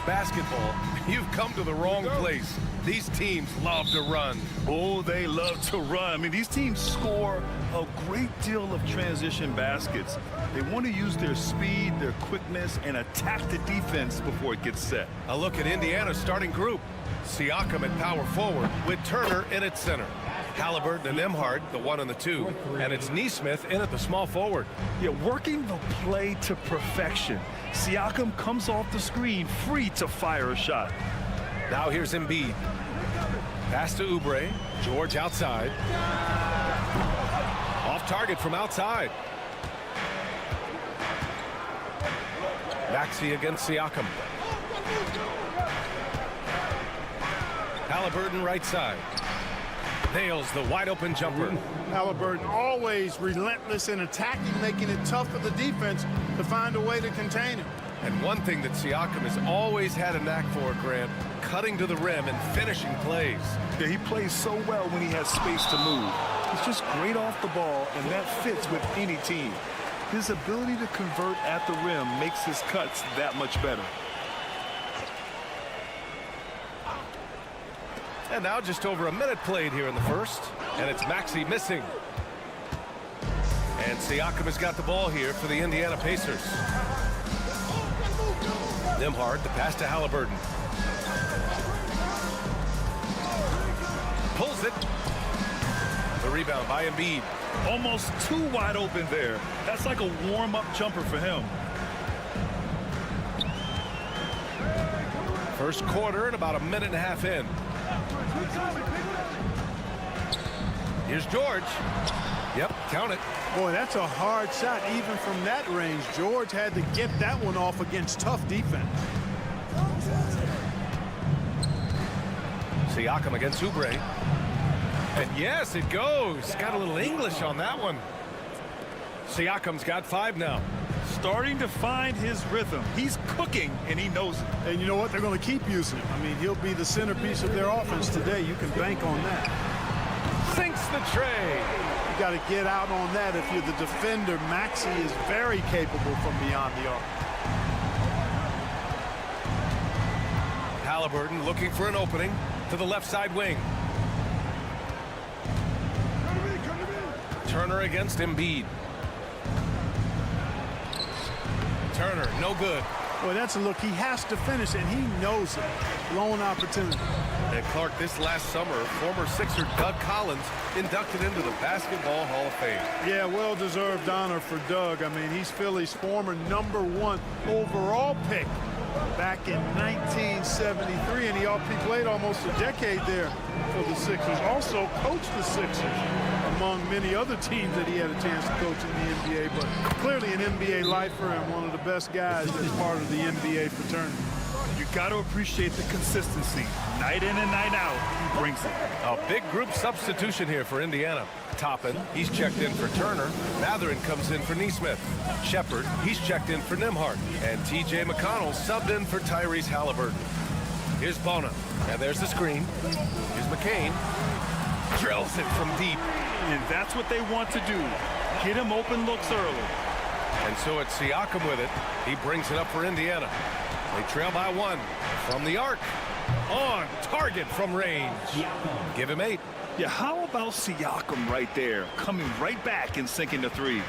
Basketball, you've come to the wrong place. These teams love to run. Oh, they love to run. I mean, these teams score a great deal of transition baskets. They want to use their speed, their quickness, and attack the defense before it gets set. A look at Indiana's starting group. Siakam at power forward with Turner in at center. Halliburton and Nembhard, the 1 and the 2. And it's Nesmith in at the small forward. Yeah, working the play to perfection. Siakam comes off the screen free to fire a shot. Now here's Embiid. Pass to Oubre. George outside. Off target from outside. Maxey against Siakam. Halliburton right side. Nails the wide open jumper. Halliburton always relentless in attacking, making it tough for the defense to find a way to contain him. And one thing that Siakam has always had a knack for, Grant, cutting to the rim and finishing plays. Yeah, he plays so well when he has space to move. He's just great off the ball, and that fits with any team. His ability to convert at the rim makes his cuts that much better. And now just over a minute played here in the first. And it's Maxey missing. And Siakam has got the ball here for the Indiana Pacers. Nembhard, the pass to Halliburton. Pulls it. The rebound by Embiid. Almost too wide open there. That's like a warm-up jumper for him. First quarter and about a minute and a half in. Here's George. Yep, count it. Boy, that's a hard shot even from that range. George had to get that one off against tough defense. Siakam against Oubre. And yes, it goes. Got a little English on that one. Siakam's got 5 now. Starting to find his rhythm. He's cooking, and he knows it. And you know what? They're going to keep using him. I mean, he'll be the centerpiece of their offense today. You can bank on that. Sinks the tray. You got to get out on that if you're the defender. Maxey is very capable from beyond the arc. Halliburton looking for an opening to the left side wing. Turner against Embiid. Turner, no good. Boy, that's a look. He has to finish, and he knows it. Lone opportunity. And Clark, this last summer, former Sixer Doug Collins inducted into the Basketball Hall of Fame. Yeah, well-deserved honor for Doug. I mean, he's Philly's former #1 overall pick back in 1973, and he played almost a decade there for the Sixers. Also coached the Sixers, among many other teams that he had a chance to coach in the NBA, but clearly an NBA lifer and one of the best guys that's part of the NBA fraternity. You got to appreciate the consistency. Night in and night out, he brings it. A big group substitution here for Indiana. Toppin, he's checked in for Turner. Matherin comes in for Nesmith. Shepard, he's checked in for Nembhard. And T.J. McConnell subbed in for Tyrese Halliburton. Here's Bona. And there's the screen. Here's McCain. Drills it from deep. And that's what they want to do. Get him open looks early. And so it's Siakam with it. He brings it up for Indiana. They trail by 1 from the arc. On target from range. Give him 8. Yeah, how about Siakam right there, coming right back and sinking the 3.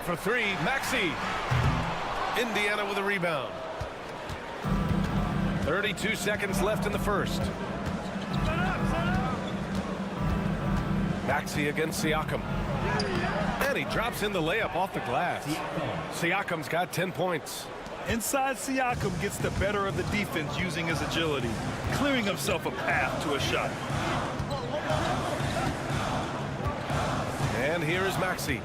For 3, Maxey. Indiana with a rebound. 32 seconds left in the first. Maxey against Siakam. And he drops in the layup off the glass. Siakam's got 10 points. Inside Siakam gets the better of the defense using his agility, clearing himself a path to a shot. And here is Maxey.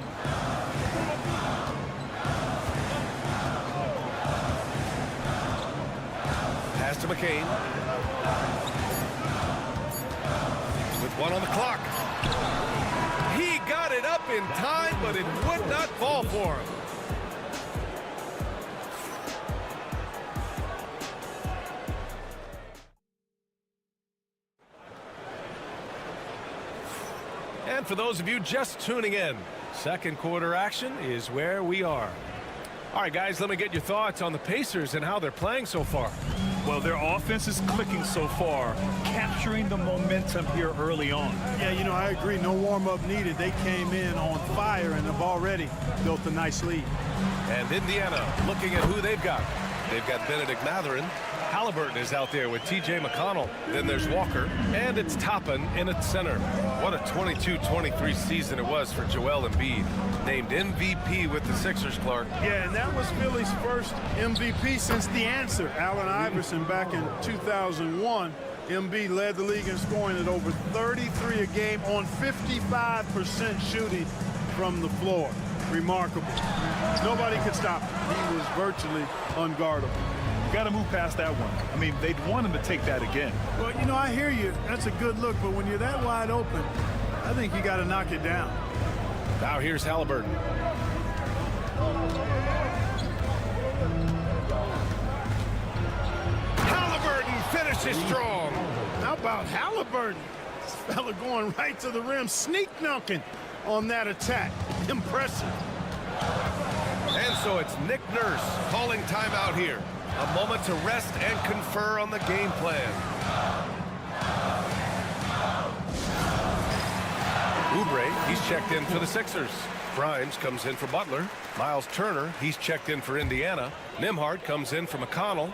Pass to McCain. With 1 on the clock. He got it up in time, but it would not fall for him. And for those of you just tuning in, second quarter action is where we are. All right, guys, let me get your thoughts on the Pacers and how they're playing so far. Well, their offense is clicking so far, capturing the momentum here early on. Yeah, you know, I agree. No warm-up needed. They came in on fire and have already built a nice lead. And Indiana looking at who they've got. They've got Benedict Mathurin. Halliburton is out there with TJ McConnell. Then there's Walker. And it's Toppin in at center. What a 22-23 season it was for Joel Embiid. Named MVP with the Sixers, Clark. Yeah, and that was Philly's first MVP since the answer. Allen Iverson back in 2001. Embiid led the league in scoring at over 33 a game on 55% shooting from the floor. Remarkable. Nobody could stop him. He was virtually unguardable. Got to move past that one. I mean, they'd want him to take that again. Well, you know, I hear you. That's a good look, but when you're that wide open, I think you got to knock it down. Now here's Halliburton. Halliburton finishes strong. How about Halliburton? This fella going right to the rim, sneak dunking on that attack. Impressive. And so it's Nick Nurse calling timeout here. A moment to rest and confer on the game plan. Oubre, he's checked in for the Sixers. Grimes comes in for Butler. Miles Turner, he's checked in for Indiana. Nembhard comes in for McConnell.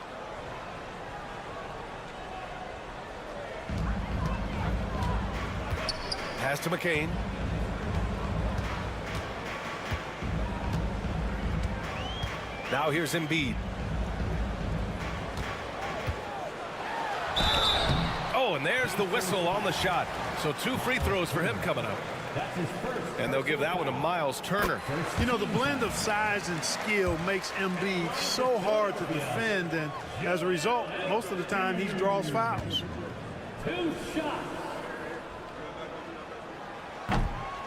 Pass to McCain. Now here's Embiid. Oh, and there's the whistle on the shot. So 2 free throws for him coming up. And they'll give that one to Miles Turner. You know, the blend of size and skill makes Embiid so hard to defend, and as a result, most of the time he draws fouls. 2 shots.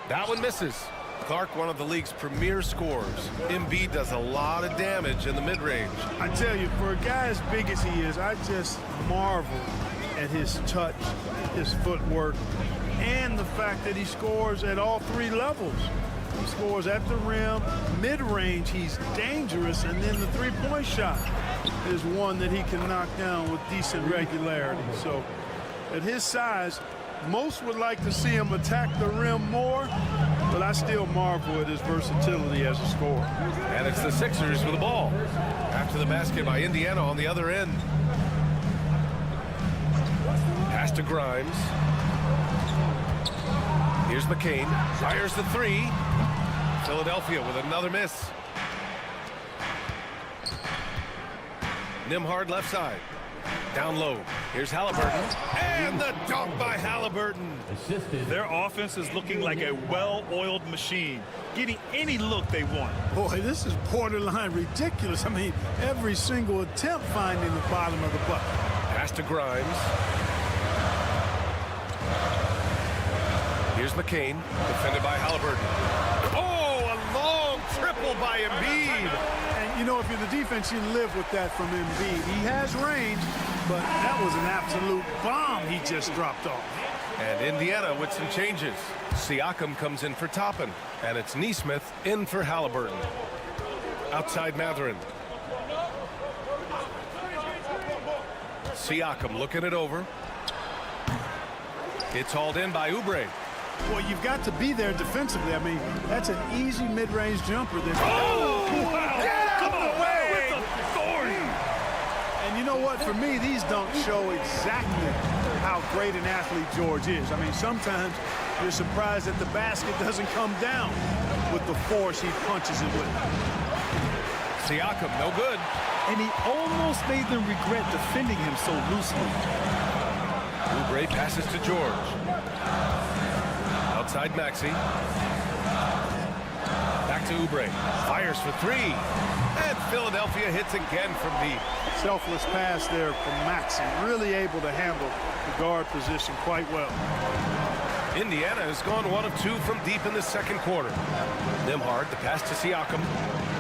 That one misses. Clark, one of the league's premier scorers. Embiid does a lot of damage in the mid-range. I tell you, for a guy as big as he is, I just marvel at his touch, his footwork, and the fact that he scores at all 3 levels. He scores at the rim, mid-range, he's dangerous, and then the three-point shot is one that he can knock down with decent regularity. So at his size, most would like to see him attack the rim more, but I still marvel at his versatility as a scorer. And it's the Sixers with the ball. After the basket by Indiana on the other end. Pass to Grimes. Here's McCain. Fires the 3. Philadelphia with another miss. Nembhard left side. Down low. Here's Halliburton. And the dunk by Halliburton. Their offense is looking like a well-oiled machine, getting any look they want. Boy, this is borderline ridiculous. I mean, every single attempt finding the bottom of the bucket. Pass to Grimes. Here's McCain, defended by Halliburton. Oh, a long triple by Embiid. And, you know, if you're the defense, you live with that from Embiid. He has range, but that was an absolute bomb he just dropped off. And Indiana with some changes. Siakam comes in for Toppin, and it's Nesmith in for Halliburton. Outside Mathurin. Siakam looking it over. It's hauled in by Oubre. Well, you've got to be there defensively. I mean, that's an easy mid-range jumper. Oh, wow. Get out of the way! With authority. And you know what? For me, these dunks show exactly how great an athlete George is. I mean, sometimes you're surprised that the basket doesn't come down with the force he punches it with. Siakam, no good. and he almost made them regret defending him so loosely. Oubre passes to George. Outside Maxey. Back to Oubre. Fires for three. And Philadelphia hits again from deep. Selfless pass there from Maxey. Really able to handle the guard position quite well. Indiana has gone 1 of 2 from deep in the second quarter. Nembhard, the pass to Siakam.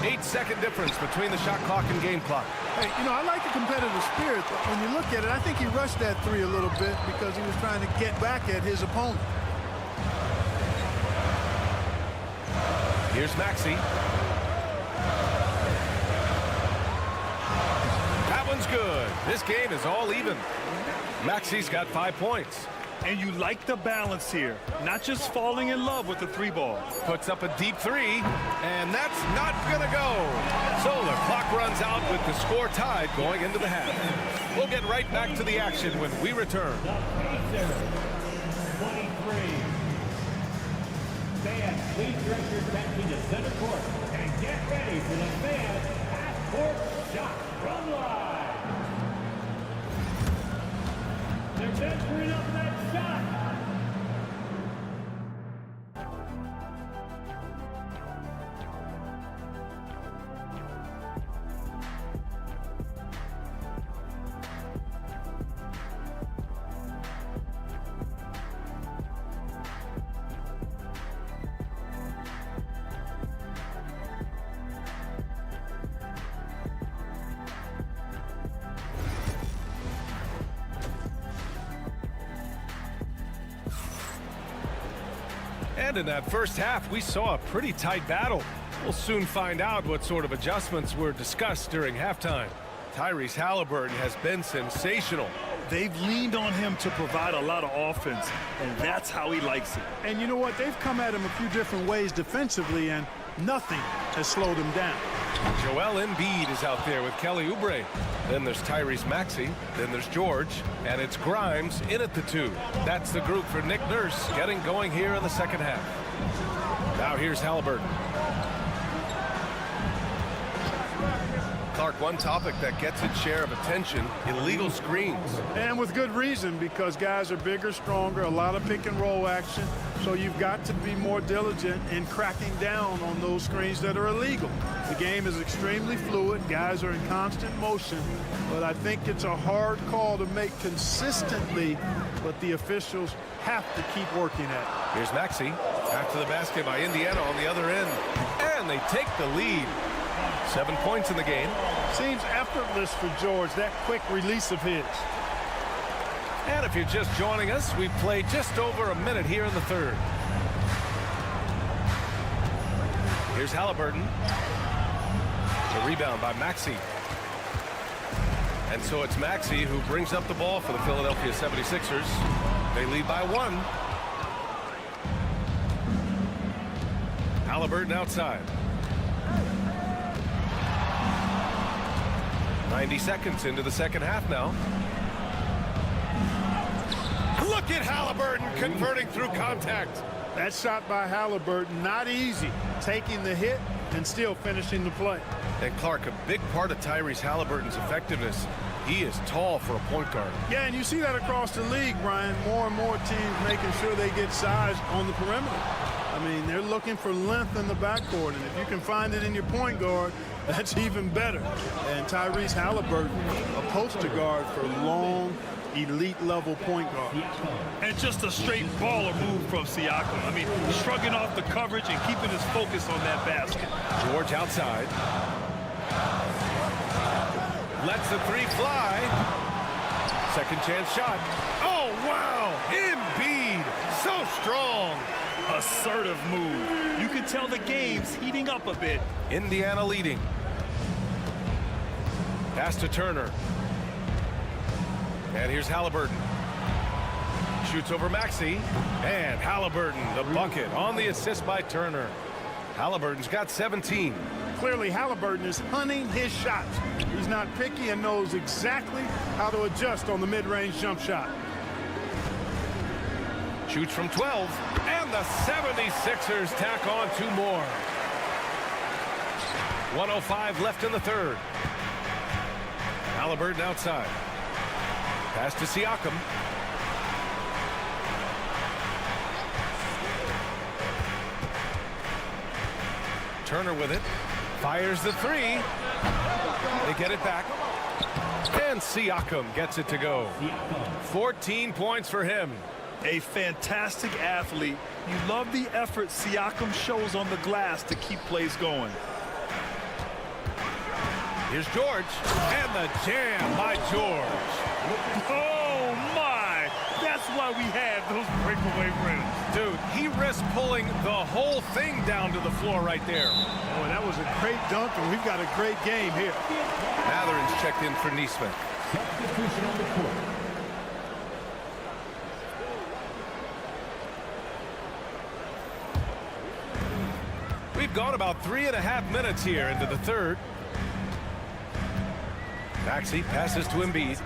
8-second difference between the shot clock and game clock. Hey, you know, I like the competitive spirit, but when you look at it, I think he rushed that three a little bit because he was trying to get back at his opponent. Here's Maxey. That one's good. This game is all even. Maxey's got 5 points. And you like the balance here, not just falling in love with the three ball. Puts up a deep three, and that's not gonna go. So the clock runs out with the score tied going into the half. We'll get right back to the action when we return. The Pacers, 23. Fans, please direct your attention to center court and get ready for the fan half-court shot from live. They're venturing up that shot. And in that first half, we saw a pretty tight battle. We'll soon find out what sort of adjustments were discussed during halftime. Tyrese Halliburton has been sensational. They've leaned on him to provide a lot of offense, and that's how he likes it. And you know what? They've come at him a few different ways defensively, and nothing has slowed him down. Joel Embiid is out there with Kelly Oubre. Then there's Tyrese Maxey. Then there's George. And it's Grimes in at the 2. That's the group for Nick Nurse getting going here in the second half. Now here's Halliburton. Clark, one topic that gets its share of attention, illegal screens. And with good reason, because guys are bigger, stronger, a lot of pick and roll action. So you've got to be more diligent in cracking down on those screens that are illegal. The game is extremely fluid. Guys are in constant motion. But I think it's a hard call to make consistently, but the officials have to keep working at it. Here's Maxey. Back to the basket by Indiana on the other end. And they take the lead. 7 points in the game. Seems effortless for George, that quick release of his. And if you're just joining us, we've played just over a minute here in the third. Here's Halliburton. The rebound by Maxey. And so it's Maxey who brings up the ball for the Philadelphia 76ers. They lead by 1. Halliburton outside. 90 seconds into the second half now. Look at Halliburton converting through contact. That shot by Halliburton, not easy. Taking the hit and still finishing the play. And Clark, a big part of Tyrese Halliburton's effectiveness, he is tall for a point guard. Yeah, and you see that across the league, Brian. More and more teams making sure they get size on the perimeter. I mean, they're looking for length in the backcourt, and if you can find it in your point guard, that's even better. And Tyrese Halliburton, a poster guard for long, elite-level point guard. And just a straight baller move from Siakam. I mean, shrugging off the coverage and keeping his focus on that basket. George outside. Lets the three fly. Second chance shot. Oh, wow! Embiid, so strong. Assertive move. You can tell the game's heating up a bit. Indiana leading. Pass to Turner. And here's Halliburton. Shoots over Maxey. And Halliburton, the bucket on the assist by Turner. Halliburton's got 17. Clearly, Halliburton is hunting his shots. He's not picky and knows exactly how to adjust on the mid-range jump shot. Shoots from 12. And the 76ers tack on 2 more. 1:05 left in the third. Halliburton outside. Pass to Siakam. Turner with it. Fires the three. They get it back. And Siakam gets it to go. 14 points for him. A fantastic athlete. You love the effort Siakam shows on the glass to keep plays going. Here's George. And the jam by George. Oh, my. That's why we have those breakaway rims. Dude, he risked pulling the whole thing down to the floor right there. Boy, that was a great dunk, and we've got a great game here. Matherin's checked in for Neesmith. Substitution on the court. We've gone about 3.5 minutes here into the third. Maxey passes to Embiid.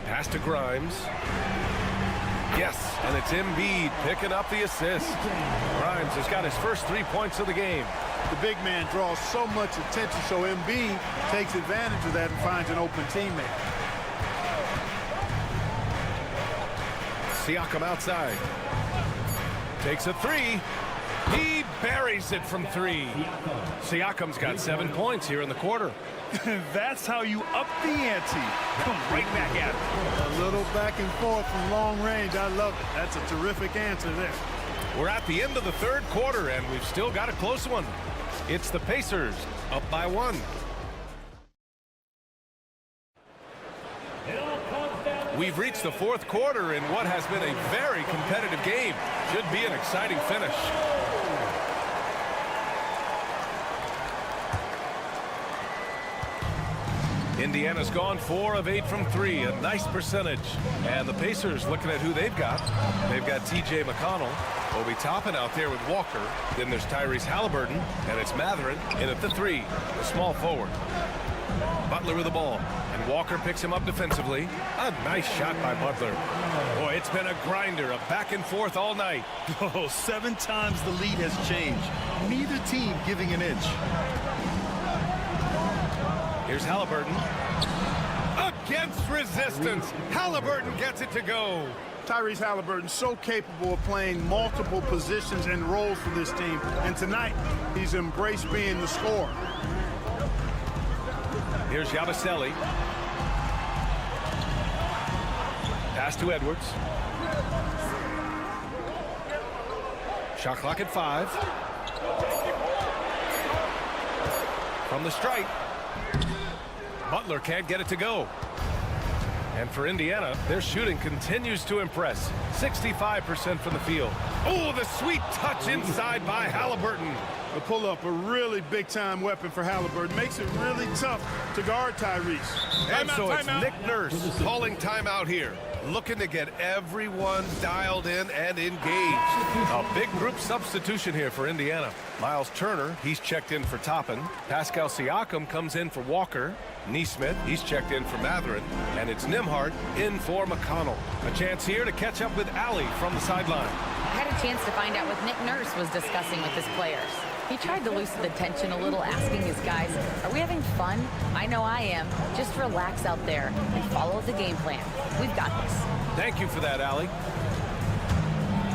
Pass to Grimes. Yes, and it's Embiid picking up the assist. Grimes has got his first 3 points of the game. The big man draws so much attention, so Embiid takes advantage of that and finds an open teammate. Siakam outside. Takes a three. He buries it from three. Siakam's got 7 points here in the quarter. That's how you up the ante. Come right back at it. A little back and forth from long range. I love it. That's a terrific answer there. We're at the end of the third quarter, and we've still got a close one. It's the Pacers up by 1. We've reached the fourth quarter in what has been a very competitive game. Should be an exciting finish. Indiana's gone 4 of 8 from 3, a nice percentage. And the Pacers, looking at who they've got TJ McConnell, Obi Toppin out there with Walker. Then there's Tyrese Halliburton, and it's Matherin in at the 3, the small forward. Butler with the ball, and Walker picks him up defensively. A nice shot by Butler. Boy, it's been a grinder, a back and forth all night. Oh, 7 times the lead has changed. Neither team giving an inch. Here's Halliburton. Against resistance. Halliburton gets it to go. Tyrese Halliburton so capable of playing multiple positions and roles for this team. And tonight, he's embraced being the scorer. Here's Yabusele. Pass to Edwards. Shot clock at 5. From the stripe. Butler can't get it to go. And for Indiana, their shooting continues to impress. 65% from the field. Oh, the sweet touch inside by Halliburton. The pull-up, a really big-time weapon for Halliburton. Makes it really tough to guard Tyrese. And so it's Nick Nurse calling timeout here. Looking to get everyone dialed in and engaged. A big group substitution here for Indiana. Miles Turner, he's checked in for Toppin. Pascal Siakam comes in for Walker. Neesmith, he's checked in for Matherin. And it's Nembhard in for McConnell. A chance here to catch up with Allie from the sideline. I had a chance to find out what Nick Nurse was discussing with his players. He tried to loosen the tension a little, asking his guys, are we having fun? I know I am. Just relax out there and follow the game plan. We've got this. Thank you for that, Allie.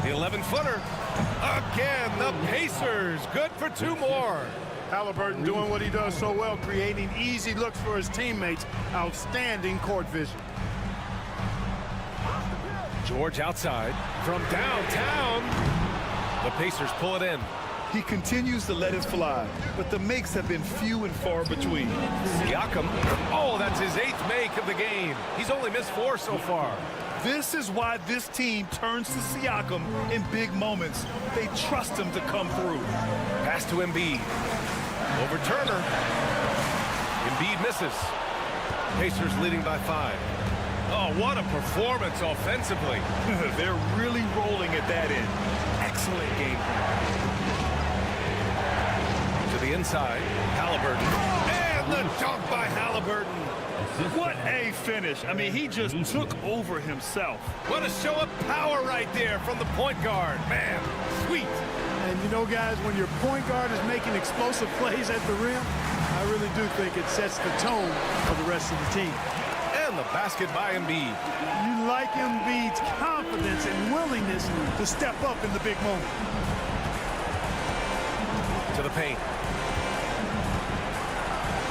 The 11-footer. Again, the Pacers. Good for 2 more. Halliburton doing what he does so well, creating easy looks for his teammates. Outstanding court vision. George outside from downtown. The Pacers pull it in. He continues to let it fly, but the makes have been few and far between. Siakam. Oh, that's his 8th make of the game. He's only missed 4 so far. This is why this team turns to Siakam in big moments. They trust him to come through. Pass to Embiid. Over Turner. Embiid misses. Pacers leading by 5. Oh, what a performance offensively. They're really rolling at that end. Excellent game plan. To the inside, Halliburton. And the dunk by Halliburton. What a finish. I mean, he just took over himself. What a show of power right there from the point guard. Man, sweet. And And, you know, guys, when your point guard is making explosive plays at the rim, I really do think it sets the tone for the rest of the team. And the basket by Embiid. You like Embiid's confidence and willingness to step up in the big moment. To the paint.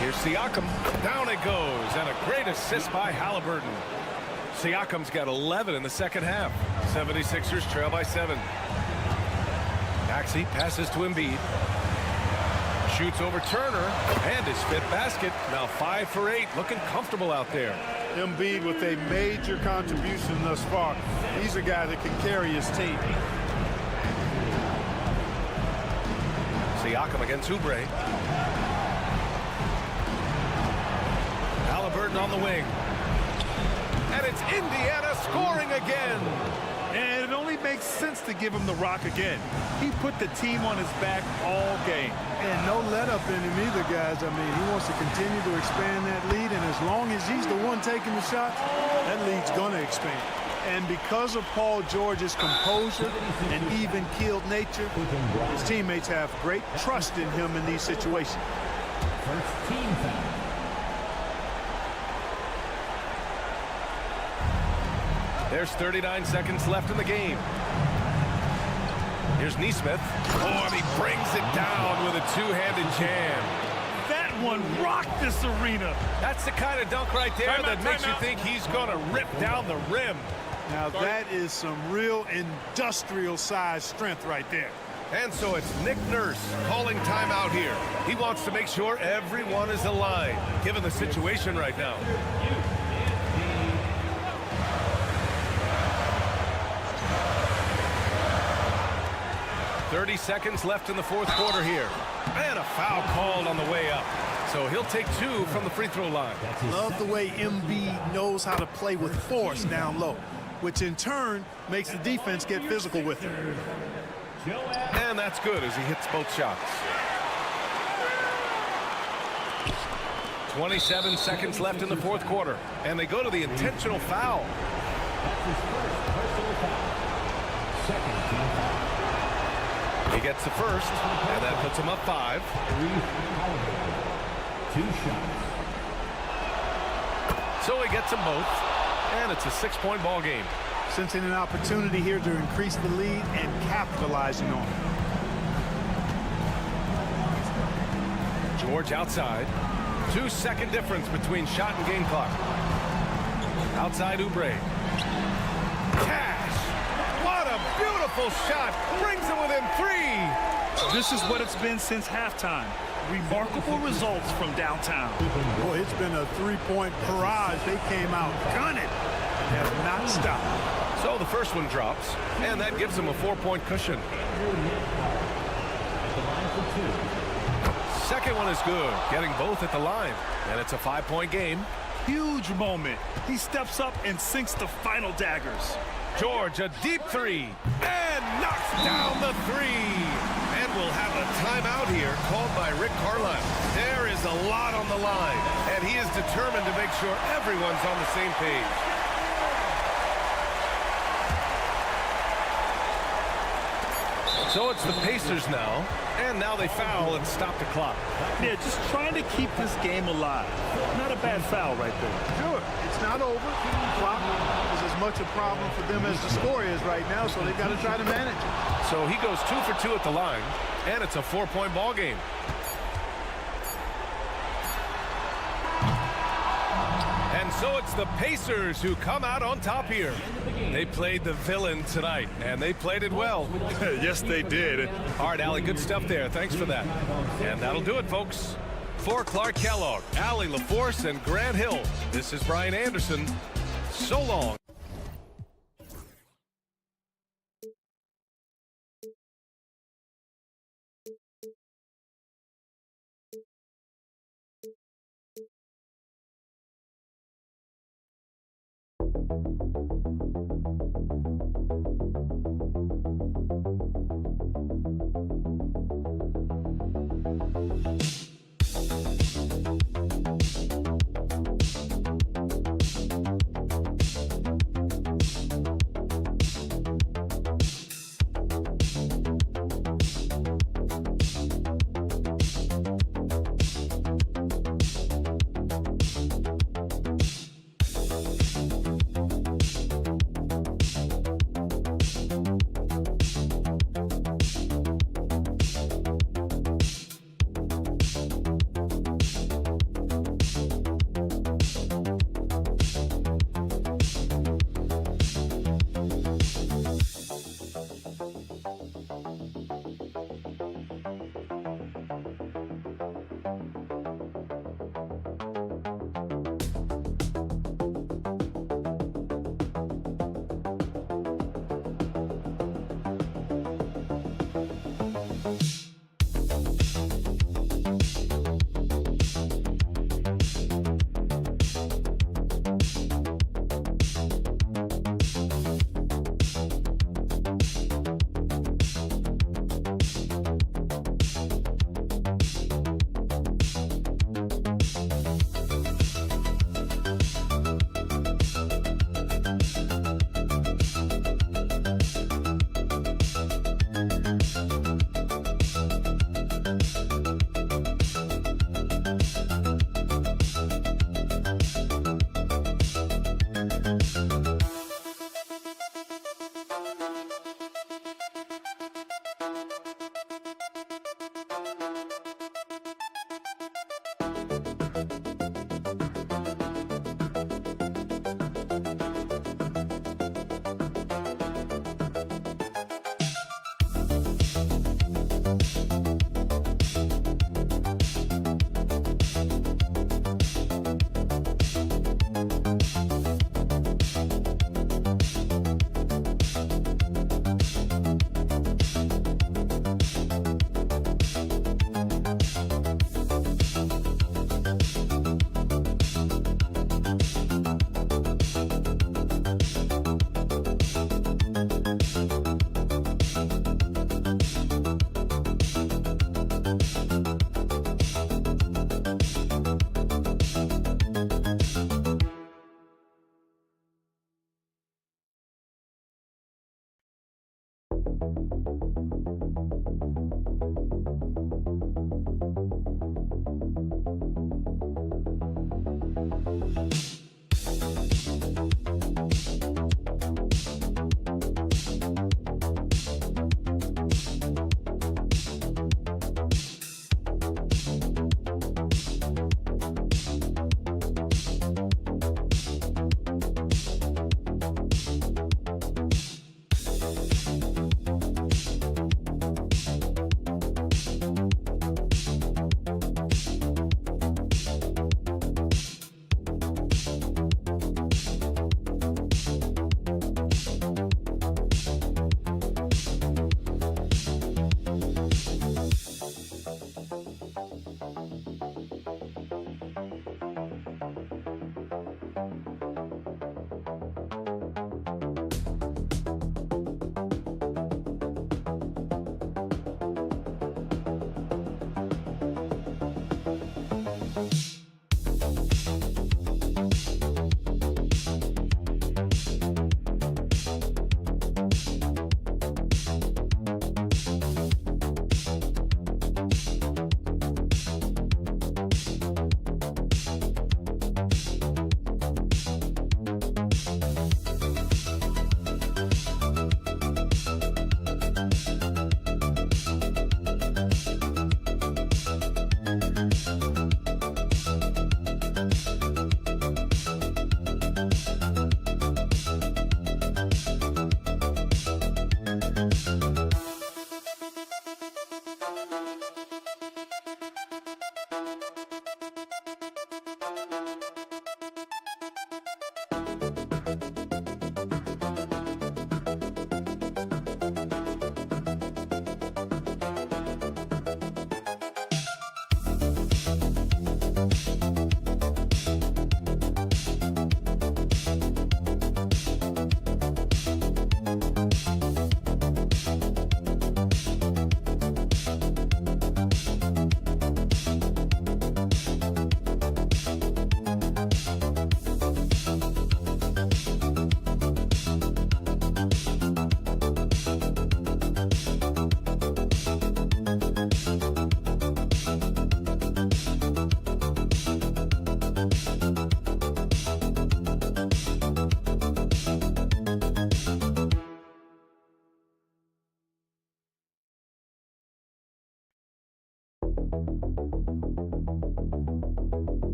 Here's Siakam. Down it goes. And a great assist by Halliburton. Siakam's got 11 in the second half. 76ers trail by 7. Maxey passes to Embiid. Shoots over Turner. And his fifth basket. Now 5 for 8. Looking comfortable out there. Embiid with a major contribution thus far. He's a guy that can carry his team. Siakam against Oubre. Halliburton on the wing. And it's Indiana scoring again. And it only makes sense to give him the rock again. He put the team on his back all game. And no let up in him either, guys. I mean, he wants to continue to expand that lead, and as long as he's the one taking the shots, that lead's going to expand. And because of Paul George's composure and even-keeled nature, his teammates have great trust in him in these situations. First team foul. There's 39 seconds left in the game. Here's Neesmith. Oh, and he brings it down with a two-handed jam. That one rocked this arena. That's the kind of dunk right there that makes you think he's going to rip down the rim. Now, that is some real industrial-sized strength right there. And so it's Nick Nurse calling timeout here. He wants to make sure everyone is aligned, given the situation right now. 30 seconds left in the fourth quarter here. And a foul called on the way up. So he'll take 2 from the free throw line. Love the way Embiid knows how to play with force down low, which in turn makes the defense get physical with him. And that's good as he hits both shots. 27 seconds left in the fourth quarter. And they go to the intentional foul. That's his first personal foul. Second team foul. He gets the first, and that puts him up 5. 2 shots. So he gets them both, and it's a 6-point ball game. Sensing an opportunity here to increase the lead and capitalizing on it. George outside. 2-second difference between shot and game clock. Outside Oubre. Cash. What a beautiful shot. Brings him within 3. This is what it's been since halftime. Remarkable results from downtown. Boy, it's been a 3-point barrage. They came out gunning and have not stopped. So the first one drops, and that gives him a 4-point cushion. Second one is good, getting both at the line, and it's a 5-point game. Huge moment. He steps up and sinks the final daggers. George, a deep 3, and knocks down the 3. And we'll have a timeout here called by Rick Carlisle. There is a lot on the line, and he is determined to make sure everyone's on the same page. So it's the Pacers now, and now they foul and stop the clock. Yeah, just trying to keep this game alive. Not a bad foul right there. Sure, it's not over. Clock is as much a problem for them as the score is right now, so they've got to try to manage it. So he goes 2 for 2 at the line, and it's a 4-point ball game. And so it's the Pacers who come out on top here. They played the villain tonight, and they played it well. Yes, they did. All right, Allie, good stuff there. Thanks for that. And that'll do it, folks. For Clark Kellogg, Allie LaForce, and Grant Hill, this is Brian Anderson. So long.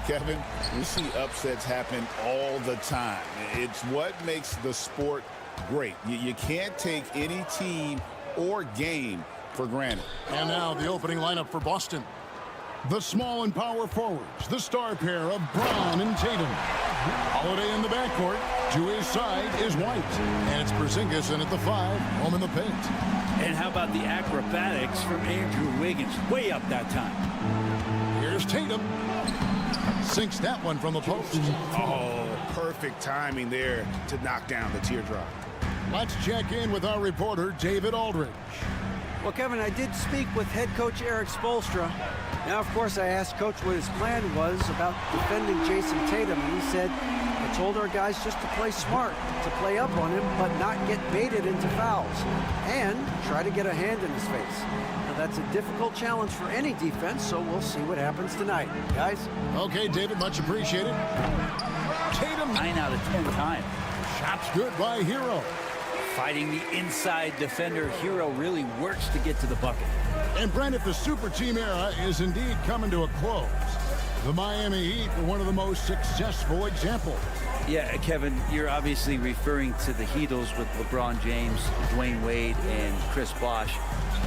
Kevin, we see upsets happen all the time. It's what makes the sport great. You can't take any team or game for granted. And now the opening lineup for Boston. The small and power forwards, the star pair of Brown and Tatum. Holiday in the backcourt. To his side is White. And it's Porzingis in at the 5, home in the paint. And how about the acrobatics from Andrew Wiggins? Way up that time. Here's Tatum. Sinks that one from the post. Oh, perfect timing there to knock down the teardrop. Let's check in with our reporter, David Aldridge. Well, Kevin, I did speak with head coach Eric Spoelstra. Now, of course, I asked Coach what his plan was about defending Jason Tatum, and he said, I told our guys just to play smart, to play up on him, but not get baited into fouls, and try to get a hand in his face. Now, that's a difficult challenge for any defense, so we'll see what happens tonight. Guys? Okay, David, much appreciated. Tatum. 9 out of 10 times. Shots good by Hero. Fighting the inside defender, Hero really works to get to the bucket. And Brent, if the super team era is indeed coming to a close, the Miami Heat were one of the most successful examples. Yeah, Kevin, you're obviously referring to the Heatles with LeBron James, Dwayne Wade, and Chris Bosh.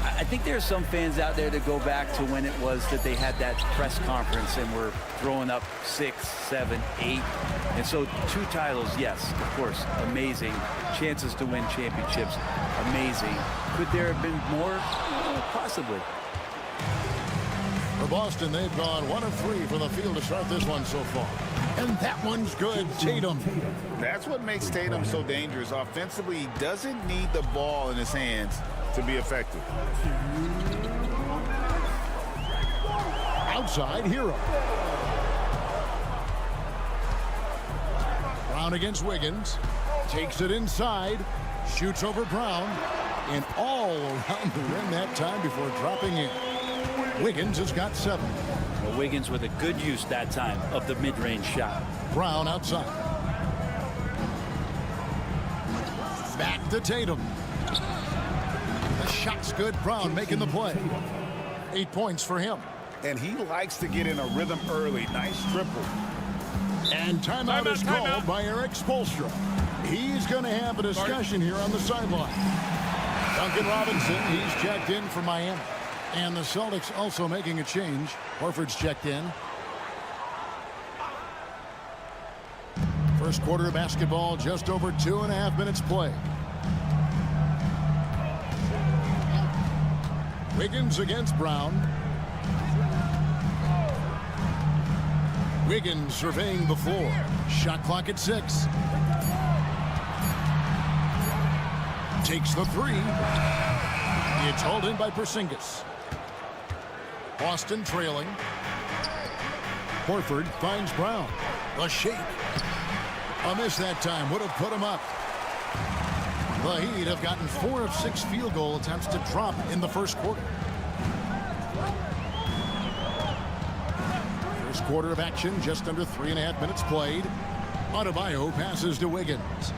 I think there are some fans out there that go back to when it was that they had that press conference and were throwing up 6, 7, 8. And so 2 titles, yes, of course, amazing. Chances to win championships, amazing. Could there have been more? Possibly. For Boston, they've gone 1 of 3 from the field to start this one so far. And that one's good. Tatum. That's what makes Tatum so dangerous. Offensively, he doesn't need the ball in his hands to be effective. Outside, Hero. Brown against Wiggins. Takes it inside. Shoots over Brown. And all around the rim that time before dropping in. Wiggins has got 7. Well, Wiggins with a good use that time of the mid-range shot. Brown outside. Back to Tatum. The shot's good. Brown making the play. 8 points for him. And he likes to get in a rhythm early. Nice triple. And timeout is called by Eric Spoelstra. He's going to have a discussion here on the sideline. Duncan Robinson, he's checked in for Miami. And the Celtics also making a change. Horford's checked in. First quarter of basketball, just over 2.5 minutes play. Wiggins against Brown. Wiggins surveying the floor. Shot clock at 6. Takes the 3. It's hauled in by Porzingis. Boston trailing. Horford finds Brown. A shake. A miss that time would have put him up. The Heat have gotten 4 of 6 field goal attempts to drop in the first quarter. First quarter of action, just under 3.5 minutes played. Adebayo passes to Wiggins.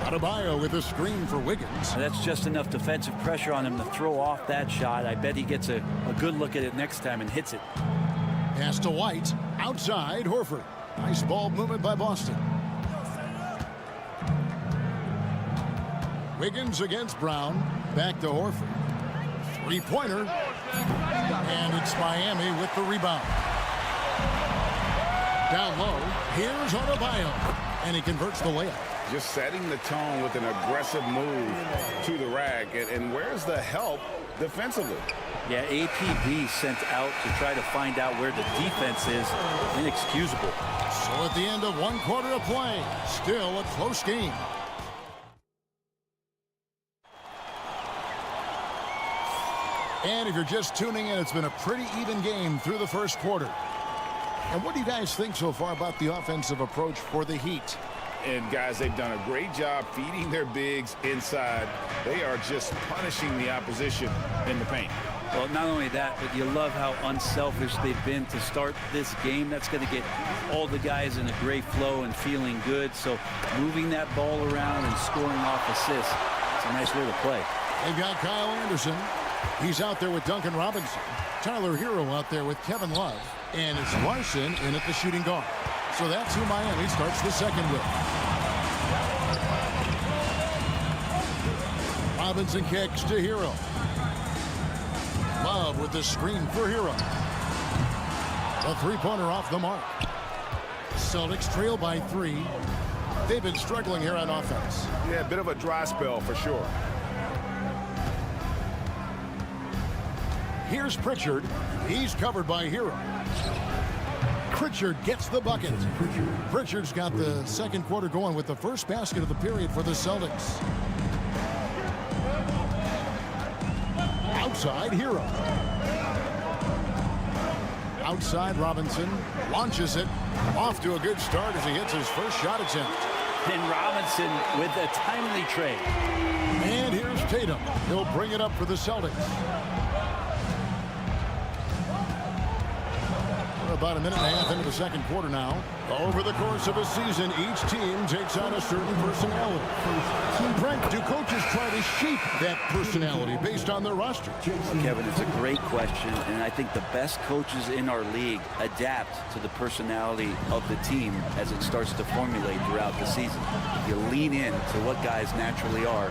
Adebayo with a screen for Wiggins. That's just enough defensive pressure on him to throw off that shot. I bet he gets a good look at it next time and hits it. Pass to White. Outside, Horford. Nice ball movement by Boston. Wiggins against Brown. Back to Horford. 3-pointer. And it's Miami with the rebound. Down low. Here's Adebayo. And he converts the layup. Just setting the tone with an aggressive move to the rack. And where's the help defensively? Yeah, APB sent out to try to find out where the defense is. Inexcusable. So at the end of 1 quarter of play, still a close game. And if you're just tuning in, it's been a pretty even game through the first quarter. And what do you guys think so far about the offensive approach for the Heat? And guys, they've done a great job feeding their bigs inside. They are just punishing the opposition in the paint. Well, not only that, but you love how unselfish they've been to start this game. That's going to get all the guys in a great flow and feeling good. So moving that ball around and scoring off assists, it's a nice way to play. They've got Kyle Anderson. He's out there with Duncan Robinson. Tyler Hero out there with Kevin Love. And it's Larson in at the shooting guard. So that's who Miami starts the second with. Robinson kicks to Hero. Love with the screen for Hero. A 3-pointer off the mark. Celtics trail by 3. They've been struggling here on offense. Yeah, a bit of a dry spell for sure. Here's Pritchard. He's covered by Hero. Pritchard gets the bucket. Pritchard's got the second quarter going with the first basket of the period for the Celtics. Outside, Hero. Outside, Robinson launches it. Off to a good start as he hits his first shot attempt. And Robinson with a timely trade. And here's Tatum. He'll bring it up for the Celtics. About a minute and a half into the second quarter now. Over the course of a season, each team takes on a certain personality. Brent, do coaches try to shape that personality based on their roster? Kevin, it's a great question, and I think the best coaches in our league adapt to the personality of the team as it starts to formulate throughout the season. If you lean in to what guys naturally are,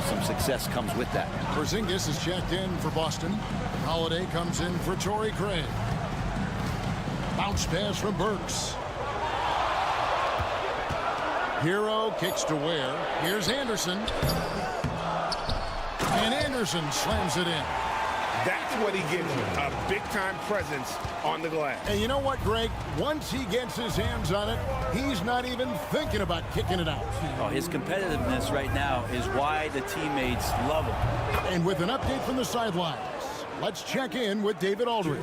some success comes with that. Porzingis is checked in for Boston. Holiday comes in for Torrey Craig. Bounce pass from Burks. Hero kicks to Ware. Here's Anderson. And Anderson slams it in. That's what he gives you, a big-time presence on the glass. And you know what, Greg? Once he gets his hands on it, he's not even thinking about kicking it out. Oh, his competitiveness right now is why the teammates love him. And with an update from the sidelines, let's check in with David Aldridge.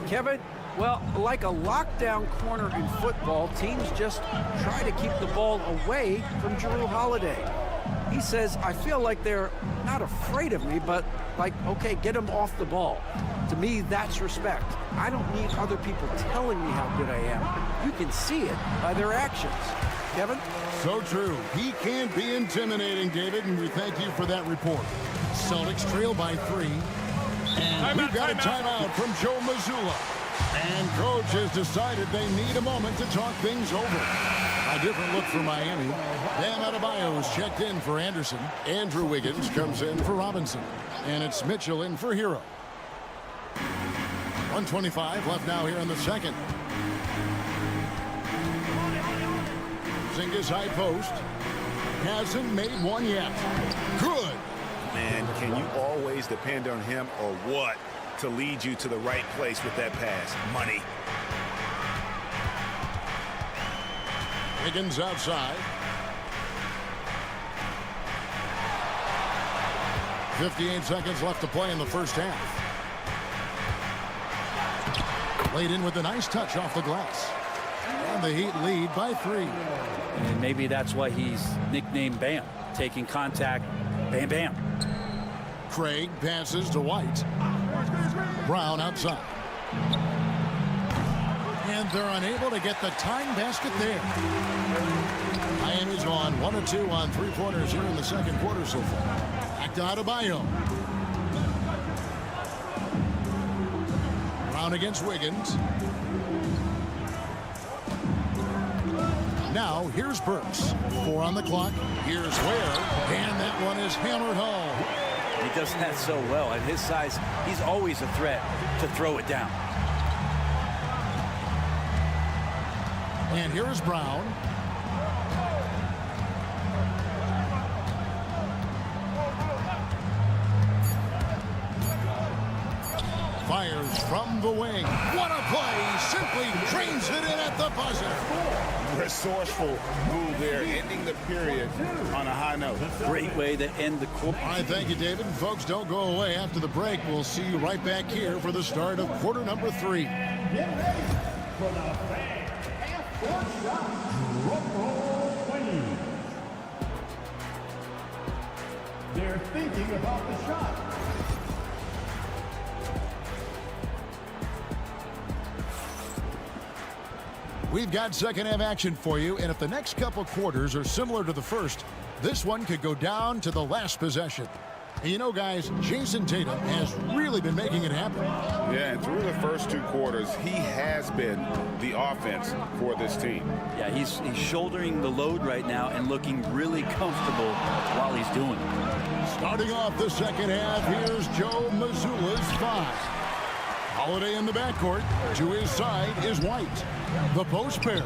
Kevin, well, like a lockdown corner in football, teams just try to keep the ball away from Jrue Holiday. He says, I feel like they're not afraid of me, but like, okay, get him off the ball. To me, that's respect. I don't need other people telling me how good I am. You can see it by their actions. Kevin? So true. He can be intimidating, David, and we thank you for that report. Celtics trail by 3. And we've got a timeout from Joe Mazzulla. And coach has decided they need a moment to talk things over. A different look for Miami. Bam Adebayo is checked in for Anderson. Andrew Wiggins comes in for Robinson. And it's Mitchell in for Hero. 1:25 left now here in the second. Zingas high post. Hasn't made one yet. Good. Man, can you always depend on him or what to lead you to the right place with that pass? Money. Wiggins outside. 58 seconds left to play in the first half. Laid in with a nice touch off the glass. And the Heat lead by 3. And maybe that's why he's nicknamed Bam. Taking contact, bam, bam. Craig passes to White. Brown outside. And they're unable to get the tying basket there. Miami's gone 1 of 2 on 3-pointers here in the second quarter so far. Back to Adebayo. Brown against Wiggins. Now here's Burks. 4 on the clock. Here's Ware. And that one is hammered home. He does that so well. At his size, he's always a threat to throw it down. And here's Brown. Fires from the wing. What a play. Simply drains it in at the buzzer. Resourceful move there, ending the period on a high note. Great way to end the quarter. All right, thank you, David. And folks, don't go away after the break. We'll see you right back here for the start of quarter number 3. Get ready for the fans. Half-court shot. Drum roll, please. They're thinking about the shot. We've got second half action for you, and if the next couple quarters are similar to the first, this one could go down to the last possession. And you know, guys, Jason Tatum has really been making it happen. Yeah, and through the first 2 quarters, he has been the offense for this team. Yeah, he's shouldering the load right now and looking really comfortable while he's doing it. Starting off the second half, here's Joe Mazzulla's 5. Holiday in the backcourt. To his side is White. The post pair.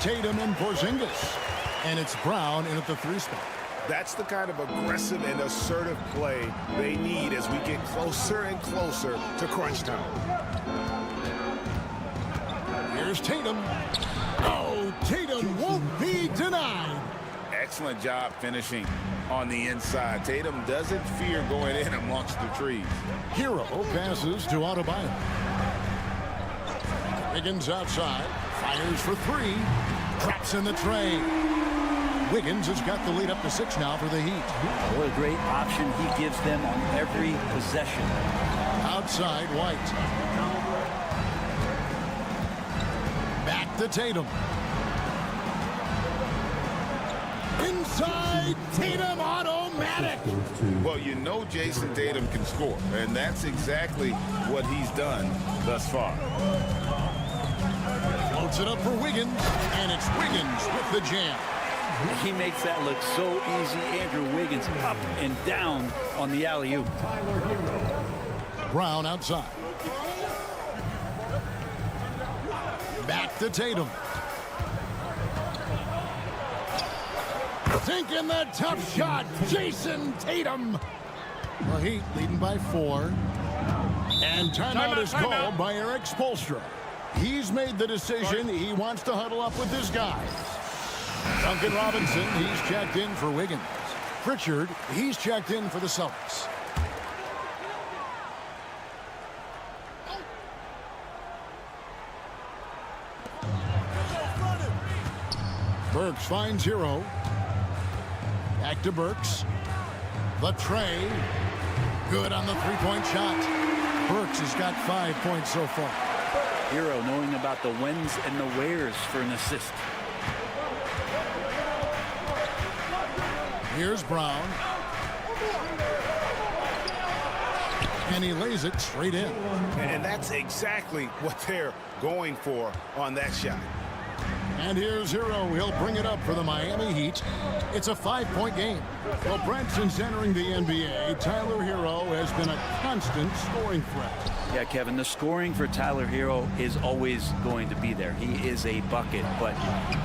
Tatum and Porzingis. And it's Brown in at the 3 spot. That's the kind of aggressive and assertive play they need as we get closer and closer to crunch time. Here's Tatum. Oh, Tatum won't be denied. Excellent job finishing on the inside. Tatum doesn't fear going in amongst the trees. Hero passes to Adebayo. Wiggins outside. Fires for 3. Traps in the tray. Wiggins has got the lead up to 6 now for the Heat. What a great option he gives them on every possession. Outside White. Back to Tatum. Inside Tatum, automatic. Well, you know Jason Tatum can score, and that's exactly what he's done thus far. Floats it up for Wiggins, and it's Wiggins with the jam. He makes that look so easy. Andrew Wiggins up and down on the alley-oop. Brown outside. Back to Tatum. Sinking the tough shot, Jason Tatum. The Heat leading by 4. And timeout is called by Eric Spoelstra. He's made the decision. He wants to huddle up with his guys. Duncan Robinson, he's checked in for Wiggins. Pritchard, he's checked in for the Celtics. Burks finds Hero. Back to Burks. The tray. Good on the three-point shot. Burks has got 5 points so far. Hero knowing about the whens and the wheres for an assist. Here's Brown. And he lays it straight in. And that's exactly what they're going for on that shot. And here's Hero. He'll bring it up for the Miami Heat. It's a 5-point game. Well, Brent, since entering the NBA, Tyler Hero has been a constant scoring threat. Yeah, Kevin, the scoring for Tyler Hero is always going to be there. He is a bucket, but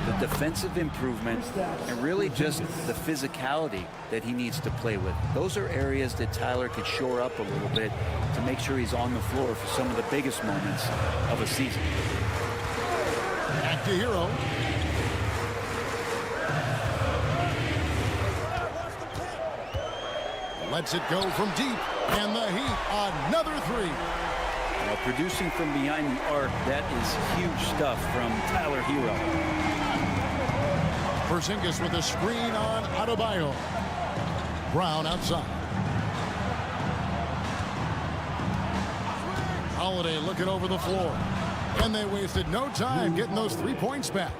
the defensive improvement and really just the physicality that he needs to play with. Those are areas that Tyler could shore up a little bit to make sure he's on the floor for some of the biggest moments of a season. Back to Hero. Lets it go from deep. And the Heat, another three. Now, producing from behind the arc, that is huge stuff from Tyler Hero. Porzingis with a screen on Adebayo. Brown outside. Holiday looking over the floor. And they wasted no time getting those 3 points back.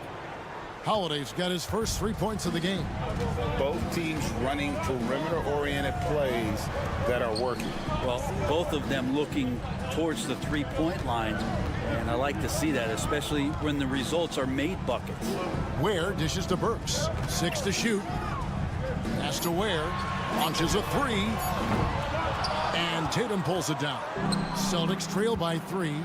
Holiday's got his first 3 points of the game. Both teams running perimeter-oriented plays that are working. Well, both of them looking towards the three-point line, and I like to see that, especially when the results are made buckets. Ware dishes to Burks. 6 to shoot. Pass to Ware. Launches a 3. And Tatum pulls it down. Celtics trail by 3.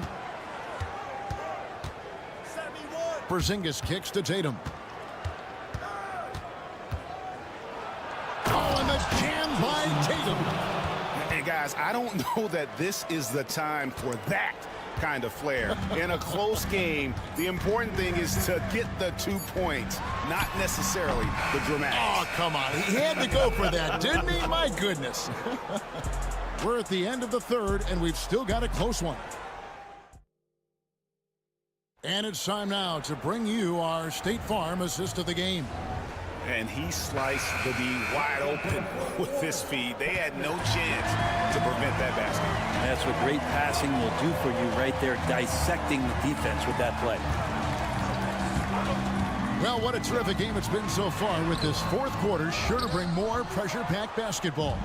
Porzingis kicks to Tatum. Oh, and the jam by Tatum. And guys, I don't know that this is the time for that kind of flair. In a close game, the important thing is to get the 2 points, not necessarily the dramatics. Oh, come on. He had to go for that, didn't he? My goodness. We're at the end of the third, and we've still got a close one. And it's time now to bring you our State Farm assist of the game. And he sliced the D wide open with his feed. They had no chance to prevent that basket. That's what great passing will do for you right there, dissecting the defense with that play. Well, what a terrific game it's been so far, with this fourth quarter sure to bring more pressure-packed basketball.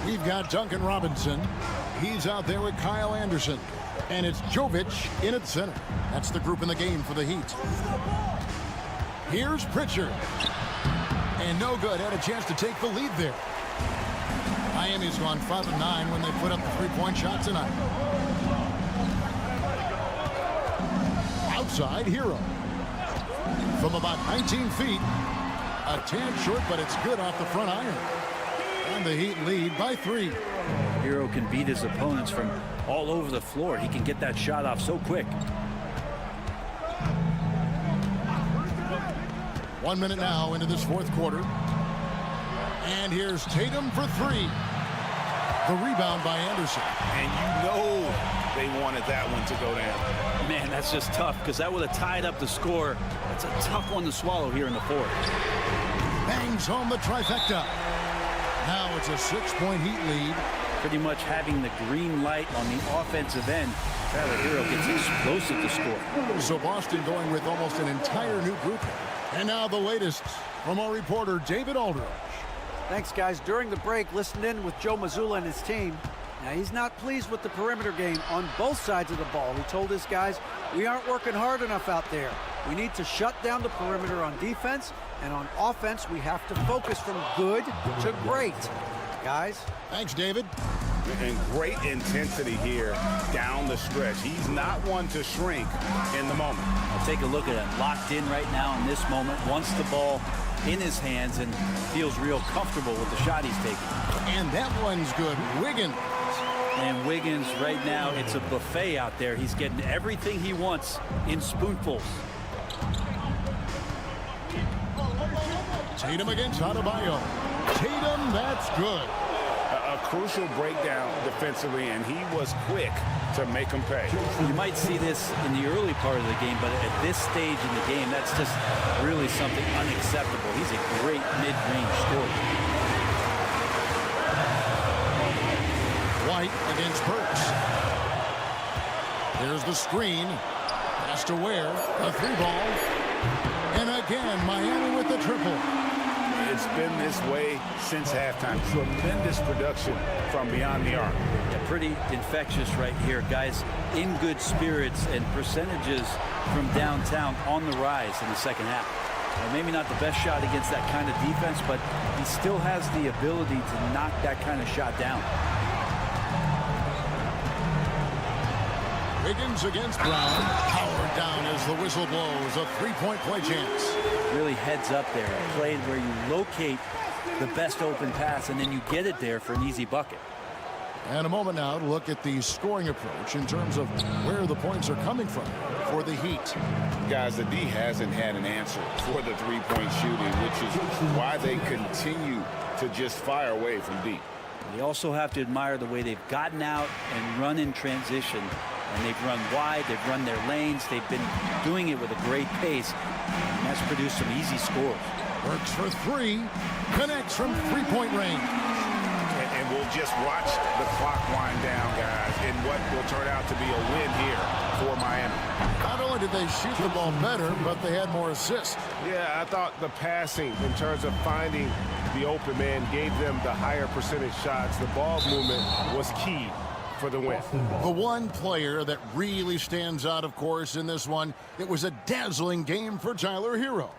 We've got Duncan Robinson. He's out there with Kyle Anderson. And it's Jovic in at center. That's the group in the game for the Heat. Here's Pritchard. And no good. Had a chance to take the lead there. Miami's gone 5 of 9 when they put up the three-point shot tonight. Outside, Hero. From about 19 feet. A tad short, but it's good off the front iron. And the Heat lead by 3. Hero can beat his opponents from all over the floor. He can get that shot off so quick. 1 minute now into this fourth quarter. And here's Tatum for 3. The rebound by Anderson. And you know they wanted that one to go down. Man, that's just tough, because that would have tied up the score. That's a tough one to swallow here in the fourth. Bangs home the trifecta. Now it's a 6-point Heat lead. Pretty much having the green light on the offensive end. Tyler Hero gets explosive to score. So Boston going with almost an entire new group. And now the latest from our reporter, David Aldridge. Thanks, guys. During the break, listened in with Joe Mazzulla and his team. Now, he's not pleased with the perimeter game on both sides of the ball. He told his guys, we aren't working hard enough out there. We need to shut down the perimeter on defense, and on offense, we have to focus from good to great. Guys? Thanks, David. And great intensity here down the stretch. He's not one to shrink in the moment. I'll take a look at it. Locked in right now in this moment. Wants the ball in his hands and feels real comfortable with the shot he's taking. And that one's good. Wiggins. And Wiggins, right now, it's a buffet out there. He's getting everything he wants in spoonfuls. Tatum against Adebayo. Tatum, that's good. A crucial breakdown defensively, and he was quick to make him pay. You might see this in the early part of the game, but at this stage in the game, that's just really something unacceptable. He's a great mid-range scorer. White against Burks. Here's the screen. Pass to Ware. A 3-ball. And again, Miami with the triple. It's been this way since halftime. Tremendous production from beyond the arc. Yeah, pretty infectious right here. Guys in good spirits and percentages from downtown on the rise in the second half. Well, maybe not the best shot against that kind of defense, but he still has the ability to knock that kind of shot down. Wiggins against Brown. Powered down as the whistle blows. A 3-point play chance. Really heads up there. A play where you locate the best open pass and then you get it there for an easy bucket. And a moment now to look at the scoring approach in terms of where the points are coming from for the Heat. Guys, the D hasn't had an answer for the three-point shooting, which is why they continue to just fire away from deep. They also have to admire the way they've gotten out and run in transition. And they've run wide, they've run their lanes, they've been doing it with a great pace. And that's produced some easy scores. Works for 3, connects from 3-point range. And we'll just watch the clock wind down, guys, in what will turn out to be a win here for Miami. Not only did they shoot the ball better, but they had more assists. Yeah, I thought the passing in terms of finding the open man gave them the higher percentage shots. The ball movement was key for the win. The one player that really stands out, of course, in this one, it was a dazzling game for Tyler Hero.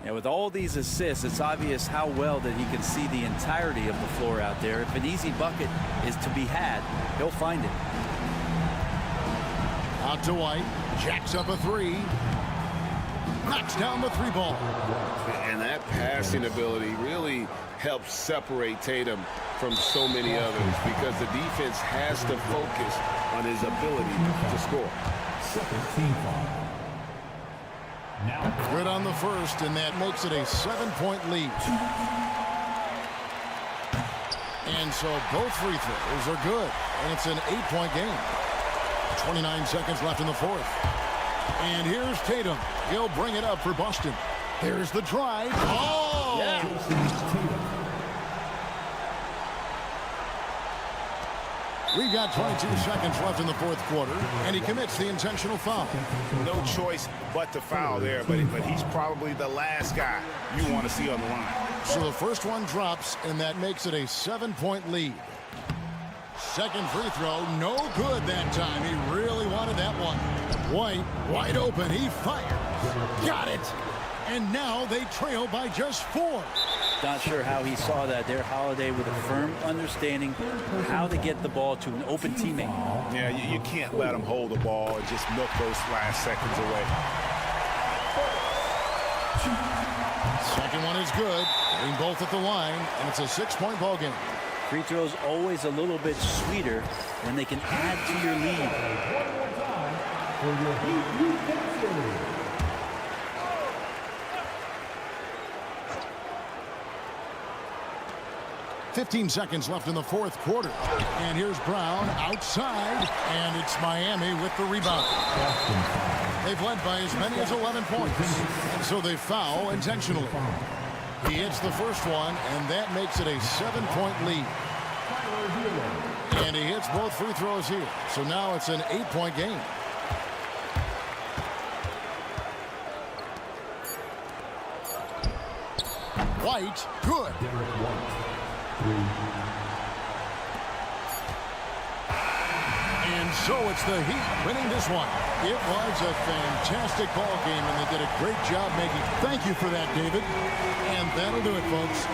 Yeah, with all these assists, it's obvious how well that he can see the entirety of the floor out there. If an easy bucket is to be had, he'll find it. Out to White, jacks up a 3, knocks down the 3-ball. And that passing ability really helps separate Tatum from so many others because the defense has to focus on his ability to score. Good on the first, and that makes it a 7-point lead. And so both free throws are good, and it's an 8-point game. 29 seconds left in the fourth. And here's Tatum. He'll bring it up for Boston. There's the drive. Oh! Yeah. We've got 22 seconds left in the fourth quarter, and he commits the intentional foul. No choice but to foul there, but he's probably the last guy you want to see on the line. So the first one drops, and that makes it a 7-point lead. Second free throw, no good that time. He really wanted that one. White, wide open, he fires. Got it. And now they trail by just 4. Not sure how he saw that there. Holiday with a firm understanding how to get the ball to an open teammate. Yeah, you can't let him hold the ball and just milk those last seconds away. Second one is good. Getting both at the line, and it's a 6-point ball game. Free throws always a little bit sweeter when they can add to your lead. 15 seconds left in the fourth quarter. And here's Brown outside, and it's Miami with the rebound. They've led by as many as 11 points, and so they foul intentionally. He hits the first one, and that makes it a 7-point lead. And he hits both free throws here, so now it's an 8-point game. White, good. And so it's the Heat winning this one. It was a fantastic ball game, and they did a great job making. Thank you for that, David. And that'll do it, folks.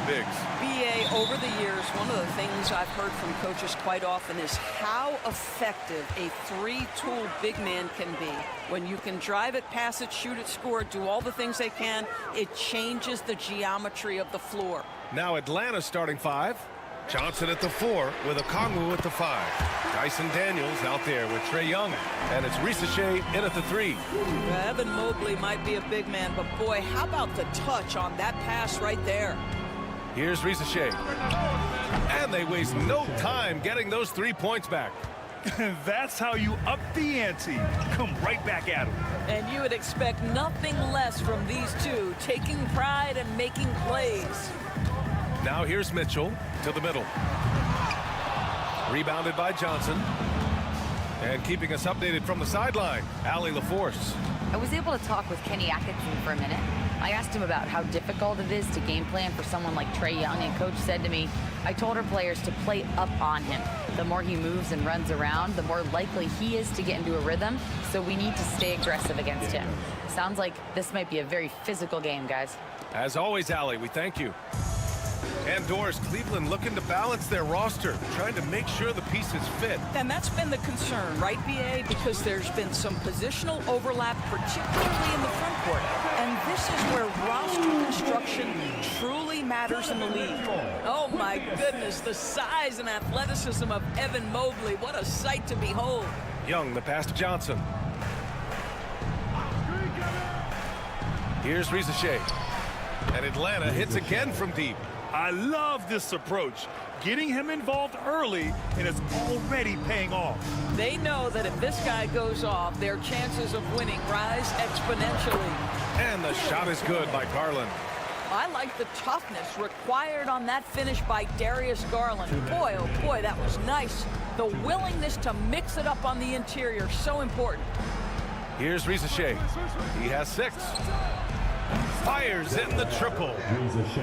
bigs. BA, over the years, one of the things I've heard from coaches quite often is how effective a three-tool big man can be. When you can drive it, pass it, shoot it, score it, do all the things they can, it changes the geometry of the floor. Now Atlanta starting 5. Johnson at the 4 with Okongwu at the 5. Dyson Daniels out there with Trae Young. And it's Risacher in at the 3. Evan Mobley might be a big man, but boy, how about the touch on that pass right there? Here's Risacher. And they waste no time getting those 3 points back. That's how you up the ante. Come right back at him. And you would expect nothing less from these two, taking pride and making plays. Now here's Mitchell to the middle. Rebounded by Johnson. And keeping us updated from the sideline, Allie LaForce. I was able to talk with Kenny Atkinson for a minute. I asked him about how difficult it is to game plan for someone like Trae Young, and Coach said to me, I told our players to play up on him. The more he moves and runs around, the more likely he is to get into a rhythm, so we need to stay aggressive against him. Sounds like this might be a very physical game, guys. As always, Allie, we thank you. And Doris, Cleveland looking to balance their roster, trying to make sure the pieces fit. And that's been the concern, right, BA? Because there's been some positional overlap, particularly in the front court. And this is where roster construction truly matters in the league. Oh, my goodness, the size and athleticism of Evan Mobley. What a sight to behold. Young, the pass to Johnson. Here's Risacher. And Atlanta hits again from deep. I love this approach. Getting him involved early, and it's already paying off. They know that if this guy goes off, their chances of winning rise exponentially. And the shot is good by Garland. I like the toughness required on that finish by Darius Garland. Boy, oh boy, that was nice. The willingness to mix it up on the interior, so important. Here's Risacher. He has 6. Fires in the triple.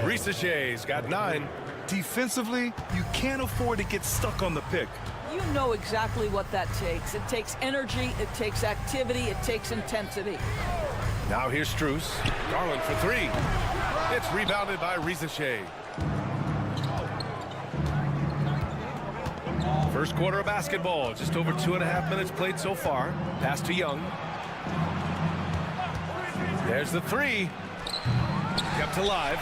Risacher's got 9. Defensively, you can't afford to get stuck on the pick. You know exactly what that takes. It takes energy, it takes activity, it takes intensity. Now here's Strus. Garland for 3. It's rebounded by Risacher. First quarter of basketball. Just over 2.5 minutes played so far. Pass to Young. There's the 3. Kept alive.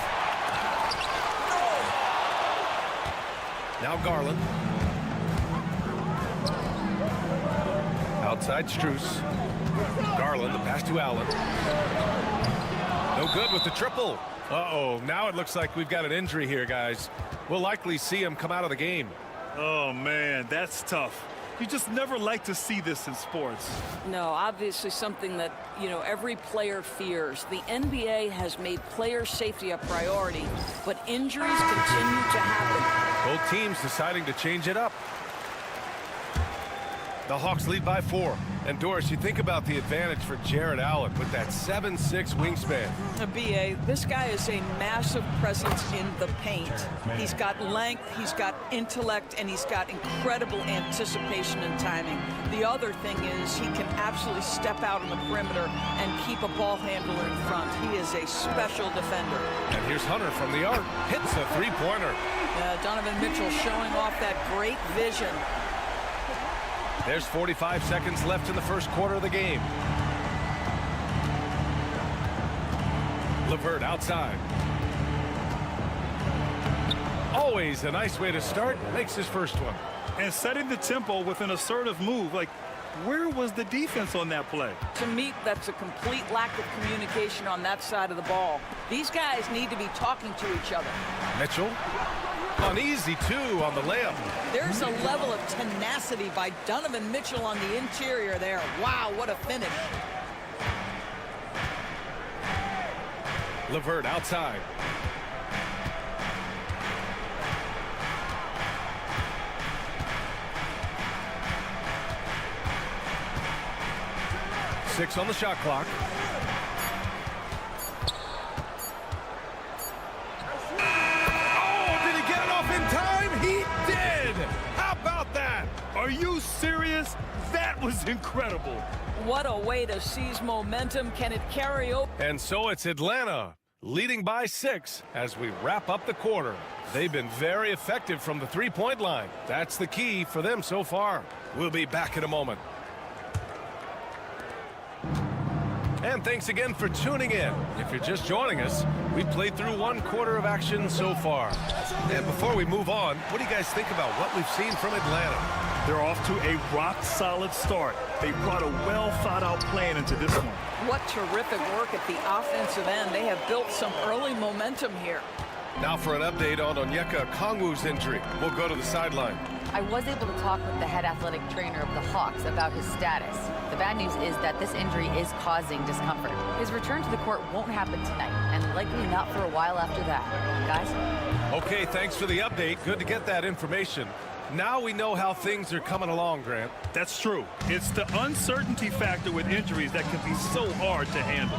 Now Garland. Outside Strus. Garland, the pass to Allen. No good with the triple. Uh-oh, now it looks like we've got an injury here, guys. We'll likely see him come out of the game. Oh, man, that's tough. You just never like to see this in sports. No, obviously something that, you know, every player fears. The NBA has made player safety a priority, but injuries continue to happen. Both teams deciding to change it up. The Hawks lead by 4. And Doris, you think about the advantage for Jared Allen with that 7'6" wingspan. BA, this guy is a massive presence in the paint. He's got length, he's got intellect, and he's got incredible anticipation and timing. The other thing is he can absolutely step out on the perimeter and keep a ball handler in front. He is a special defender. And here's Hunter from the arc. Hits a 3-pointer. Donovan Mitchell showing off that great vision. There's 45 seconds left in the first quarter of the game. LeVert outside. Always a nice way to start. Makes his first one. And setting the tempo with an assertive move. Like, where was the defense on that play? To me, that's a complete lack of communication on that side of the ball. These guys need to be talking to each other. Mitchell. An easy 2 on the layup. There's a level of tenacity by Donovan Mitchell on the interior there. Wow, what a finish. LeVert outside. Six on the shot clock. Are you serious? That was incredible. What a way to seize momentum. Can it carry over? And so it's Atlanta leading by 6 as we wrap up the quarter. They've been very effective from the three-point line. That's the key for them so far. We'll be back in a moment. And thanks again for tuning in. If you're just joining us, we played through one quarter of action so far. And before we move on, what do you guys think about what we've seen from Atlanta? They're off to a rock-solid start. They brought a well-thought-out plan into this one. What terrific work at the offensive end. They have built some early momentum here. Now for an update on Onyeka Okongwu's injury. We'll go to the sideline. I was able to talk with the head athletic trainer of the Hawks about his status. The bad news is that this injury is causing discomfort. His return to the court won't happen tonight, and likely not for a while after that. Guys? Okay, thanks for the update. Good to get that information. Now we know how things are coming along, Grant. That's true. It's the uncertainty factor with injuries that can be so hard to handle.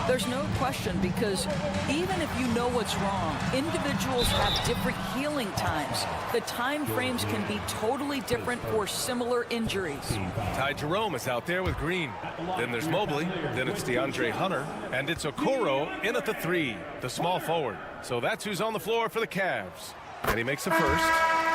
There's no question, because even if you know what's wrong, individuals have different healing times. The time frames can be totally different for similar injuries. Ty Jerome is out there with Green. Then there's Mobley. Then it's DeAndre Hunter. And it's Okoro in at the 3, the small forward. So that's who's on the floor for the Cavs. And he makes a first.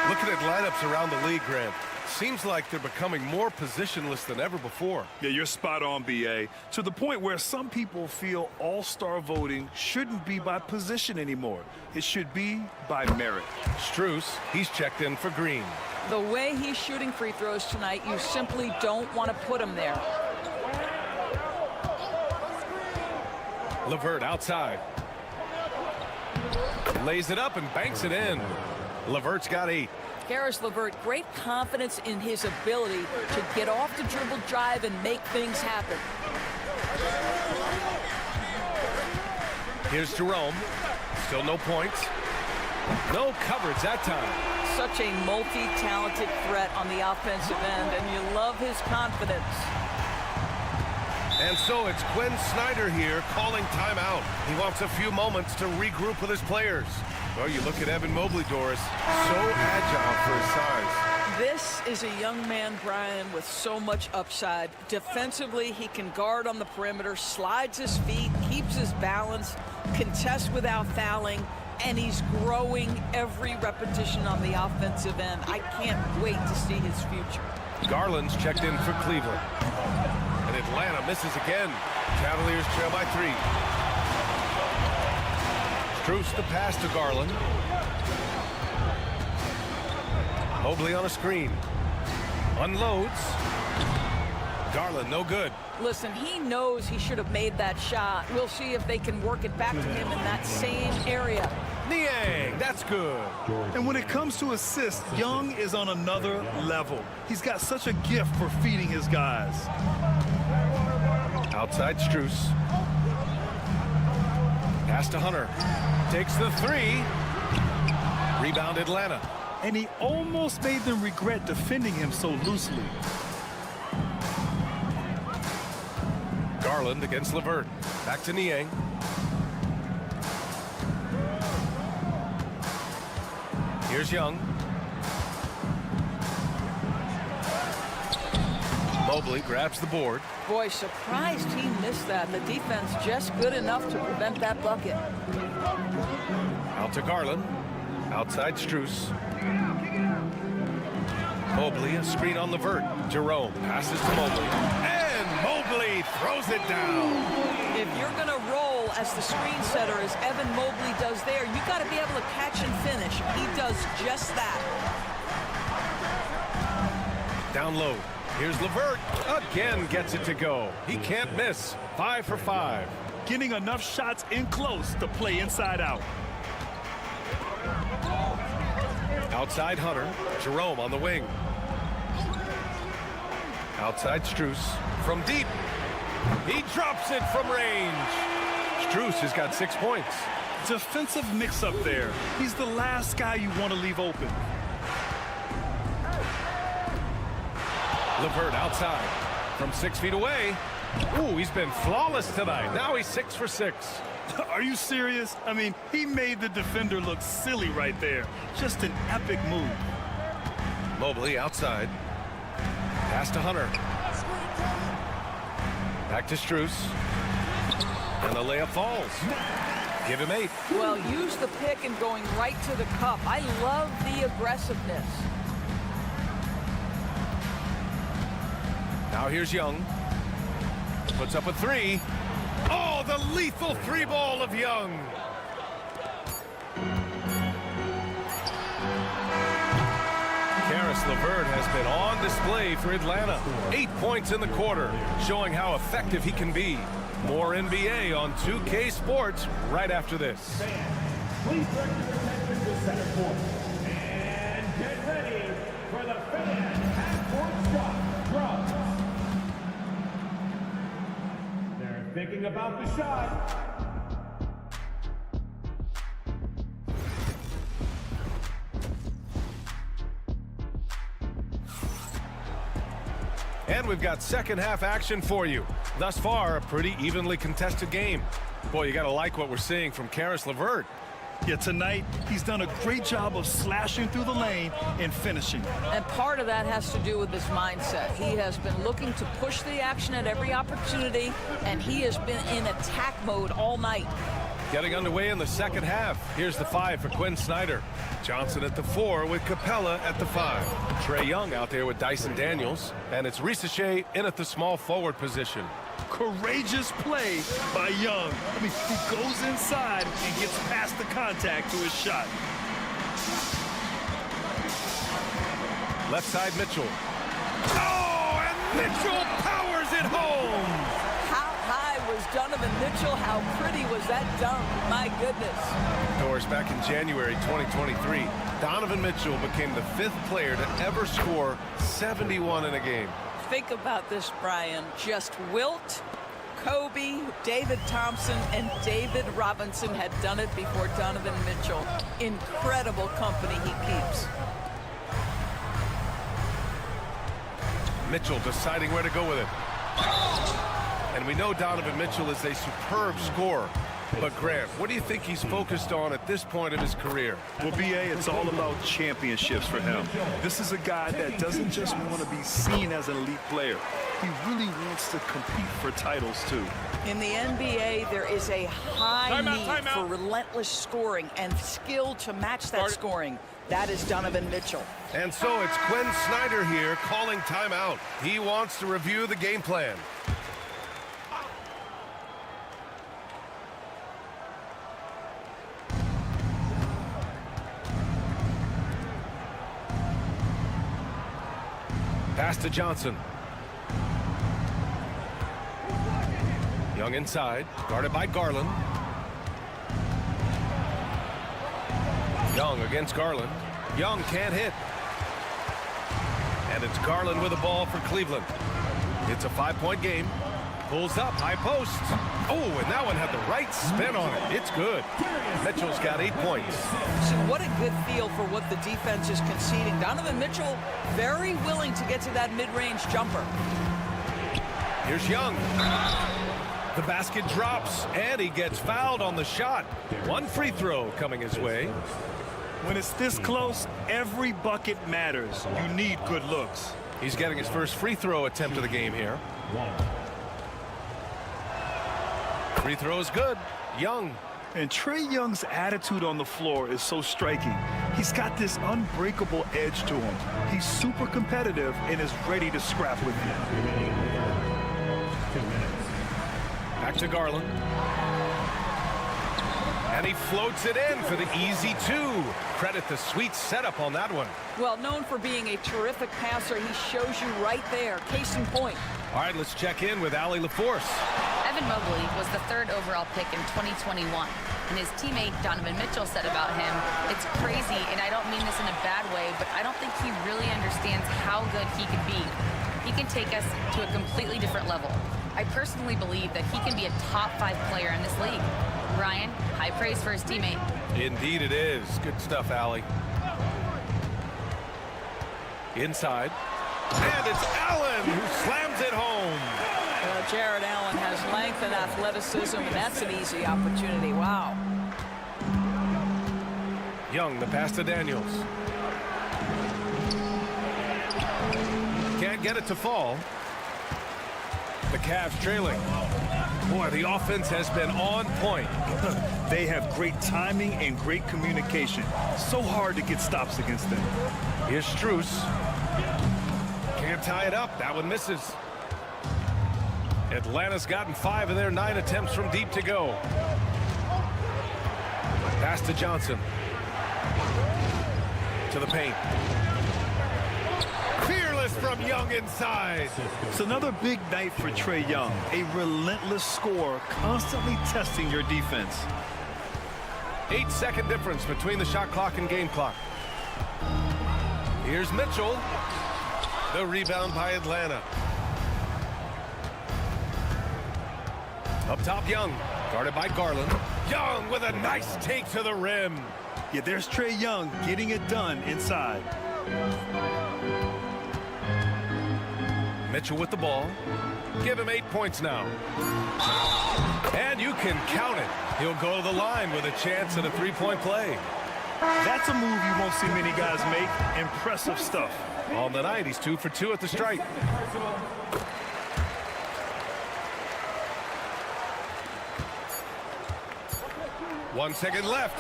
Looking at lineups around the league, Grant, seems like they're becoming more positionless than ever before. Yeah, you're spot on, B.A. To the point where some people feel all-star voting shouldn't be by position anymore. It should be by merit. Strus, he's checked in for Green. The way he's shooting free throws tonight, you simply don't want to put him there. LeVert outside. Lays it up and banks it in. LeVert's got 8. Caris LeVert, great confidence in his ability to get off the dribble drive and make things happen. Here's Jerome. Still no points. No coverage that time. Such a multi-talented threat on the offensive end, and you love his confidence. And so it's Quinn Snyder here calling timeout. He wants a few moments to regroup with his players. Well, you look at Evan Mobley, Doris, so agile for his size. This is a young man, Brian, with so much upside. Defensively, he can guard on the perimeter, slides his feet, keeps his balance, contests without fouling, and he's growing every repetition on the offensive end. I can't wait to see his future. Garland's checked in for Cleveland. And Atlanta misses again. Cavaliers trail by 3. Strus the pass to Garland. Mobley on a screen. Unloads. Garland, no good. Listen, he knows he should have made that shot. We'll see if they can work it back to him in that same area. Niang, that's good. And when it comes to assists, Young is on another level. He's got such a gift for feeding his guys. Outside Strus. Pass to Hunter. Takes the 3. Rebound Atlanta. And he almost made them regret defending him so loosely. Garland against LeVert. Back to Niang. Here's Young. Mobley grabs the board. Boy, surprised he missed that. The defense just good enough to prevent that bucket. Out to Garland. Outside Strus. Mobley, a screen on LeVert. Jerome passes to Mobley. And Mobley throws it down. If you're going to roll as the screen setter, as Evan Mobley does there, you got to be able to catch and finish. He does just that. Down low. Here's LeVert. Again gets it to go. He can't miss. 5 for 5. Getting enough shots in close to play inside out. Outside Hunter. Jerome on the wing. Outside Strus. From deep. He drops it from range. Strus has got 6 points. Defensive mix-up there. He's the last guy you want to leave open. LeVert outside from 6 feet away. Ooh, he's been flawless tonight. Now he's 6 for 6. Are you serious? I mean, he made the defender look silly right there. Just an epic move. Mobley outside. Pass to Hunter. Back to Strus. And the layup falls. Give him 8. Well, use the pick and going right to the cup. I love the aggressiveness. Now here's Young. Puts up a 3. Oh, the lethal 3-ball of Young. Caris LeVert has been on display for Atlanta. 8 points in the quarter, showing how effective he can be. More NBA on 2K Sports right after this. Please direct your attention to center court. And get ready for the fan half-court shot from. They're thinking about the shot. And we've got second half action for you. Thus far, a pretty evenly contested game. Boy, you got to like what we're seeing from Caris LeVert. Yeah, tonight, he's done a great job of slashing through the lane and finishing. And part of that has to do with his mindset. He has been looking to push the action at every opportunity, and he has been in attack mode all night. Getting underway in the second half. Here's the 5 for Quinn Snyder. Johnson at the 4 with Capella at the 5. Trae Young out there with Dyson Daniels. And it's Risache in at the small forward position. Courageous play by Young. I mean, he goes inside and gets past the contact to his shot. Left side Mitchell. Oh, and Mitchell powers it home. How high was Donovan Mitchell? How pretty was that dunk? My goodness. Doris, back in January 2023, Donovan Mitchell became the 5th player to ever score 71 in a game. Think about this, Brian. Just Wilt, Kobe, David Thompson, and David Robinson had done it before Donovan Mitchell. Incredible company he keeps. Mitchell deciding where to go with it. And we know Donovan Mitchell is a superb scorer. But Grant, what do you think he's focused on at this point of his career? Well, B.A., it's all about championships for him. This is a guy that doesn't just want to be seen as an elite player. He really wants to compete for titles, too. In the NBA, there is a high need for relentless scoring and skill to match that scoring. That is Donovan Mitchell. And so it's Quinn Snyder here calling timeout. He wants to review the game plan. Pass to Johnson. Young inside, guarded by Garland. Young against Garland. Young can't hit. And it's Garland with the ball for Cleveland. It's a 5-point game. Pulls up, high post. Oh, and that one had the right spin on it. It's good. Mitchell's got 8 points. So what a good feel for what the defense is conceding. Donovan Mitchell very willing to get to that mid-range jumper. Here's Young. The basket drops, and he gets fouled on the shot. 1 free throw coming his way. When it's this close, every bucket matters. You need good looks. He's getting his first free throw attempt of the game here. Free throw is good. Young. And Trae Young's attitude on the floor is so striking. He's got this unbreakable edge to him. He's super competitive and is ready to scrap with you. Back to Garland. And he floats it in for the easy 2. Credit the sweet setup on that one. Well, known for being a terrific passer, he shows you right there. Case in point. All right, let's check in with Allie LaForce. Evan Mobley was the 3rd overall pick in 2021. And his teammate Donovan Mitchell said about him, "It's crazy, and I don't mean this in a bad way, but I don't think he really understands how good he can be. He can take us to a completely different level. I personally believe that he can be a top 5 player in this league." Ryan, high praise for his teammate. Indeed it is. Good stuff, Allie. Inside. And it's Allen who slams it home. Jared Allen has length and athleticism, and that's an easy opportunity. Wow. Young, the pass to Daniels. Can't get it to fall. The Cavs trailing. Boy, the offense has been on point. They have great timing and great communication. So hard to get stops against them. Here's Strus. Can't tie it up. That one misses. Atlanta's gotten 5 of their 9 attempts from deep to go. Pass to Johnson. To the paint. Fearless from Young inside. It's another big night for Trae Young. A relentless scorer, constantly testing your defense. 8-second difference between the shot clock and game clock. Here's Mitchell. The rebound by Atlanta. Up top, Young. Guarded by Garland. Young with a nice take to the rim. Yeah, there's Trae Young getting it done inside. Mitchell with the ball. Give him 8 points now. And you can count it. He'll go to the line with a chance at a three-point play. That's a move you won't see many guys make. Impressive stuff. On the night, he's 2 for 2 at the stripe. 1 second left.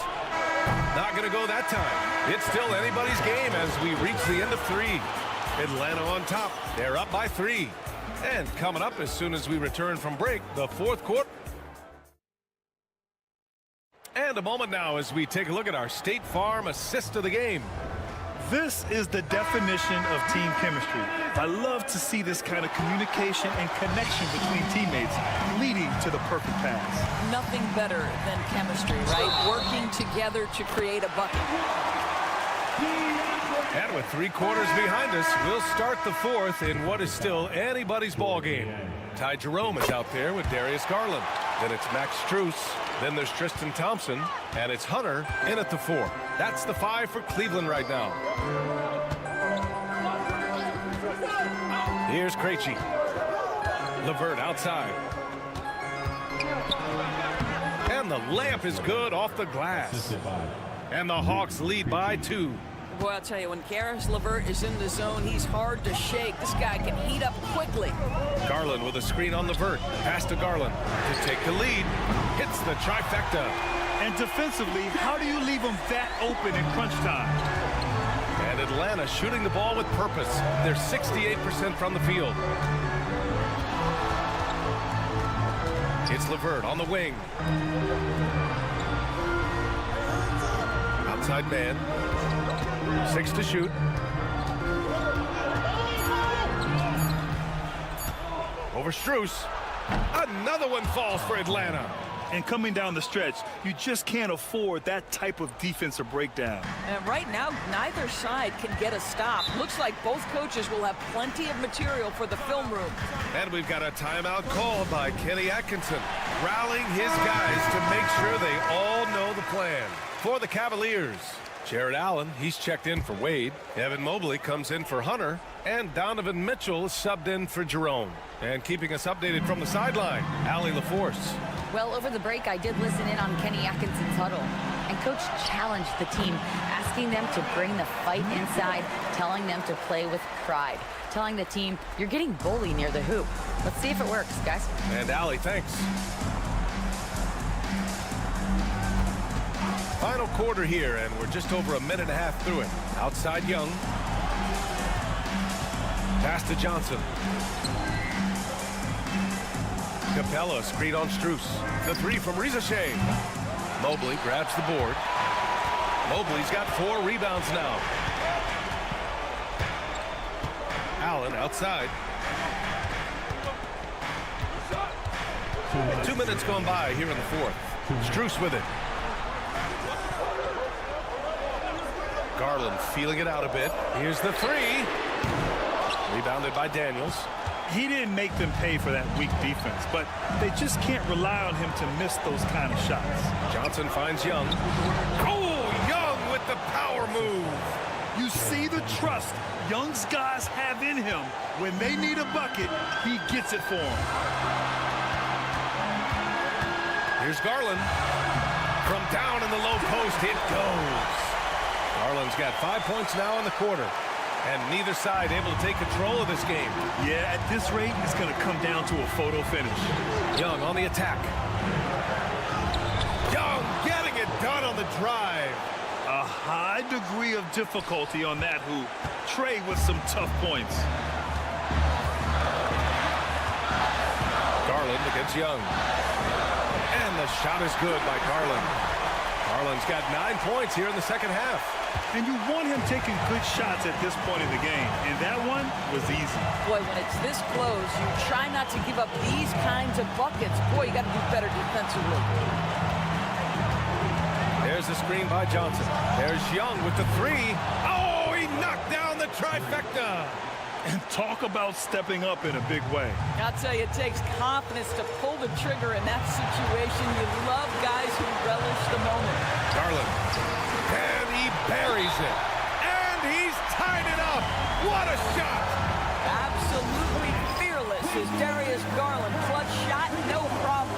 Not going to go that time. It's still anybody's game as we reach the end of 3. Atlanta on top. They're up by 3. And coming up as soon as we return from break, the 4th quarter. And a moment now as we take a look at our State Farm assist of the game. This is the definition of team chemistry. I love to see this kind of communication and connection between teammates leading to the perfect pass. Nothing better than chemistry, right? Working together to create a bucket. And with 3 quarters behind us, we'll start the 4th in what is still anybody's ball game. Ty Jerome is out there with Darius Garland. Then it's Max Strus. Then there's Tristan Thompson. And it's Hunter in at the 4. That's the 5 for Cleveland right now. Here's Krejci. LeVert outside. And the layup is good off the glass. And the Hawks lead by 2. Boy, I'll tell you, when Karis LeVert is in the zone, he's hard to shake. This guy can heat up quickly. Garland with a screen on LeVert. Pass to Garland to take the lead. Hits the trifecta. And defensively, how do you leave them that open in crunch time? And Atlanta shooting the ball with purpose. They're 68% from the field. It's LeVert on the wing. Outside man. 6 to shoot. Over Strus. Another one falls for Atlanta. And coming down the stretch, you just can't afford that type of defensive breakdown. And right now, neither side can get a stop. Looks like both coaches will have plenty of material for the film room. And we've got a timeout called by Kenny Atkinson, rallying his guys to make sure they all know the plan. For the Cavaliers, Jared Allen, he's checked in for Wade. Evan Mobley comes in for Hunter. And Donovan Mitchell is subbed in for Jerome. And keeping us updated from the sideline, Allie LaForce. Well, over the break, I did listen in on Kenny Atkinson's huddle. And Coach challenged the team, asking them to bring the fight inside, telling them to play with pride, telling the team, you're getting bullied near the hoop. Let's see if it works, guys. And Allie, thanks. Final quarter here, and we're just over a minute and a half through it. Outside Young. Pass to Johnson. Capella, screen on Strus. The 3 from Rizashay. Mobley grabs the board. Mobley's got 4 rebounds now. Allen outside. 2 minutes gone by here in the 4th. Strus with it. Garland feeling it out a bit. Here's the 3. Rebounded by Daniels. He didn't make them pay for that weak defense, but they just can't rely on him to miss those kind of shots. Johnson finds Young. Oh, Young with the power move. You see the trust Young's guys have in him. When they need a bucket, he gets it for them. Here's Garland. From down in the low post, it goes. Garland's got 5 points now in the quarter. And neither side able to take control of this game. Yeah, at this rate, it's going to come down to a photo finish. Young on the attack. Young drive. A high degree of difficulty on that hoop. Trey with some tough points. Garland against Young. And the shot is good by Garland. Garland's got 9 points here in the second half. And you want him taking good shots at this point in the game. And that one was easy. Boy, when it's this close, you try not to give up these kinds of buckets. Boy, you got to do better defensively. There's a screen by Johnson. There's Young with the three. Oh, he knocked down the trifecta. And talk about stepping up in a big way. I'll tell you, it takes confidence to pull the trigger in that situation. You love guys who relish the moment. Garland. And he buries it. And he's tied it up. What a shot. Absolutely fearless is Darius Garland. Clutch shot, no problem.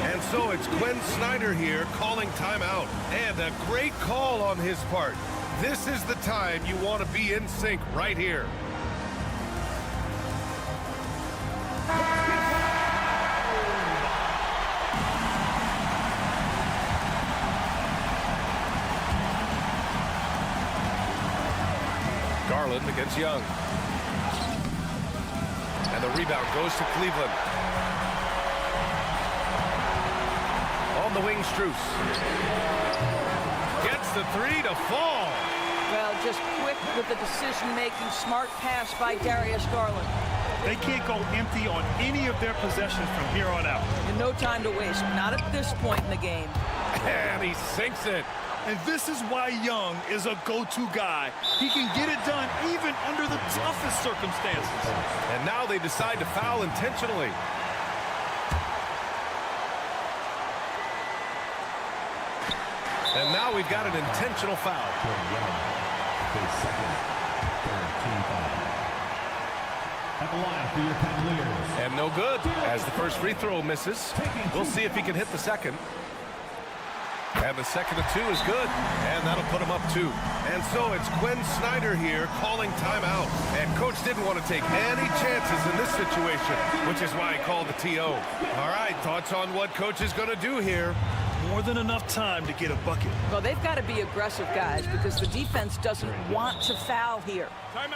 And so it's Quinn Snyder here calling timeout. And a great call on his part. This is the time you want to be in sync right here. Garland against Young. And the rebound goes to Cleveland. On the wing, Strus. Gets the three to fall. Well, just quick with the decision-making, smart pass by Darius Garland. They can't go empty on any of their possessions from here on out. And no time to waste, not at this point in the game. And he sinks it. And this is why Young is a go-to guy. He can get it done even under the toughest circumstances. And now they decide to foul intentionally. And now we've got an intentional foul. At the line for your Cavaliers. And no good, as the first free throw misses. We'll see if he can hit the second. And the second of two is good, and that'll put him up 2. And so it's Quinn Snyder here calling timeout. And Coach didn't want to take any chances in this situation, which is why he called the TO. All right, thoughts on what Coach is going to do here? More than enough time to get a bucket. Well, they've got to be aggressive, guys, because the defense doesn't want to foul here.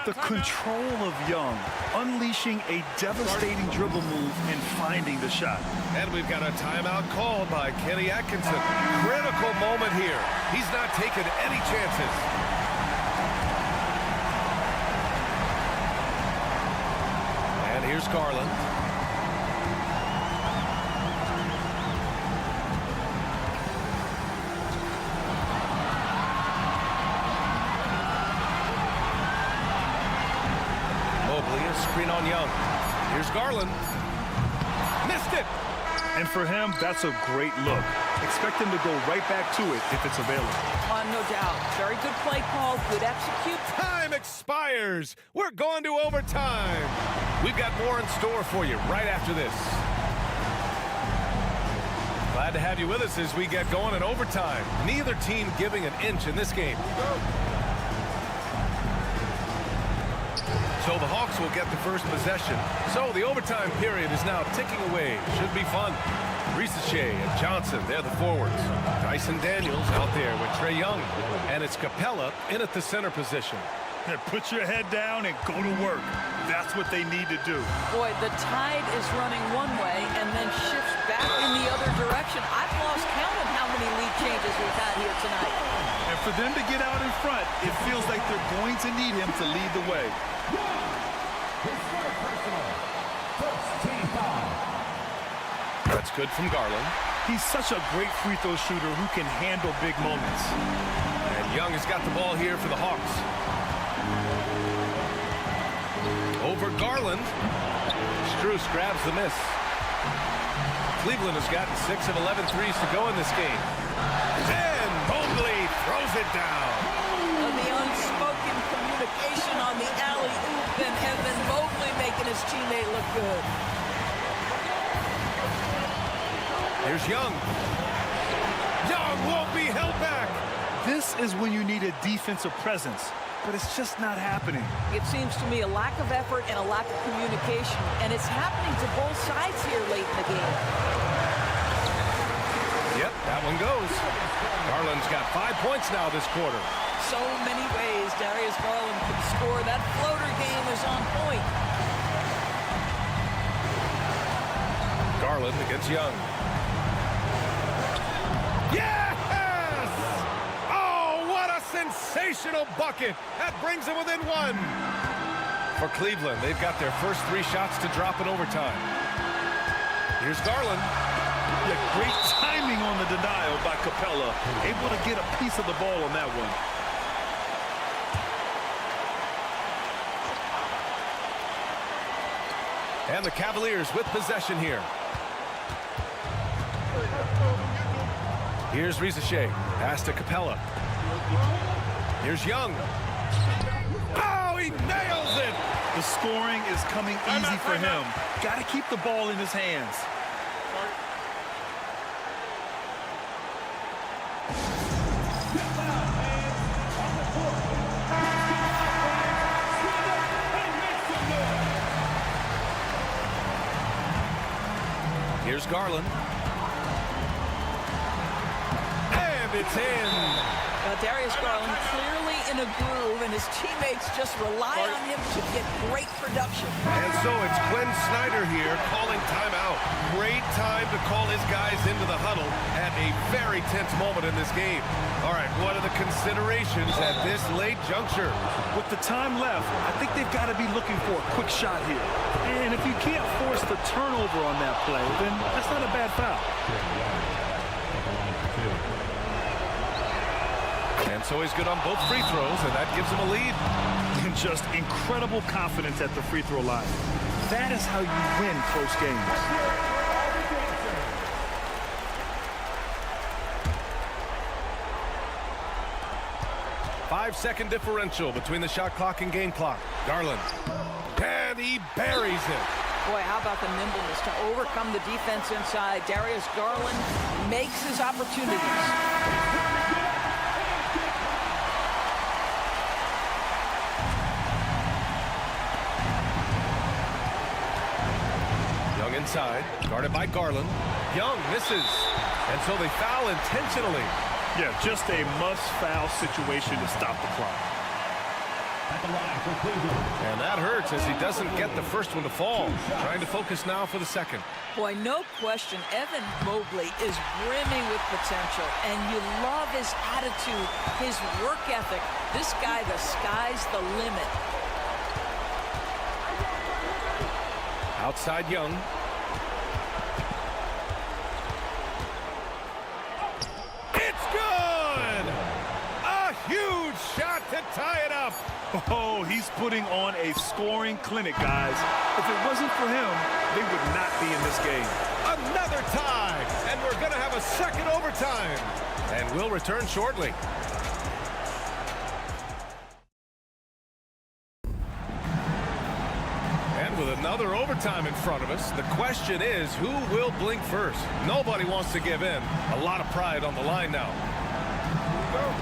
The control of Young, unleashing a devastating dribble move and finding the shot. And we've got a timeout called by Kenny Atkinson. Critical moment here. He's not taking any chances. And here's Garland. Screen on Young. Here's Garland. Missed it. And for him, that's a great look. Expect him to go right back to it if it's available. No doubt. Very good play call. Good execute. Time expires. We're going to overtime. We've got more in store for you right after this. Glad to have you with us as we get going in overtime. Neither team giving an inch in this game. So the Hawks will get the first possession. So the overtime period is now ticking away. Should be fun. Risache and Johnson, they're the forwards. Dyson Daniels out there with Trae Young. And it's Capella in at the center position. And put your head down and go to work. That's what they need to do. Boy, the tide is running one way and then shifts back in the other direction. I've lost count of how many lead changes we've had here tonight. And for them to get out in front, it feels like they're going to need him to lead the way. That's good from Garland. He's such a great free throw shooter who can handle big moments. And Young has got the ball here for the Hawks. Over Garland. Strus grabs the miss. Cleveland has gotten 6 of 11 threes to go in this game. Then Mobley throws it down. The unspoken communication on the alley-oop, and Evan Mobley making his teammate look good. Here's Young. Young won't be held back. This is when you need a defensive presence, but it's just not happening. It seems to me a lack of effort and a lack of communication, and it's happening to both sides here late in the game. Yep, That one goes. Garland's got 5 points now this quarter. So many ways Darius Garland could score. That floater game is on point. Garland against Young. Yes! Oh, what a sensational bucket. That brings them within one. For Cleveland, they've got their first 3 shots to drop in overtime. Here's Garland. Yeah, great timing on the denial by Capella. Able to get a piece of the ball on that one. And the Cavaliers with possession here. Here's Rizachet. Pass to Capella. Here's Young. Oh, he nails it! The scoring is coming easy for him. Got to keep the ball in his hands. Here's Garland. And it's in. Darius Garland clearly in a groove, and his teammates just rely on him to get great production. And so it's Quinn Snyder here calling timeout. Great time to call his guys into the huddle at a very tense moment in this game. All right, what are the considerations at this late juncture? With the time left, I think they've got to be looking for a quick shot here. And if you can't force the turnover on that play, then that's not a bad foul. And so he's good on both free throws, and that gives him a lead. And just incredible confidence at the free throw line. That is how you win close games. Five-second differential between the shot clock and game clock. Garland. And he buries it. Boy, how about the nimbleness to overcome the defense inside. Darius Garland makes his opportunities. Inside, guarded by Garland. Young misses, and so they foul intentionally. Yeah, just a must-foul situation to stop the clock. And that hurts as he doesn't get the first one to fall. Trying to focus now for the second. Boy, no question, Evan Mobley is brimming with potential, and you love his attitude, his work ethic. This guy, the sky's the limit. Outside Young. Huge shot to tie it up. Oh, he's putting on a scoring clinic, guys. If it wasn't for him, they would not be in this game. Another tie, and we're going to have a second overtime. And we'll return shortly. And with another overtime in front of us, the question is, who will blink first? Nobody wants to give in. A lot of pride on the line now. Go.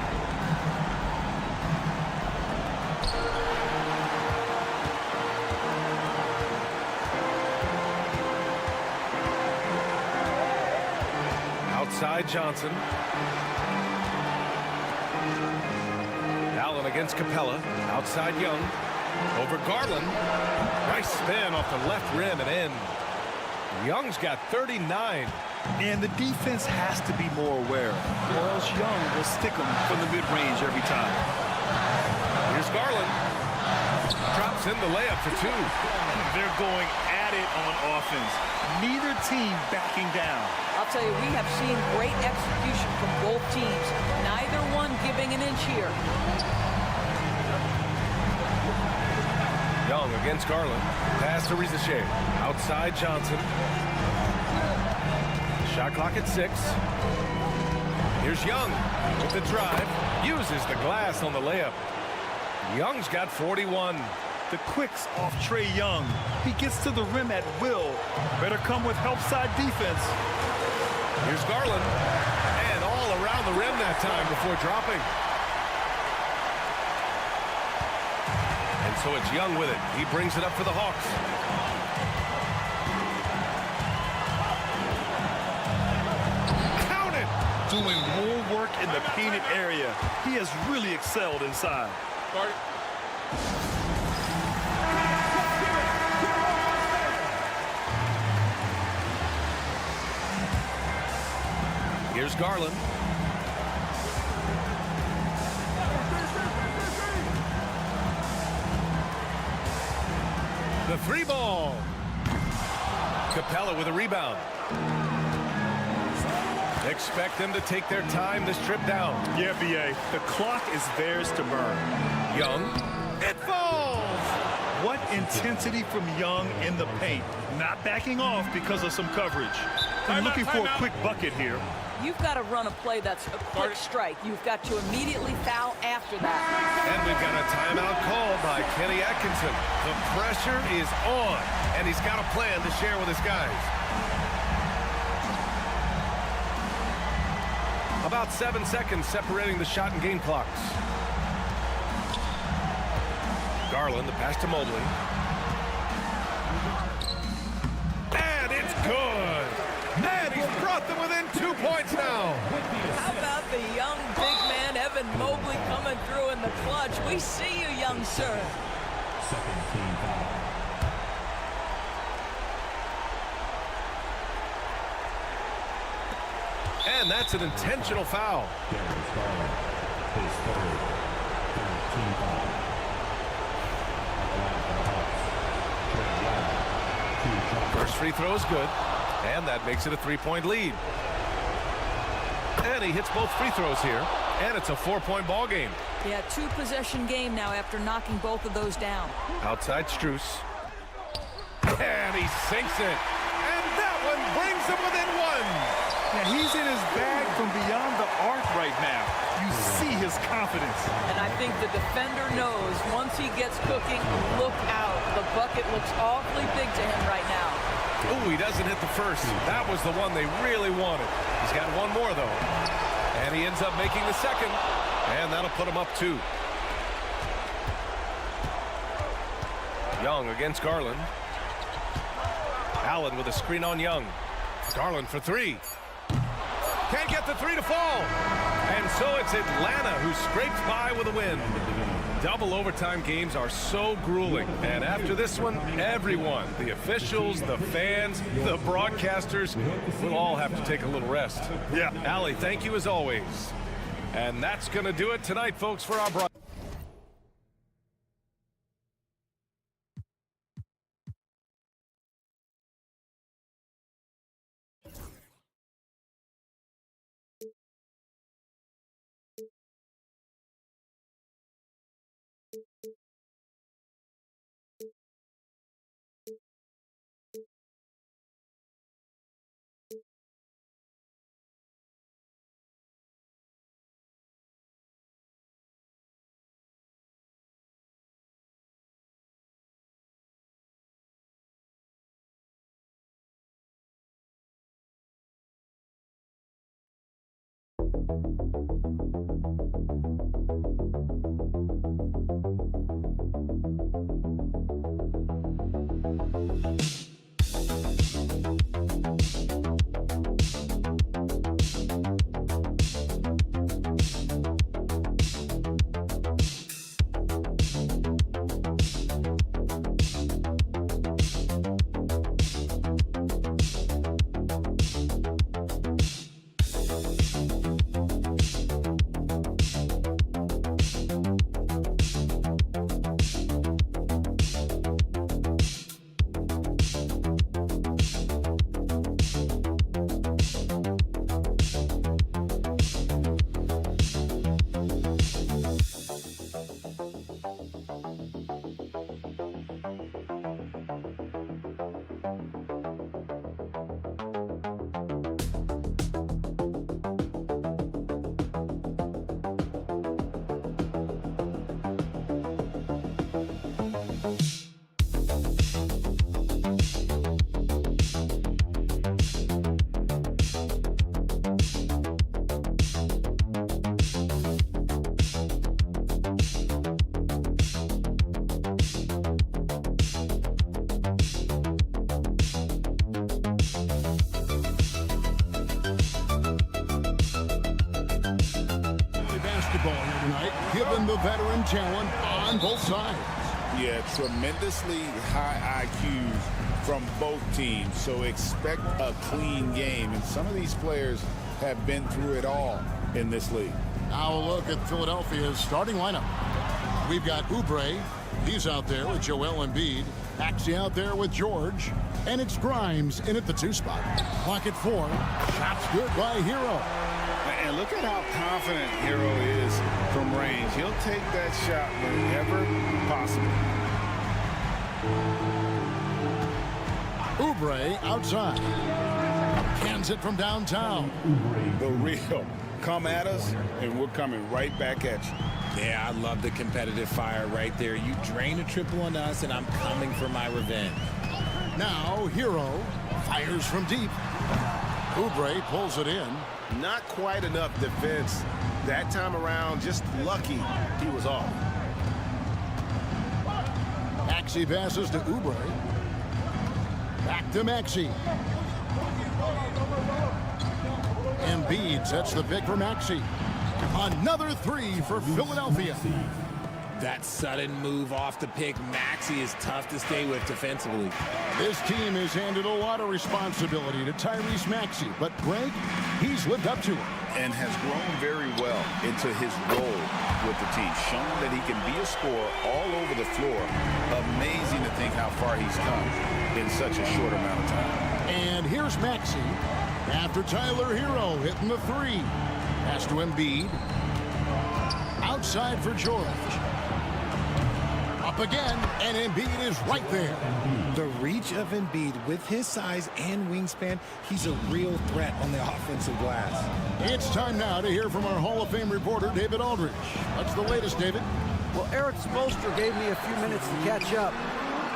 Outside Johnson. Allen against Capella. Outside Young. Over Garland. Nice spin off the left rim and in. Young's got 39. And the defense has to be more aware, or else Young will stick them from the mid-range every time. Here's Garland. Drops in the layup for 2. They're going at it on offense. Neither team backing down. I'll tell you, we have seen great execution from both teams. Neither one giving an inch here. Young against Garland. Pass to Rizachet. Outside Johnson. Shot clock at 6. Here's Young with the drive. Uses the glass on the layup. Young's got 41. The quicks off Trae Young. He gets to the rim at will. Better come with help side defense. Here's Garland. And all around the rim that time before dropping. And so it's Young with it. He brings it up for the Hawks. Count it! doing more work in the painted area. He has really excelled inside. Here's Garland. The three ball. Capella with a rebound. Expect them to take their time this trip down. Yeah, B.A. The clock is theirs to burn. Young. It falls! What intensity from Young in the paint. Not backing off because of some coverage. I'm looking for a quick bucket here. You've got to run a play that's a quick strike. You've got to immediately foul after that. And we've got a timeout called by Kenny Atkinson. The pressure is on, and he's got a plan to share with his guys. About 7 seconds separating the shot and game clocks. Garland, the pass to Mobley. And it's good. And he's brought them within 2 points now. How about the young big man, Evan Mobley, coming through in the clutch? We see you, young sir. Second team foul. And that's an intentional foul. Darius Garland, his third team foul. First free throw is good, and that makes it a 3-point lead. And he hits both free throws here, and it's a 4-point ball game. Yeah, 2-possession game now after knocking both of those down. Outside Strus. And he sinks it. And that one brings him within one. Yeah, he's in his bag from beyond the arc right now. You see his confidence. And I think the defender knows once he gets cooking, look out. The bucket looks awfully big to him right now. Oh, he doesn't hit the first. That was the one they really wanted. He's got one more, though. And he ends up making the second. And that'll put him up 2. Young against Garland. Allen with a screen on Young. Garland for 3. Can't get the 3 to fall. And so it's Atlanta who scrapes by with a win. Double overtime games are so grueling. And after this one, everyone, the officials, the fans, the broadcasters, will all have to take a little rest. Yeah. Allie, thank you as always. And that's going to do it tonight, folks, for our broadcast. given the veteran talent on both sides. Yeah, tremendously high IQs from both teams, so expect a clean game. And some of these players have been through it all in this league. Now a look at Philadelphia's starting lineup. We've got Oubre. He's out there with Joel Embiid. Maxey out there with George. And it's Grimes in at the 2 spot. Clock at 4. Shots good by Hero. And look at how confident Hero is from range. He'll take that shot whenever possible. Oubre outside. Cans it from downtown. The real. Come at us, and we're coming right back at you. Yeah, I love the competitive fire right there. You drain a triple on us, and I'm coming for my revenge. Now Hero fires from deep. Oubre pulls it in. Not quite enough defense. That time around, just lucky he was off. Maxey passes to Oubre. Back to Maxey. Embiid sets the pick for Maxey. Another 3 for Philadelphia. That sudden move off the pick, Maxey, is tough to stay with defensively. This team has handed a lot of responsibility to Tyrese Maxey, but Greg, he's lived up to it. And has grown very well into his role with the team, showing that he can be a scorer all over the floor. Amazing to think how far he's come in such a short amount of time. And here's Maxey after Tyler Hero hitting the 3. Pass to Embiid. Outside for George. Up again, and Embiid is right there. The reach of Embiid with his size and wingspan, he's a real threat on the offensive glass. It's time now to hear from our Hall of Fame reporter, David Aldridge. What's the latest, David? Well, Eric Spoelstra gave me a few minutes to catch up.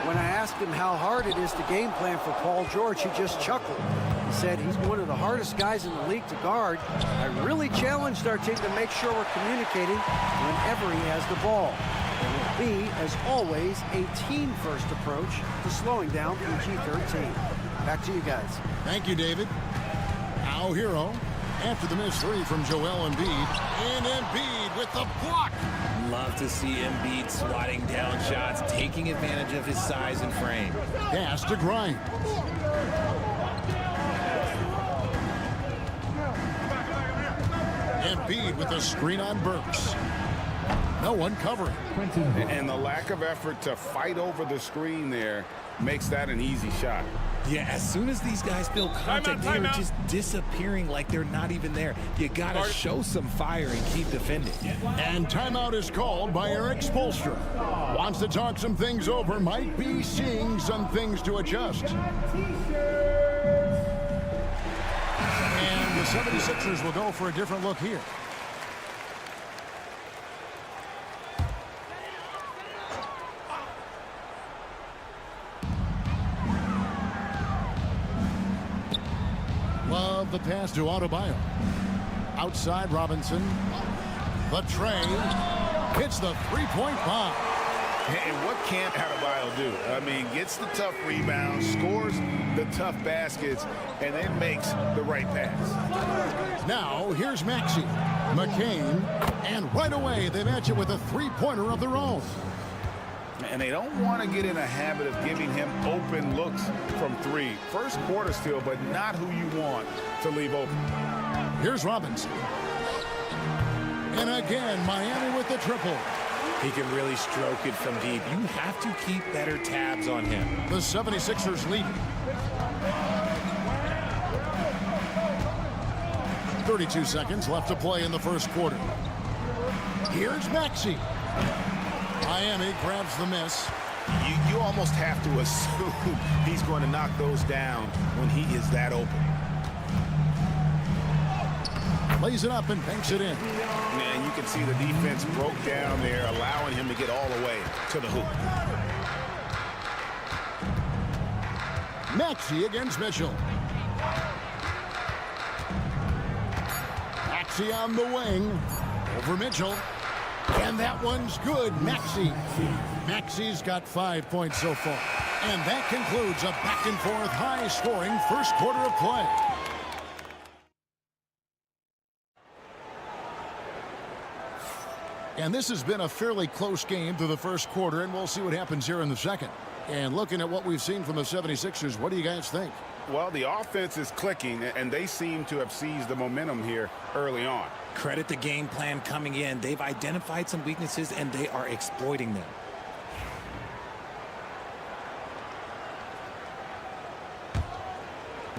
When I asked him how hard it is to game plan for Paul George, he just chuckled. He said he's one of the hardest guys in the league to guard. I really challenged our team to make sure we're communicating whenever he has the ball. It will be, as always, a team-first approach to slowing down PG-13. Back to you guys. Thank you, David. Now Hero after the missed 3 from Joel Embiid. And Embiid with the block. Love to see Embiid swatting down shots, taking advantage of his size and frame. Pass to Grimes. Embiid with a screen on Burks. No one covering. And the lack of effort to fight over the screen there makes that an easy shot. Yeah, as soon as these guys feel contact, they are just disappearing like they're not even there. You got to show some fire and keep defending. And timeout is called by Eric Spoelstra. Wants to talk some things over, might be seeing some things to adjust. And the 76ers will go for a different look here. Love the pass to Adebayo. Outside Robinson. The tray. Hits the three-point bomb. And what can't Adebayo do? I mean, gets the tough rebounds, scores the tough baskets, and then makes the right pass. Now, here's Maxey. McCain. And right away, they match it with a three-pointer of their own. And they don't want to get in a habit of giving him open looks from 3. First quarter still, but not who you want to leave open. Here's Robinson. And again, Miami with the triple. He can really stroke it from deep. You have to keep better tabs on him. The 76ers lead. 32 seconds left to play in the first quarter. Here's Maxey. Miami grabs the miss. You almost have to assume he's going to knock those down when he is that open. Lays it up and banks it in. Man, you can see the defense broke down there, allowing him to get all the way to the hoop. Maxey against Mitchell. Maxey on the wing. Over Mitchell. And that one's good. Maxey's got 5 points so far. And that concludes a back-and-forth, high-scoring first quarter of play. And this has been a fairly close game through the first quarter, and we'll see what happens here in the second. And looking at what we've seen from the 76ers, what do you guys think? Well, the offense is clicking, and they seem to have seized the momentum here early on. Credit the game plan coming in. They've identified some weaknesses, and they are exploiting them.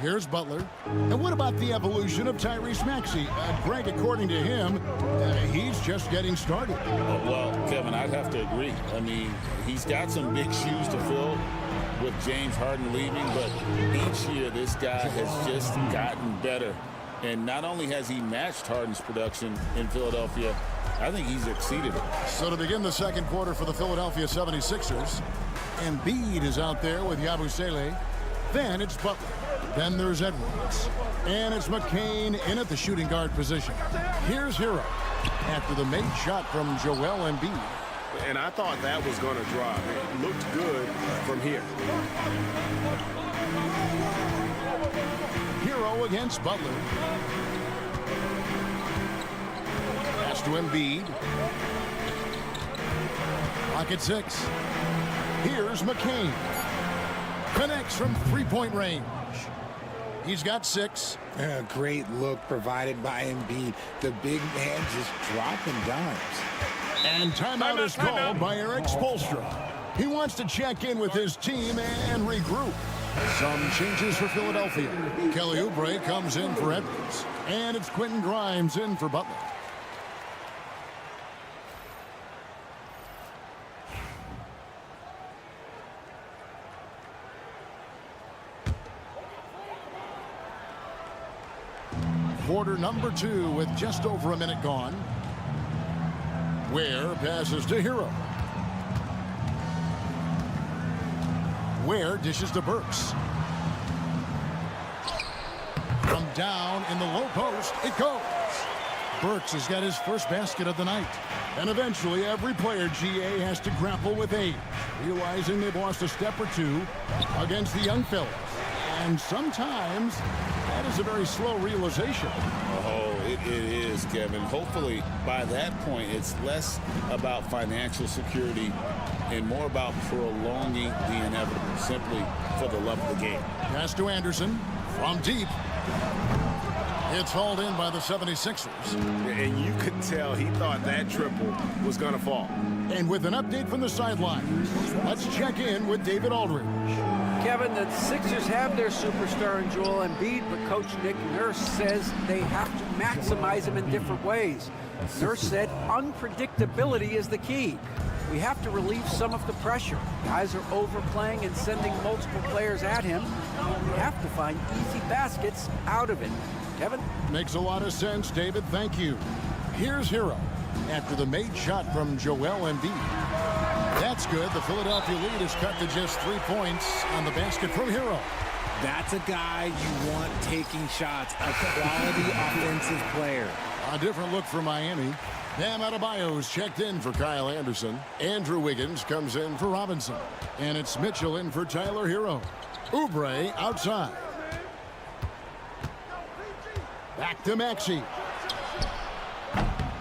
Here's Butler. And what about the evolution of Tyrese Maxey? Greg, according to him, he's just getting started. Well, Kevin, I'd have to agree. I mean, he's got some big shoes to fill with James Harden leaving, but each year this guy has just gotten better. And not only has he matched Harden's production in Philadelphia, I think he's exceeded it. So to begin the second quarter for the Philadelphia 76ers, Embiid is out there with Yabusele. Then it's Butler. Then there's Edwards. And it's McCain in at the shooting guard position. Here's Hero after the made shot from Joel Embiid. And I thought that was going to drop. It looked good from here. Hero against Butler. Pass to Embiid. Pocket 6. Here's McCain. Connects from three-point range. He's got 6. A great look provided by Embiid. The big man just dropping dimes. And timeout is called by Eric Spoelstra. He wants to check in with his team and regroup. Some changes for Philadelphia. Kelly Oubre comes in for Edwards. And it's Quentin Grimes in for Butler. Quarter number 2 with just over a minute gone. Ware passes to Hero. Ware dishes to Burks. From down in the low post, it goes. Burks has got his first basket of the night. And eventually, every player, GA, has to grapple with age, realizing they've lost a step or two against the young fellas. And sometimes that is a very slow realization. Oh, it is, Kevin. Hopefully, by that point, it's less about financial security and more about prolonging the inevitable, simply for the love of the game. Pass to Anderson from deep. It's hauled in by the 76ers. And you could tell he thought that triple was going to fall. And with an update from the sideline, let's check in with David Aldridge. Kevin, the Sixers have their superstar in Joel Embiid, but Coach Nick Nurse says they have to maximize him in different ways. Nurse said unpredictability is the key. We have to relieve some of the pressure. Guys are overplaying and sending multiple players at him. We have to find easy baskets out of it. Kevin? Makes a lot of sense, David. Thank you. Here's Hero after the made shot from Joel Embiid. That's good. The Philadelphia lead is cut to just 3 points on the basket from Hero. That's a guy you want taking shots, a quality offensive player. A different look for Miami. Bam Adebayo's checked in for Kyle Anderson. Andrew Wiggins comes in for Robinson. And it's Mitchell in for Tyler Hero. Oubre outside. Back to Maxey.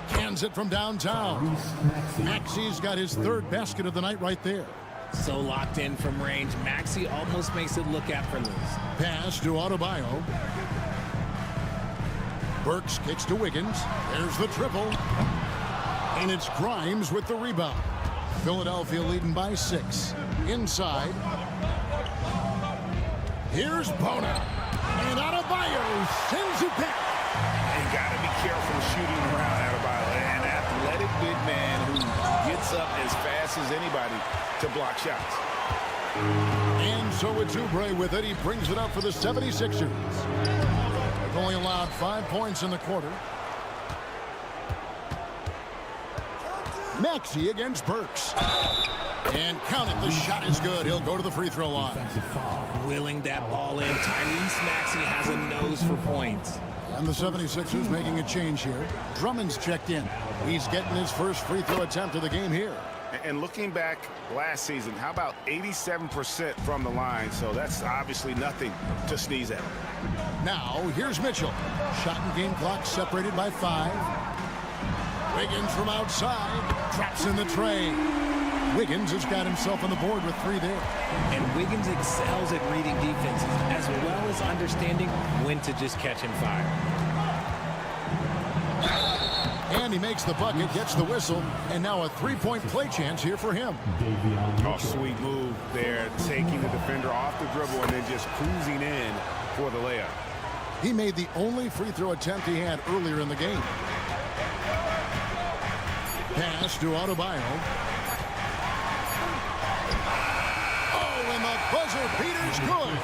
Cans it from downtown. Maxey's got his 3rd basket of the night right there. So locked in from range. Maxey almost makes it look effortless. Pass to Adebayo. Burks kicks to Wiggins. There's the triple. And it's Grimes with the rebound. Philadelphia leading by 6. Inside. Here's Bona. And Adebayo sends it back. You got to be careful shooting around Adebayo. An athletic big man who gets up as fast as anybody to block shots. And so it's Oubre with it. He brings it up for the 76ers. They've only allowed 5 points in the quarter. Maxey against Burks. And count it. The shot is good. He'll go to the free throw line. Willing that ball in. Tyrese Maxey has a nose for points. And the 76ers making a change here. Drummond's checked in. He's getting his first free throw attempt of the game here. And looking back last season, how about 87% from the line? So that's obviously nothing to sneeze at. Now, here's Mitchell. Shot and game clock separated by 5. Wiggins from outside. Drops in the tray. Wiggins has got himself on the board with 3 there. And Wiggins excels at reading defenses as well as understanding when to just catch and fire. And he makes the bucket, gets the whistle, and now a 3-point play chance here for him. Oh, sweet move there, taking the defender off the dribble and then just cruising in for the layup. He made the only free throw attempt he had earlier in the game. Pass to Adebayo. Oh, and the buzzer beater's good.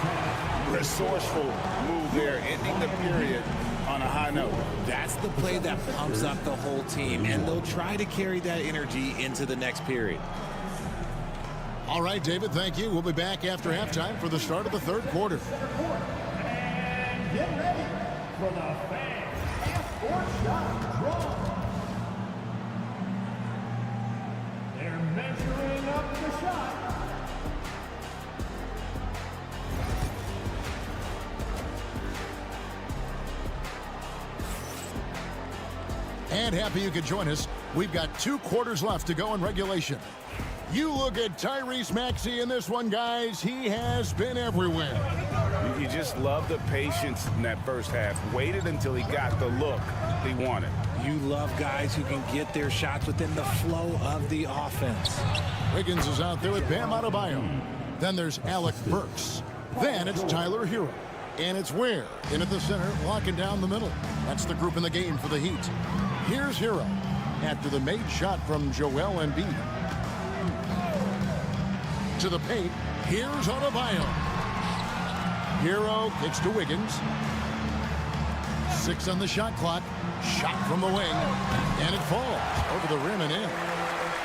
Resourceful move there, ending the period on a high note. That's the play that pumps up the whole team, and they'll try to carry that energy into the next period. All right, David, thank you. We'll be back after halftime for the start of the third quarter. And get ready for the fans. Half-court shot draw. They're measuring up the shot. And happy you could join us. We've got 2 quarters left to go in regulation. You look at Tyrese Maxey in this one, guys. He has been everywhere. You just love the patience in that first half. Waited until he got the look he wanted. You love guys who can get their shots within the flow of the offense. Wiggins is out there with Bam Adebayo. Then there's Alec Burks. Then it's Tyler Hero. And it's Ware in at the center, locking down the middle. That's the group in the game for the Heat. Here's Hero after the made shot from Joel Embiid. To the paint, here's Adebayo. Hero kicks to Wiggins. 6 on the shot clock. Shot from the wing. And it falls over the rim and in.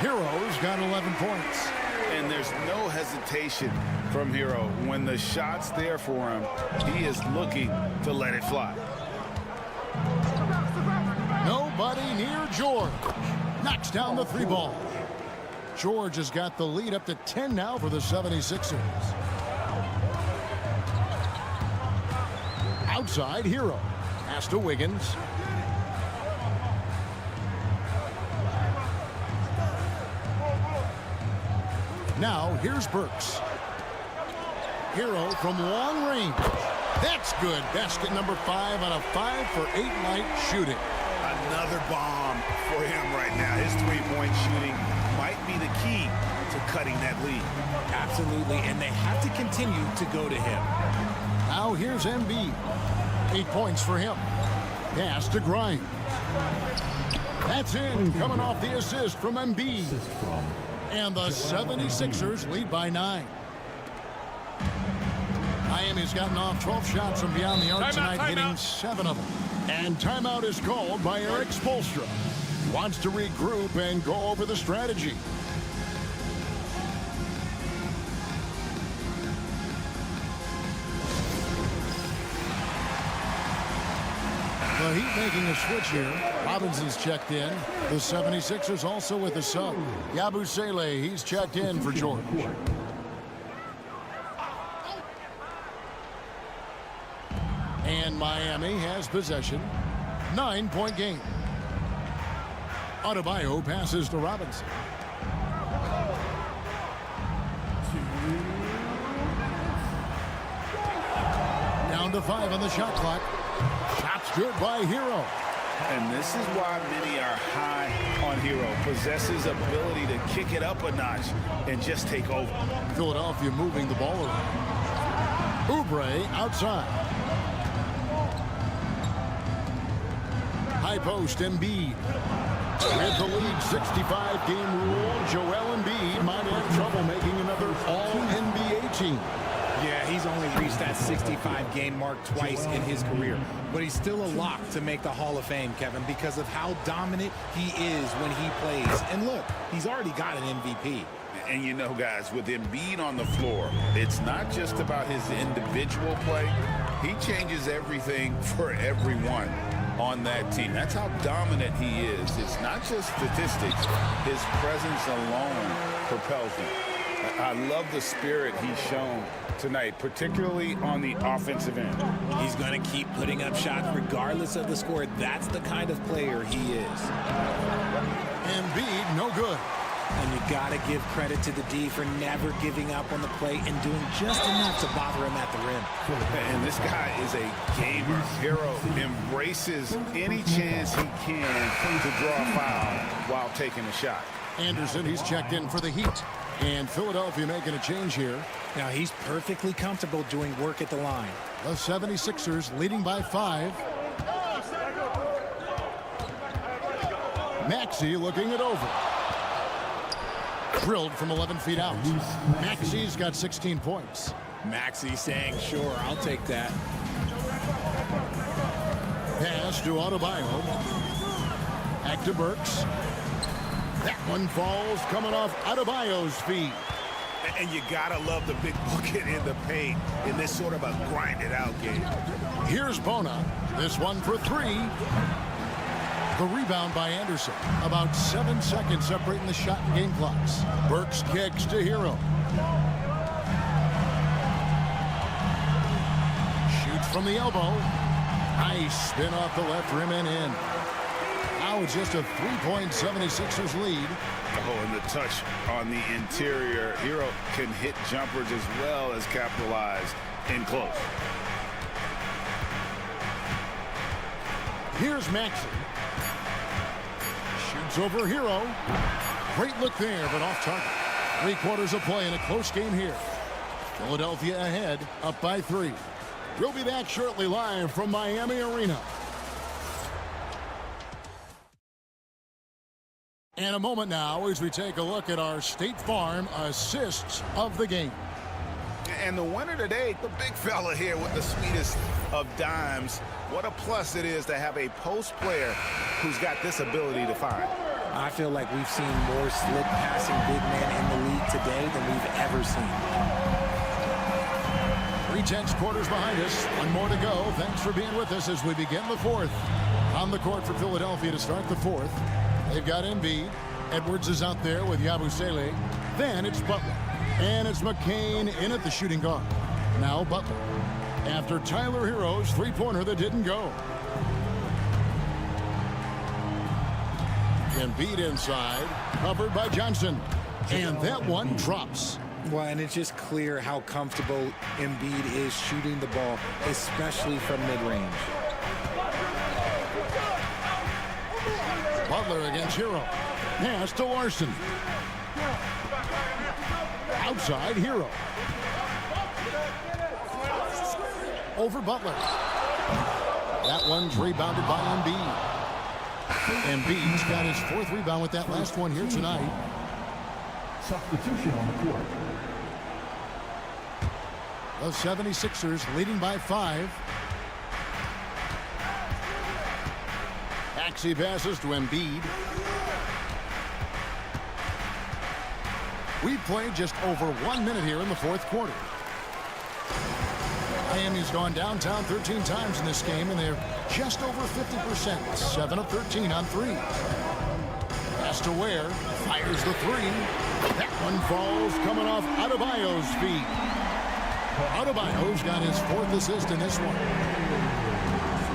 Hero's got 11 points. And there's no hesitation from Hero. When the shot's there for him, he is looking to let it fly. Nobody near George. Knocks down the 3 ball. George has got the lead up to 10 now for the 76ers. Outside, Hero. Pass to Wiggins. Now, here's Burks. Hero from long range. That's good. Basket number 5 on a 5 for 8 night shooting. Another bomb for him right now. His 3-point shooting might be the key to cutting that lead. Absolutely, and they have to continue to go to him. Now here's Embiid. 8 points for him. Pass to Grimes. That's in, coming off the assist from Embiid. And the 76ers lead by 9. Miami's gotten off 12 shots from beyond the arc tonight, hitting 7 of them. And timeout is called by Eric Spoelstra. Wants to regroup and go over the strategy. The Heat making a switch here. Robinson's checked in. The 76ers also with a sub. Yabusele, he's checked in for George. And Miami has possession. 9-point game. Adebayo passes to Robinson. Down to 5 on the shot clock. Shots good by Hero. And this is why many are high on Hero. Possesses ability to kick it up a notch and just take over. Philadelphia moving the ball around. Oubre outside. High post, Embiid. With the league 65-game rule, Joel Embiid might have trouble making another All-NBA team. Yeah, he's only reached that 65-game mark twice in his career. But he's still a lock to make the Hall of Fame, Kevin, because of how dominant he is when he plays. And look, he's already got an MVP. And you know, guys, with Embiid on the floor, it's not just about his individual play. He changes everything for everyone on that team. That's how dominant he is. It's not just statistics. His presence alone propels him. I love the spirit he's shown tonight, particularly on the offensive end. He's going to keep putting up shots regardless of the score. That's the kind of player he is. Embiid, no good. And you got to give credit to the D for never giving up on the play and doing just enough to bother him at the rim. And this guy is a gamer. Hero embraces any chance he can to draw a foul while taking a shot. Anderson, he's checked in for the Heat. And Philadelphia making a change here. Now he's perfectly comfortable doing work at the line. The 76ers leading by 5. Maxey looking it over. Drilled from 11 feet out. Maxey's got 16 points. Maxey saying, sure, I'll take that. Pass to Adebayo. Back to Burks. That one falls coming off Adebayo's feet. And you gotta love the big bucket in the paint in this sort of a grinded-out game. Here's Bona. This one for 3. The rebound by Anderson. About 7 seconds separating the shot and game clocks. Burks kicks to Hero. Shoots from the elbow. Nice spin off the left rim and in. Now it's just a 3-point 76ers lead. Oh, and the touch on the interior. Hero can hit jumpers as well as capitalize in close. Here's Maxey. Shoots over Hero. Great look there, but off target. 3 quarters of play in a close game here. Philadelphia ahead, up by 3. We'll be back shortly live from Miami Arena. And a moment now as we take a look at our State Farm assists of the game. And the winner today, the big fella here with the sweetest of dimes. What a plus it is to have a post player who's got this ability to find. I feel like we've seen more slip passing big men in the league today than we've ever seen. 3/10 quarters behind us. One more to go. Thanks for being with us as we begin the 4th. On the court for Philadelphia to start the 4th. They've got Embiid. Edwards is out there with Yabusele. Then it's Butler. And it's McCain in at the shooting guard. Now Butler. After Tyler Hero's 3-pointer that didn't go. Embiid inside. Covered by Johnson. And that one drops. Well, and it's just clear how comfortable Embiid is shooting the ball, especially from mid-range. Butler against Hero. Pass to Larson. Outside Hero. Over Butler. That one's rebounded by Embiid. Embiid's got his 4th rebound with that last one here tonight. Substitution on the court. The 76ers leading by 5. Maxey passes to Embiid. We've played just over 1 minute here in the 4th quarter. Miami's gone downtown 13 times in this game, and they're just over 50%. 7 of 13 on 3. Pass to Ware. Fires the 3. That one falls coming off Adebayo's feet. Adebayo's got his 4th assist in this one.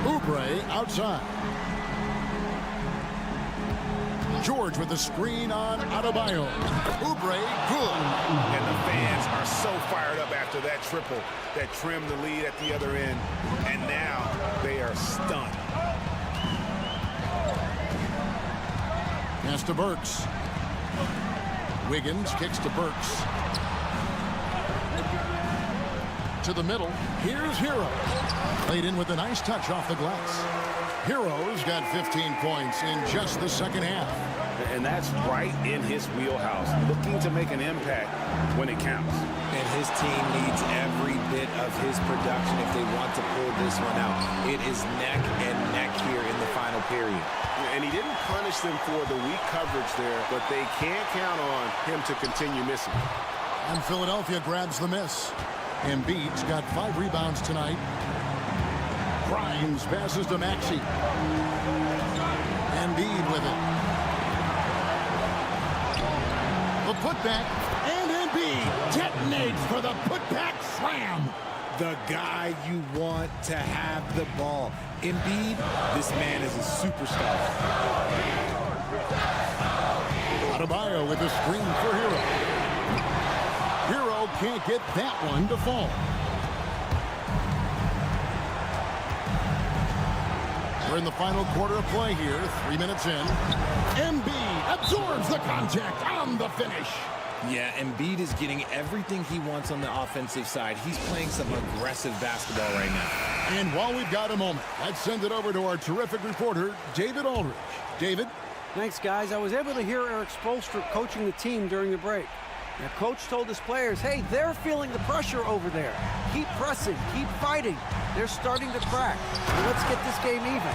Oubre outside. George with the screen on Adebayo. Oubre, good. And the fans are so fired up after that triple that trimmed the lead at the other end. And now they are stunned. Pass to Burks. Wiggins kicks to Burks. To the middle. Here's Hero. Played in with a nice touch off the glass. Hero's got 15 points in just the second half. And that's right in his wheelhouse, looking to make an impact when it counts. And his team needs every bit of his production if they want to pull this one out. It is neck and neck here in the final period. And he didn't punish them for the weak coverage there, but they can't count on him to continue missing. And Philadelphia grabs the miss. Embiid's got 5 rebounds tonight. Grimes passes to Maxey. Embiid with it. The putback, and Embiid detonates for the putback slam. The guy you want to have the ball. Embiid, this man is a superstar. Adebayo with a screen for Hero. Hero can't get that one to fall. We're in the final quarter of play here, 3 minutes in. Embiid absorbs the contact on the finish. Yeah, Embiid is getting everything he wants on the offensive side. He's playing some aggressive basketball right now. And while we've got a moment, let's send it over to our terrific reporter, David Aldridge. David? Thanks, guys. I was able to hear Eric Spoelstra coaching the team during the break. Now, Coach told his players, hey, they're feeling the pressure over there. Keep pressing, keep fighting. They're starting to crack. Now, let's get this game even,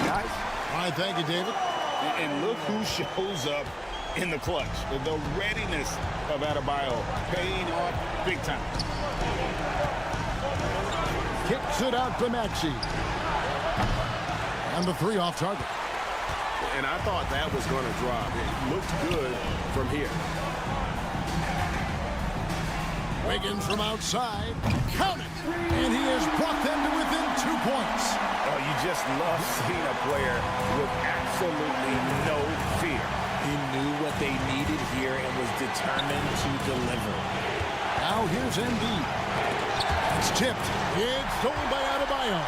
guys. All right, thank you, David. And look who shows up in the clutch. The readiness of Adebayo paying off big time. Kicks it out to Maxey. And the three off target. And I thought that was going to drop. It looked good from here. Wiggins from outside. Count it. And he has brought them to within 2 points. Oh, you just love seeing a player with absolutely no fear. He knew what they needed here and was determined to deliver. Now here's Embiid. It's tipped. It's stolen by Adebayo.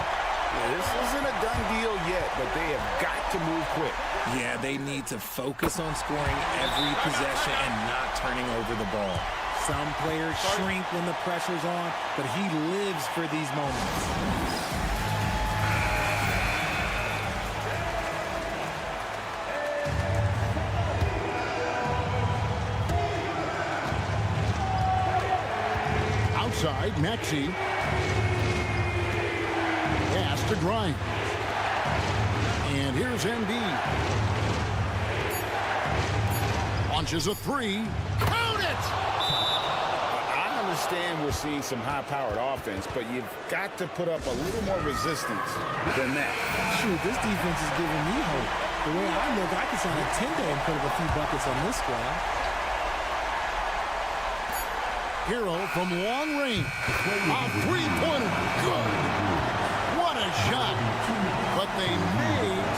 This isn't a done deal yet, but they have got to move quick. Yeah, they need to focus on scoring every possession and not turning over the ball. Some players shrink when the pressure's on, but he lives for these moments. Outside, Maxey. Pass to Grimes. And here's Embiid. Launches a three. Count it! I understand we're seeing some high-powered offense, but you've got to put up a little more resistance than that. Shoot, this defense is giving me hope. The way I look, I can sign a 10-day and put up a few buckets on this squad. Hero from long range. A three-pointer. Good. What a shot. But they made.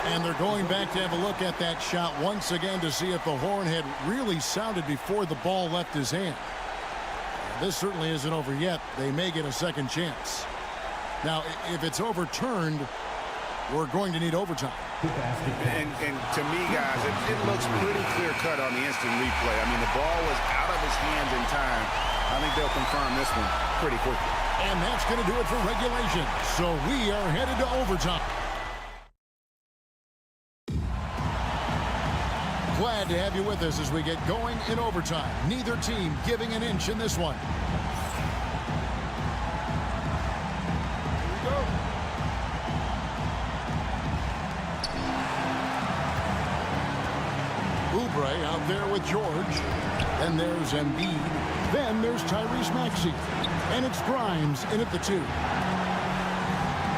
And they're going back to have a look at that shot once again to see if the horn had really sounded before the ball left his hand. This certainly isn't over yet. They may get a second chance. Now, if it's overturned, we're going to need overtime. And to me, guys, it looks pretty clear-cut on the instant replay. I mean, the ball was out of his hands in time. I think they'll confirm this one pretty quickly. And that's going to do it for regulation. So we are headed to overtime. Glad to have you with us as we get going in overtime. Neither team giving an inch in this one. Oubre out there with George. Then there's Embiid. Then there's Tyrese Maxey. And it's Grimes in at the 2.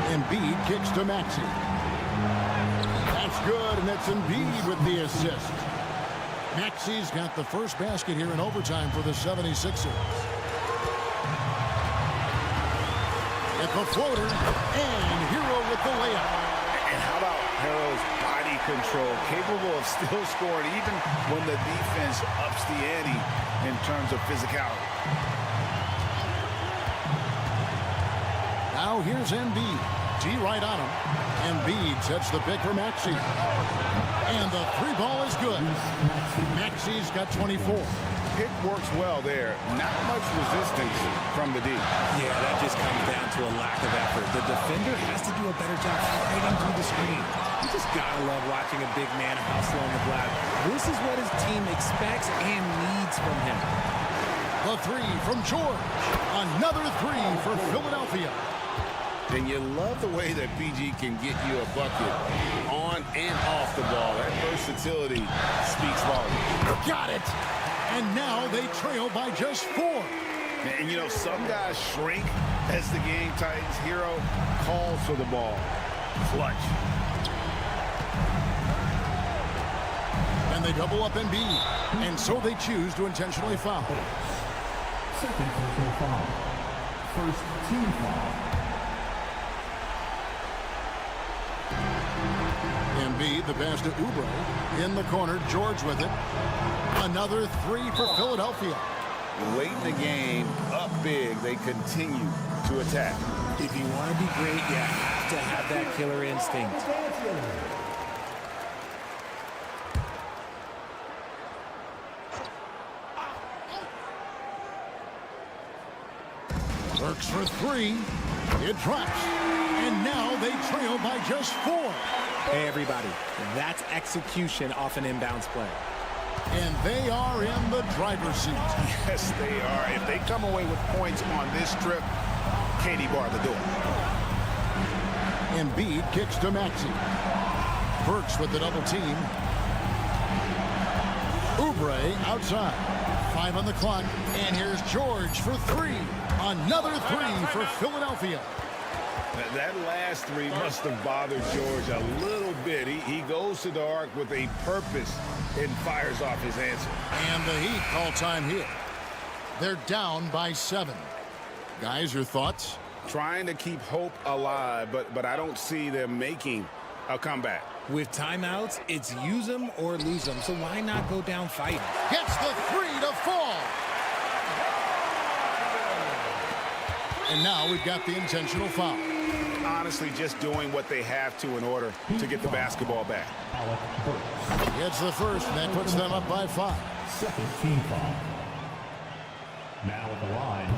Embiid kicks to Maxey. That's good, and it's Embiid with the assist. Maxey's got the first basket here in overtime for the 76ers. At the floater, and Hero with the layup. And how about Hero's body control, capable of still scoring even when the defense ups the ante in terms of physicality. Now here's Embiid. G right on him. Embiid sets the pick for Maxey. And the three ball is good. Maxey's got 24. Pick works well there. Not much resistance from the D. Yeah, that just comes down to a lack of effort. The defender has to do a better job fighting through the screen. You just gotta love watching a big man hustle on the glass. This is what his team expects and needs from him. The three from George. Another three for Philadelphia. And you love the way that PG can get you a bucket on and off the ball. That versatility speaks volumes. Got it. And now they trail by just 4. And, you know, some guys shrink as the game tightens. Hero calls for the ball. Clutch. And they double up Embiid. And so they choose to intentionally foul. Second personal foul. First team foul. Embiid, the pass to Oubre. In the corner, George with it. Another three for Philadelphia. Late in the game, up big, they continue to attack. If you want to be great, you have to have that killer instinct. Works for three. It drops. And now they trail by just 4. Hey, everybody, that's execution off an inbounds play. And they are in the driver's seat. Yes, they are. If they come away with points on this trip, Katie bar the door. Embiid kicks to Maxey. Burks with the double team. Oubre outside. 5 on the clock. And here's George for 3. Another 3 for Philadelphia. That last 3 must have bothered George a little bit. He goes to the arc with a purpose and fires off his answer. And the Heat call time here. They're down by 7. Guys, your thoughts? Trying to keep hope alive, but I don't see them making a comeback. With timeouts, it's use them or lose them, so why not go down fighting? Gets the 3 to fall. And now we've got the intentional foul. Honestly, just doing what they have to in order to get the basketball back. It's the first, and that puts them up by 5. Second team foul. Now at the line.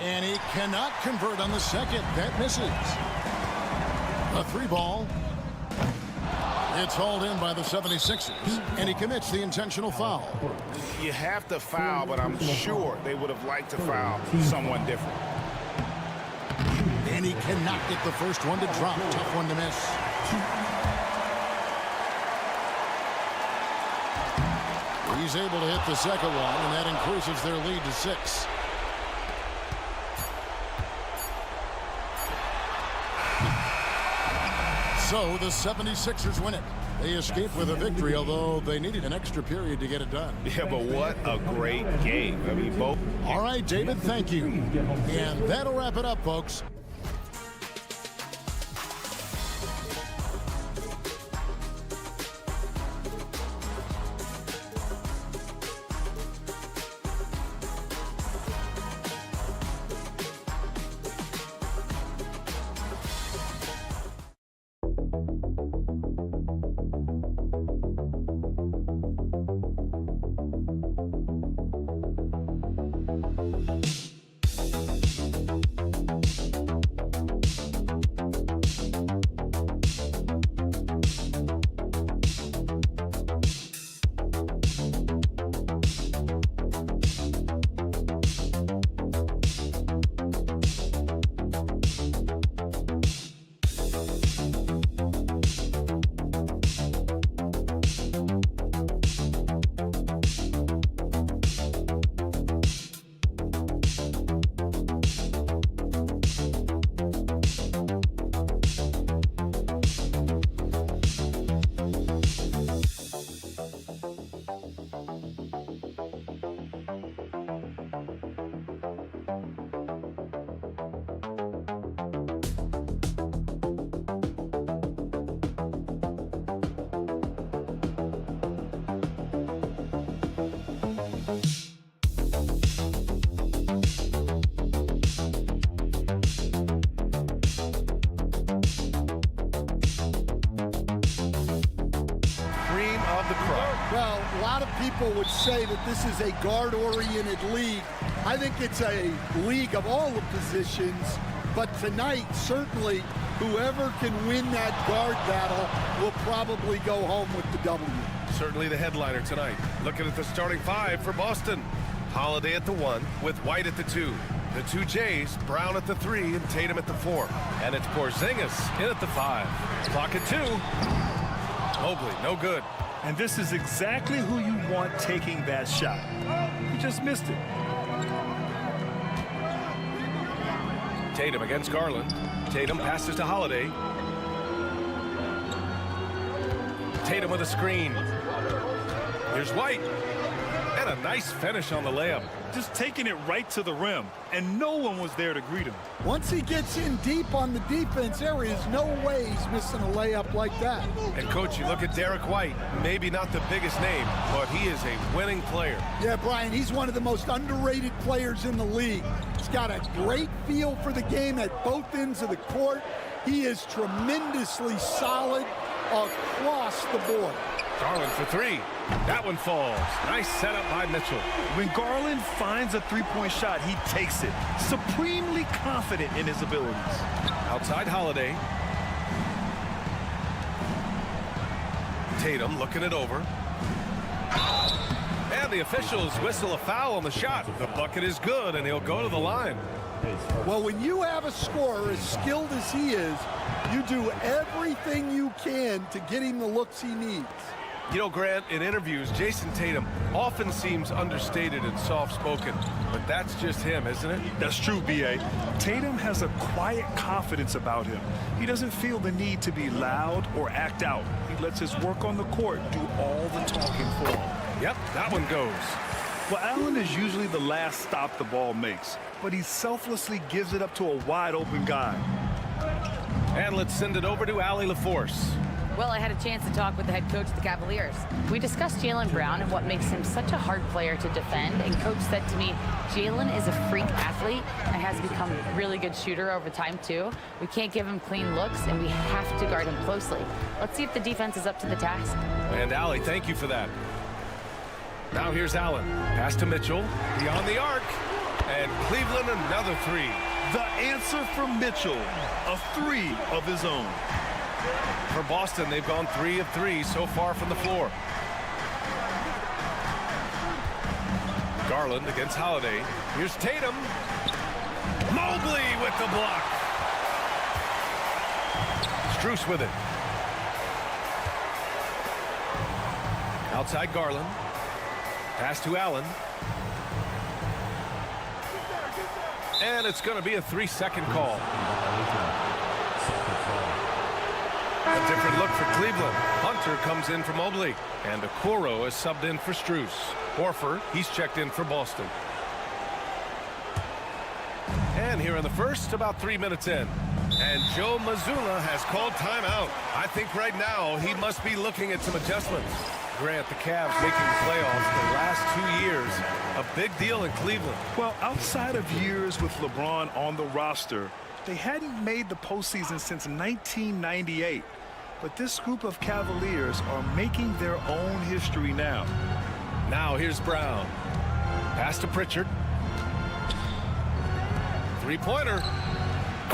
And he cannot convert on the second. That misses. A 3 ball. It's hauled in by the 76ers, and he commits the intentional foul. You have to foul, but I'm sure they would have liked to foul someone different. And he cannot get the first one to drop. Tough one to miss. He's able to hit the second one, and that increases their lead to 6. So the 76ers win it. They escape with a victory, although they needed an extra period to get it done. Yeah, but what a great game. I mean, both. All right, David, thank you. And that'll wrap it up, folks. Well, a lot of people would say that this is a guard-oriented league. I think it's a league of all the positions, but tonight, certainly, whoever can win that guard battle will probably go home with the W. Certainly the headliner tonight. Looking at the starting 5 for Boston. Holiday at the 1 with White at the 2. The 2 Jays, Brown at the 3 and Tatum at the 4. And it's Porzingis in at the 5. Clock at 2. Mobley, no good. And this is exactly who you want taking that shot. He just missed it. Tatum against Garland. Tatum passes to Holiday. Tatum with a screen. Here's White. And a nice finish on the layup. Just taking it right to the rim, and no one was there to greet him. Once he gets in deep on the defense, there is no way he's missing a layup like that. And, Coach, you look at Derek White, maybe not the biggest name, but he is a winning player. Yeah, Brian, he's one of the most underrated players in the league. He's got a great feel for the game at both ends of the court. He is tremendously solid across the board. Garland for three. That one falls. Nice setup by Mitchell. When Garland finds a three-point shot, he takes it. Supremely confident in his abilities. Outside Holiday. Tatum looking it over. And the officials whistle a foul on the shot. The bucket is good, and he'll go to the line. Well, when you have a scorer as skilled as he is, you do everything you can to get him the looks he needs. You know, Grant, in interviews, Jason Tatum often seems understated and soft-spoken, but that's just him, isn't it? That's true, B.A. Tatum has a quiet confidence about him. He doesn't feel the need to be loud or act out. He lets his work on the court do all the talking for him. Yep, that one goes. Well, Allen is usually the last stop the ball makes, but he selflessly gives it up to a wide-open guy. And let's send it over to Allie LaForce. Well, I had a chance to talk with the head coach of the Cavaliers. We discussed Jaylen Brown and what makes him such a hard player to defend. And Coach said to me, Jaylen is a freak athlete and has become a really good shooter over time, too. We can't give him clean looks, and we have to guard him closely. Let's see if the defense is up to the task. And Allie, thank you for that. Now here's Allen. Pass to Mitchell. Beyond the arc. And Cleveland another three. The answer from Mitchell, a three of his own. For Boston, they've gone 3 of 3 so far from the floor. Garland against Holiday. Here's Tatum. Mobley with the block. Strus with it. Outside Garland. Pass to Allen. And it's going to be a 3-second call. A different look for Cleveland. Hunter comes in for Mobley. And Okoro is subbed in for Strus. Horford, he's checked in for Boston. And here in the first, about 3 minutes in. And Joe Mazzulla has called timeout. I think right now he must be looking at some adjustments. Grant, the Cavs making the playoffs the last 2 years. A big deal in Cleveland. Well, outside of years with LeBron on the roster, they hadn't made the postseason since 1998. But this group of Cavaliers are making their own history now. Now here's Brown. Pass to Pritchard. Three-pointer.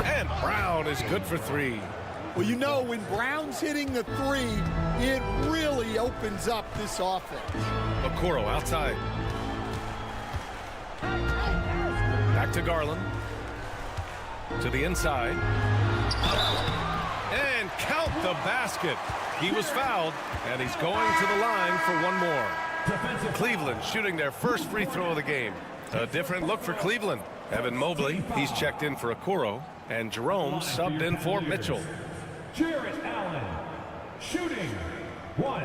And Brown is good for three. Well, you know, when Brown's hitting the three, it really opens up this offense. Okoro outside. Back to Garland. To the inside. And count the basket. He was fouled, and he's going to the line for one more. Cleveland shooting their first free throw of the game. A different look for Cleveland. Evan Mobley, he's checked in for Okoro, and Jerome subbed in for Mitchell. Jarrett Allen, shooting, 1.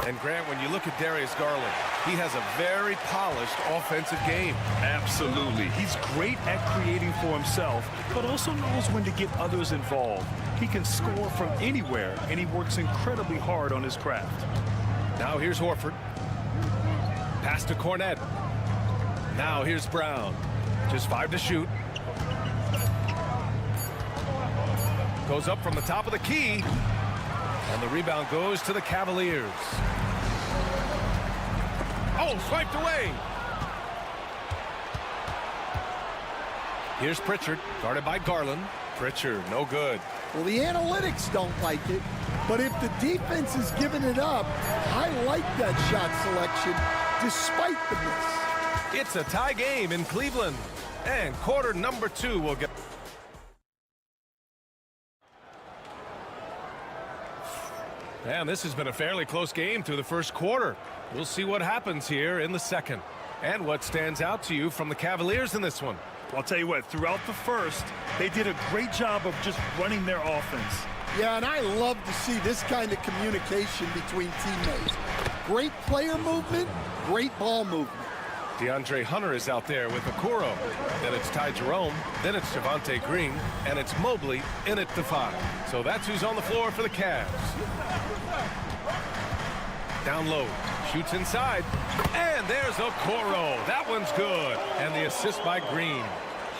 And Grant, when you look at Darius Garland, he has a very polished offensive game. Absolutely. He's great at creating for himself, but also knows when to get others involved. He can score from anywhere, and he works incredibly hard on his craft. Now here's Horford. Pass to Cornette. Now here's Brown. Just 5 to shoot. Goes up from the top of the key. And the rebound goes to the Cavaliers. Oh, swiped away. Here's Pritchard, guarded by Garland. Pritchard, no good. Well, the analytics don't like it, but if the defense is giving it up, I like that shot selection despite the miss. It's a tie game in Cleveland. And quarter number 2 will get... And this has been a fairly close game through the first quarter. We'll see what happens here in the second. And what stands out to you from the Cavaliers in this one? I'll tell you what, throughout the first, they did a great job of just running their offense. Yeah, and I love to see this kind of communication between teammates. Great player movement, great ball movement. DeAndre Hunter is out there with Okoro. Then it's Ty Jerome. Then it's Javonte Green. And it's Mobley in at the 5. So that's who's on the floor for the Cavs. Down low. Shoots inside. And there's Okoro. That one's good. And the assist by Green.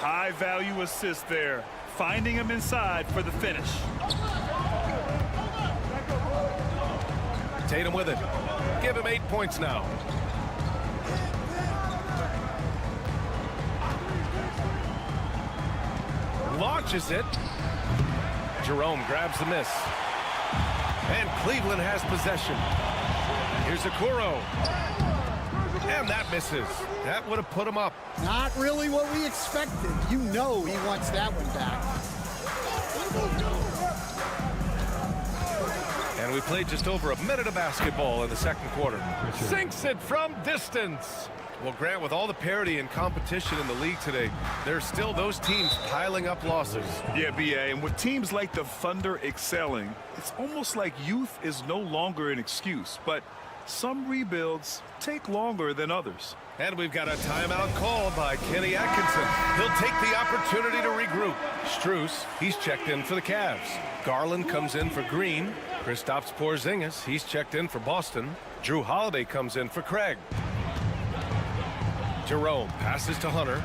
High-value assist there. Finding him inside for the finish. Tatum with it. Give him 8 points now. Launches it. Jerome grabs the miss. And Cleveland has possession. Here's Okoro. And that misses. That would have put him up. Not really what we expected. You know he wants that one back. And we played just over a minute of basketball in the second quarter. Sinks it from distance. Well, Grant, with all the parity and competition in the league today, there's still those teams piling up losses. Yeah, B.A., and with teams like the Thunder excelling, it's almost like youth is no longer an excuse. But some rebuilds take longer than others. And we've got a timeout called by Kenny Atkinson. He'll take the opportunity to regroup. Strus, he's checked in for the Cavs. Garland comes in for Green. Kristaps Porzingis, he's checked in for Boston. Drew Holiday comes in for Craig. Jerome passes to Hunter.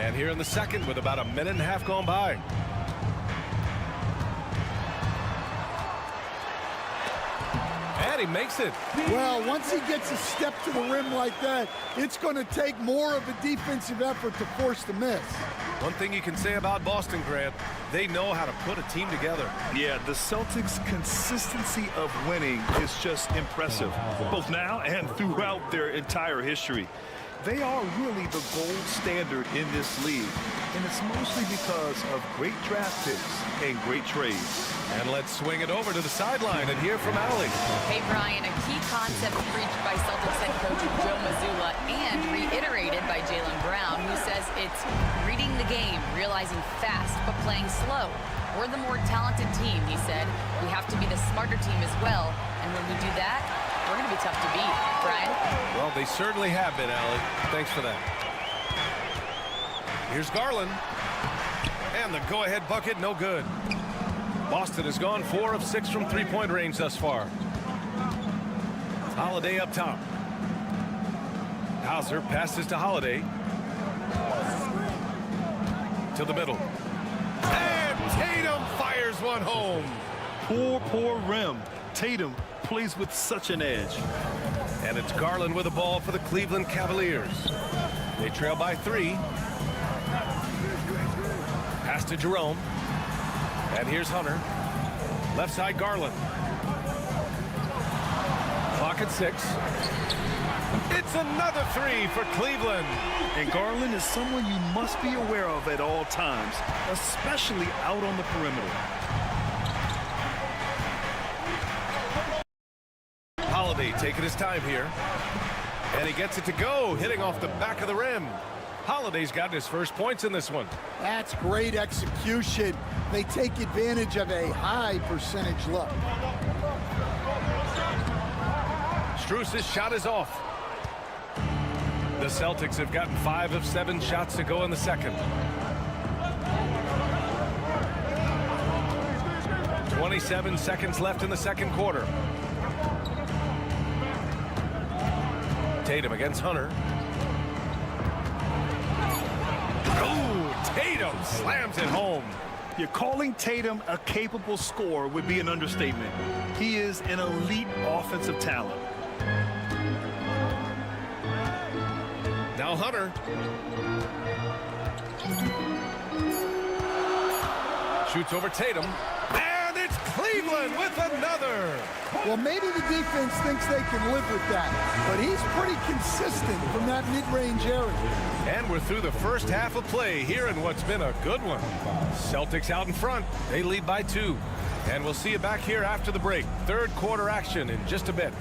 And here in the second with about a minute and a half gone by. And he makes it. Well, once he gets a step to the rim like that, it's going to take more of a defensive effort to force the miss. One thing you can say about Boston, Grant, they know how to put a team together. Yeah, the Celtics' consistency of winning is just impressive, both now and throughout their entire history. They are really the gold standard in this league, and it's mostly because of great draft picks and great trades. And let's swing it over to the sideline and hear from Allie. Hey, Brian, a key concept preached by Celtics head coach Joe Mazzulla and reiterated by Jaylen Brown, who says it's reading the game, realizing fast, but playing slow. We're the more talented team, he said. We have to be the smarter team as well, and when we do that, we're going to be tough to beat. Brian? Well, they certainly have been, Allie. Thanks for that. Here's Garland. And the go-ahead bucket, no good. Boston has gone 4 of 6 from three-point range thus far. Holiday up top. Hauser passes to Holiday. To the middle. And Tatum fires one home. Poor rim. Tatum plays with such an edge. And it's Garland with the ball for the Cleveland Cavaliers. They trail by 3. Pass to Jerome. And here's Hunter. Left side, Garland. Clock at 6. It's another 3 for Cleveland. And Garland is someone you must be aware of at all times, especially out on the perimeter. Holiday taking his time here. And he gets it to go, hitting off the back of the rim. Holiday's gotten his first points in this one. That's great execution. They take advantage of a high percentage look. Strus's shot is off. The Celtics have gotten 5 of 7 shots to go in the second. 27 seconds left in the second quarter. Tatum against Hunter. Oh, Tatum slams it home. You're calling Tatum a capable scorer would be an understatement. He is an elite offensive talent. Now Hunter. Shoots over Tatum. And it's Cleveland with another. Well, maybe the defense thinks they can live with that, but he's pretty consistent from that mid-range area. And we're through the first half of play here in what's been a good one. Celtics out in front. They lead by 2. And we'll see you back here after the break. Third quarter action in just a bit.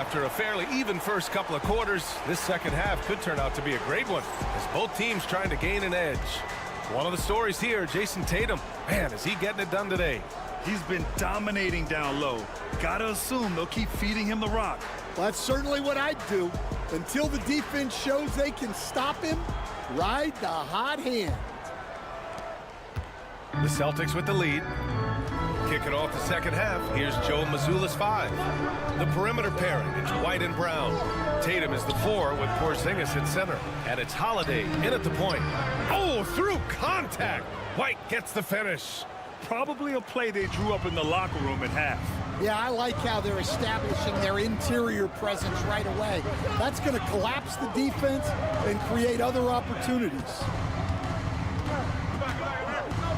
after a fairly even first couple of quarters. This second half could turn out to be a great one as both teams trying to gain an edge. One of the stories here, Jason Tatum. Man, is he getting it done today? He's been dominating down low. Gotta assume they'll keep feeding him the rock. Well, that's certainly what I'd do. Until the defense shows they can stop him, ride the hot hand. The Celtics with the lead. Kicking off the second half, here's Joe Mazzulla's 5. The perimeter pairing, it's White and Brown. Tatum is the 4 with Porzingis at center. And it's Holiday in at the point. Oh, through contact! White gets the finish. Probably a play they drew up in the locker room at half. Yeah, I like how they're establishing their interior presence right away. That's going to collapse the defense and create other opportunities.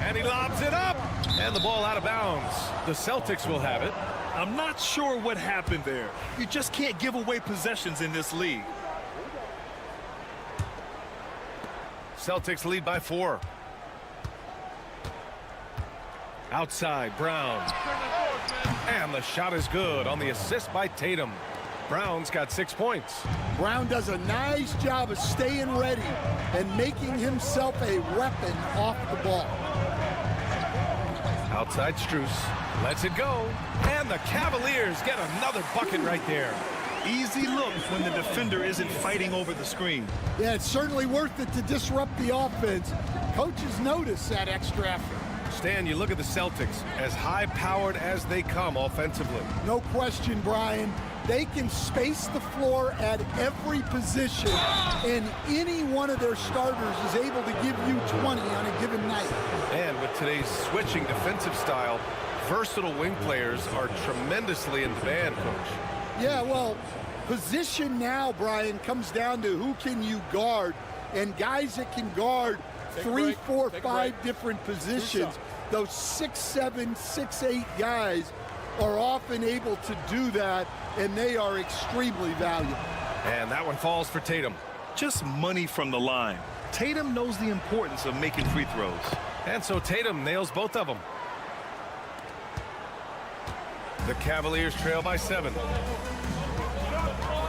And he lobs it up. And the ball out of bounds. The Celtics will have it. I'm not sure what happened there. You just can't give away possessions in this league. Celtics lead by 4. Outside, Brown. And the shot is good on the assist by Tatum. Brown's got 6 points. Brown does a nice job of staying ready and making himself a weapon off the ball. Outside Strus lets it go. And the Cavaliers get another bucket right there. Easy look when the defender isn't fighting over the screen. Yeah, it's certainly worth it to disrupt the offense. Coaches notice that extra effort. Stan, you look at the Celtics, as high-powered as they come offensively. No question, Brian. They can space the floor at every position, and any one of their starters is able to give you 20 on a given night. And with today's switching defensive style, versatile wing players are tremendously in demand, Coach. Yeah, well, position now, Brian, comes down to who can you guard, and guys that can guard 3, 4, 5 different positions. Those 6'7", 6'8" guys are often able to do that, and they are extremely valuable. And that one falls for Tatum. Just money from the line. Tatum knows the importance of making free throws. And so Tatum nails both of them. The Cavaliers trail by 7.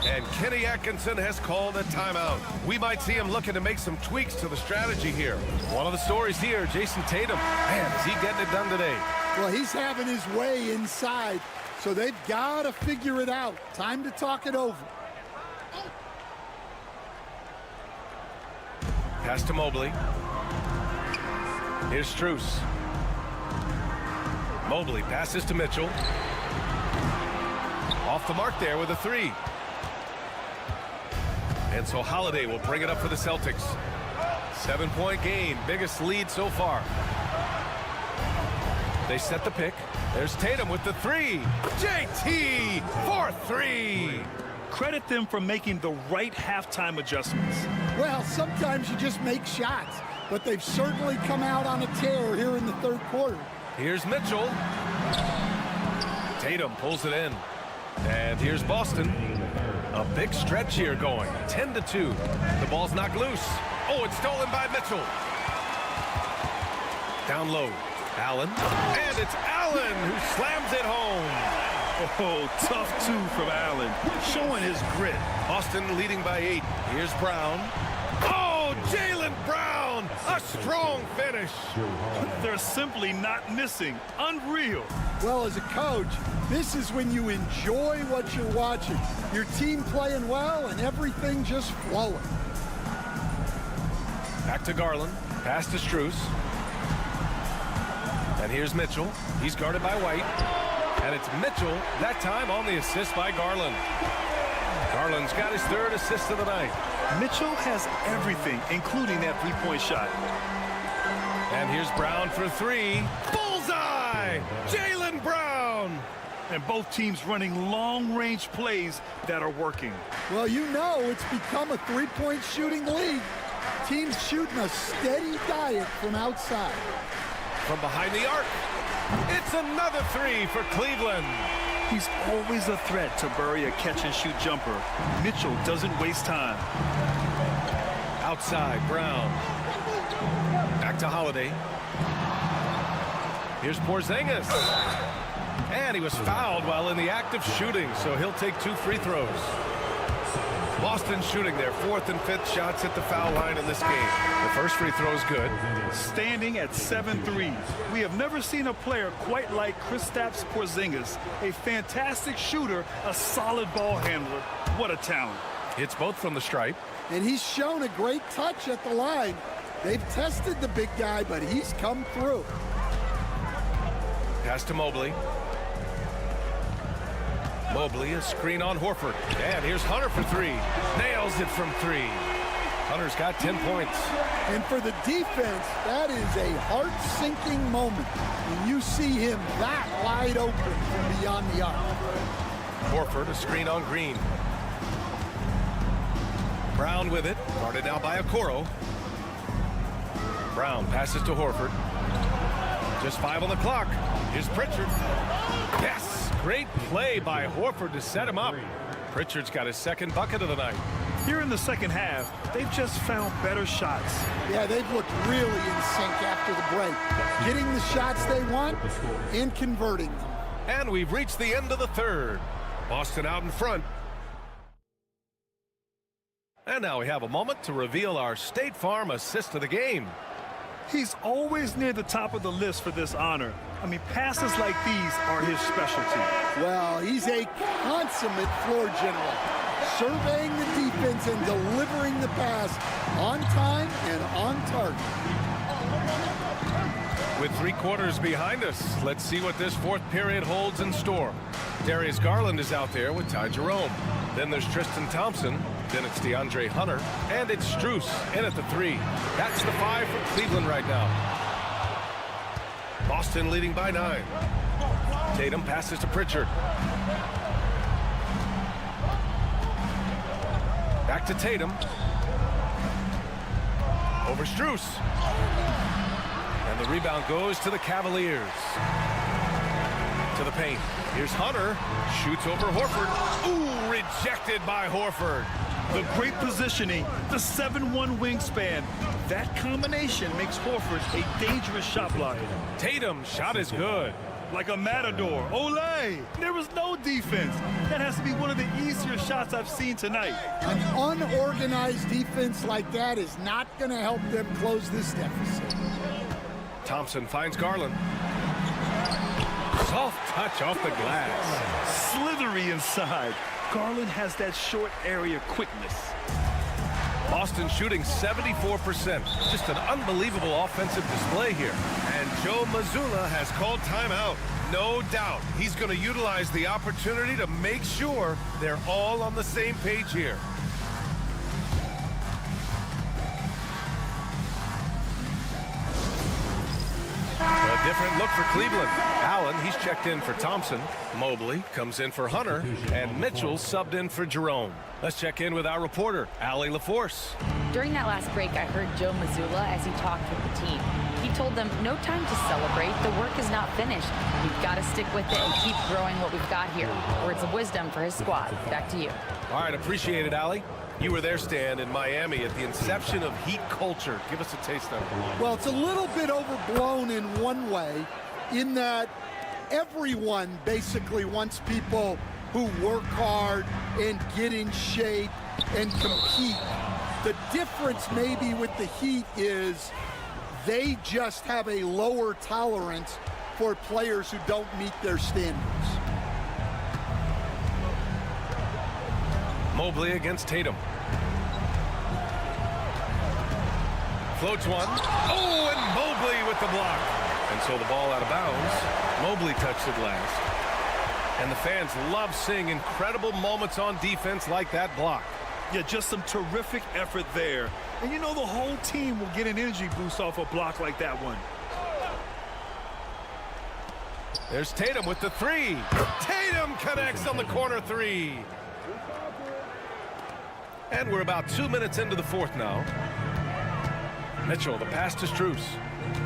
And Kenny Atkinson has called a timeout. We might see him looking to make some tweaks to the strategy here. One of the stories here, Jason Tatum. Man, is he getting it done today? Well, he's having his way inside, so they've got to figure it out. Time to talk it over. Pass to Mobley. Here's Strus. Mobley passes to Mitchell. Off the mark there with a 3. And so Holiday will bring it up for the Celtics. 7-point game, biggest lead so far. They set the pick. There's Tatum with the 3. JT for 3. Credit them for making the right halftime adjustments. Well, sometimes you just make shots, but they've certainly come out on a tear here in the third quarter. Here's Mitchell. Tatum pulls it in. And here's Boston. A big stretch here going. 10-2. The ball's knocked loose. Oh, it's stolen by Mitchell. Down low. Allen. And it's Allen who slams it home. Oh, tough 2 from Allen. Showing his grit. Boston leading by 8. Here's Brown. Oh, Jaylen Brown. A strong finish. They're simply not missing. Unreal. Well, as a coach, this is when you enjoy what you're watching. Your team playing well and everything just flowing. Back to Garland. Pass to Strus. And here's Mitchell. He's guarded by White. And it's Mitchell, that time on the assist by Garland. Garland's got his 3rd assist of the night. Mitchell has everything, including that three-point shot. And here's Brown for 3. Bullseye! Jaylen Brown! And both teams running long-range plays that are working. Well, you know it's become a three-point shooting league. Teams shooting a steady diet from outside. From behind the arc, it's another 3 for Cleveland. He's always a threat to bury a catch-and-shoot jumper. Mitchell doesn't waste time. Outside, Brown. Back to Holiday. Here's Porzingis. And he was fouled while in the act of shooting, so he'll take 2 free throws. Boston shooting their 4th and 5th shots at the foul line in this game. The first free throw is good. Standing at 7 threes. We have never seen a player quite like Kristaps Porzingis. A fantastic shooter, a solid ball handler. What a talent. Hits both from the stripe. And he's shown a great touch at the line. They've tested the big guy, but he's come through. Pass to Mobley. Mobley, a screen on Horford. And here's Hunter for 3. Nails it from 3. Hunter's got 10 points. And for the defense, that is a heart-sinking moment when you see him that wide open from beyond the arc. Horford, a screen on Green. Brown with it, guarded now by Okoro. Brown passes to Horford. Just 5 on the clock. Here's Pritchard. Yes, great play by Horford to set him up. Pritchard's got his 2nd bucket of the night. Here in the second half, they've just found better shots. Yeah, they've looked really in sync after the break. Getting the shots they want and converting them. And we've reached the end of the 3rd. Boston out in front. And now we have a moment to reveal our State Farm assist of the game. He's always near the top of the list for this honor. I mean, passes like these are his specialty. Well, he's a consummate floor general, surveying the defense and delivering the pass on time and on target. With 3 quarters behind us, let's see what this 4th period holds in store. Darius Garland is out there with Ty Jerome. Then there's Tristan Thompson. Then it's DeAndre Hunter. And it's Strus in at the 3. That's the 5 for Cleveland right now. Boston leading by 9. Tatum passes to Pritchard. Back to Tatum. Over Strus. And the rebound goes to the Cavaliers. To the paint. Here's Hunter. Shoots over Horford. Ooh, rejected by Horford. The great positioning, the 7'1" wingspan. That combination makes Horford a dangerous shot blocker. Tatum's shot is good. Like a matador. Olay! There was no defense. That has to be one of the easier shots I've seen tonight. An unorganized defense like that is not going to help them close this deficit. Thompson finds Garland. Soft touch off the glass. Slithery inside. Garland has that short area quickness. Boston shooting 74%. Just an unbelievable offensive display here. And Joe Mazzulla has called timeout. No doubt he's going to utilize the opportunity to make sure they're all on the same page here. A different look for Cleveland. Allen, he's checked in for Thompson. Mobley comes in for Hunter. And Mitchell subbed in for Jerome. Let's check in with our reporter, Allie LaForce. During that last break, I heard Joe Mazzulla as he talked with the team. He told them, no time to celebrate. The work is not finished. We've got to stick with it and keep growing what we've got here. Words of wisdom for his squad. Back to you. All right, appreciate it, Allie. You were there, Stan, in Miami at the inception of Heat culture. Give us a taste of it. Well, it's a little bit overblown in one way, in that everyone basically wants people who work hard and get in shape and compete. The difference maybe with the Heat is they just have a lower tolerance for players who don't meet their standards. Mobley against Tatum. Floats one. Oh, and Mobley with the block. And so the ball out of bounds. Mobley touched it last. And the fans love seeing incredible moments on defense like that block. Yeah, just some terrific effort there. And you know the whole team will get an energy boost off a block like that one. There's Tatum with the 3. Tatum connects on the corner 3. And we're about 2 minutes into the 4th now. Mitchell, the pass to Strus.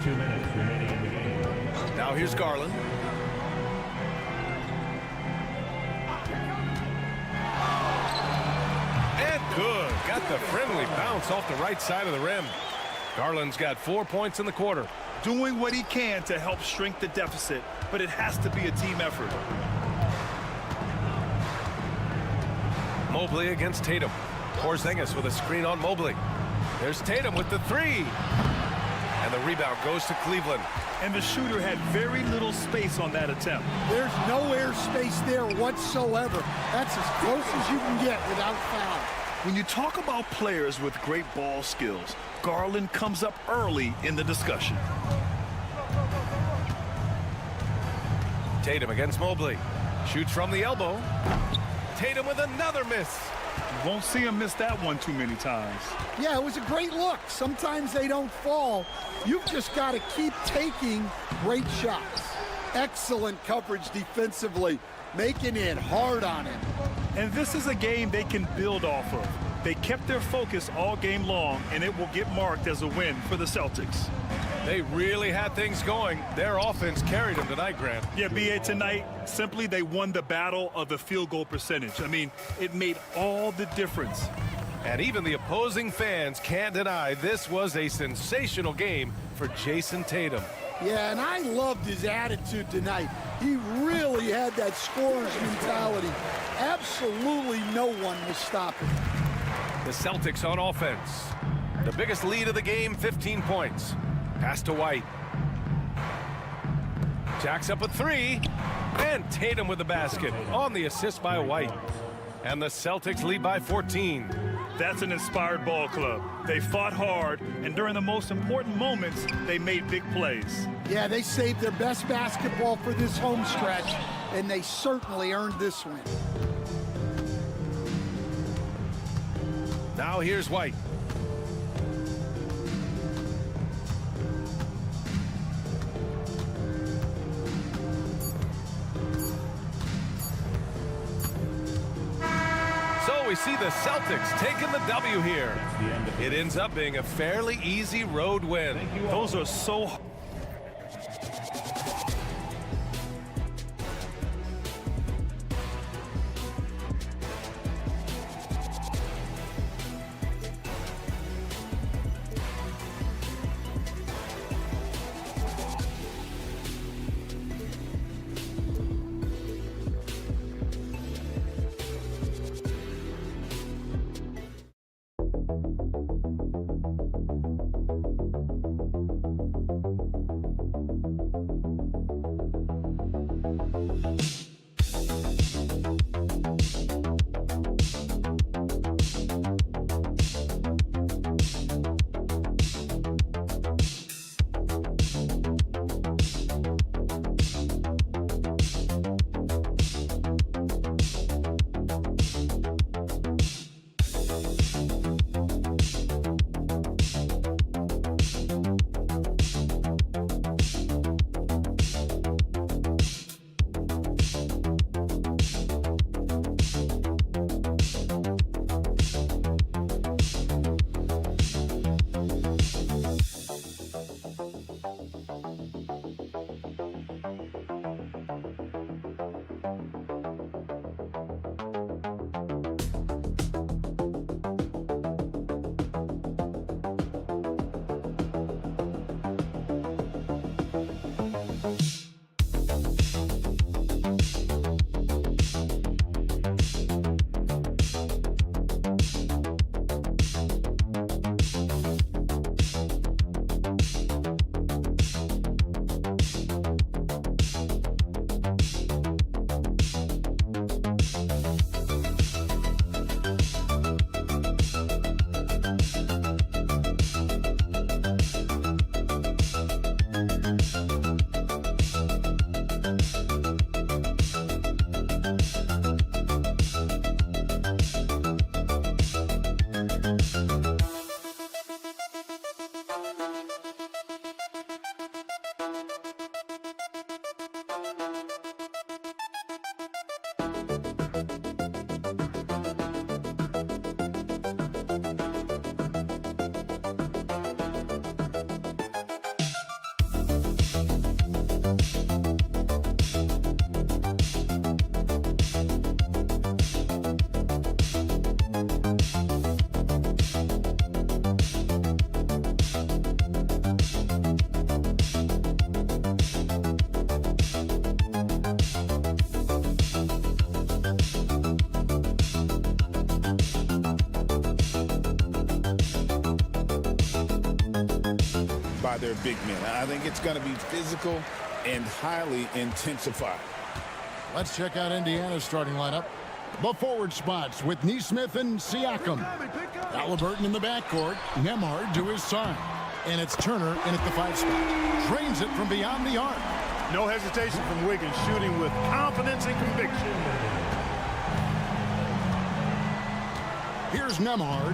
2 minutes remaining in the game. Now here's Garland. And good. Got the friendly bounce off the right side of the rim. Garland's got 4 points in the quarter. doing what he can to help shrink the deficit, but it has to be a team effort. Mobley against Tatum. Porzingis with a screen on Mobley. There's Tatum with the three. And the rebound goes to Cleveland. And the shooter had very little space on that attempt. There's no air space there whatsoever. That's as close as you can get without foul. When you talk about players with great ball skills, Garland comes up early in the discussion. Tatum against Mobley. Shoots from the elbow. Tatum with another miss. You won't see him miss that one too many times. Yeah, it was a great look. Sometimes they don't fall. You've just got to keep taking great shots. Excellent coverage defensively, making it hard on him. And this is a game they can build off of. They kept their focus all game long, and it will get marked as a win for the Celtics. They really had things going. Their offense carried them tonight, Grant. Yeah, B.A., tonight, simply they won the battle of the field goal percentage. I mean, it made all the difference. And even the opposing fans can't deny this was a sensational game for Jason Tatum. Yeah, and I loved his attitude tonight. He really had that scorer's mentality. Absolutely no one was stopping. The Celtics on offense. The biggest lead of the game, 15 points. Pass to White. Jacks up a three. And Tatum with the basket on the assist by White. And the Celtics lead by 14. That's an inspired ball club. They fought hard, and during the most important moments, they made big plays. Yeah, they saved their best basketball for this home stretch, and they certainly earned this win. Now here's White. So we see the Celtics taking the W here. It ends up being a fairly easy road win. Those are so... their big men. I think it's going to be physical and highly intensified. Let's check out Indiana's starting lineup. The forward spots with Neesmith and Siakam. Halliburton in the backcourt. Nembhard to his side. And it's Turner in at the 5 spot. Drains it from beyond the arc. No hesitation from Wiggins, shooting with confidence and conviction. Here's Nembhard.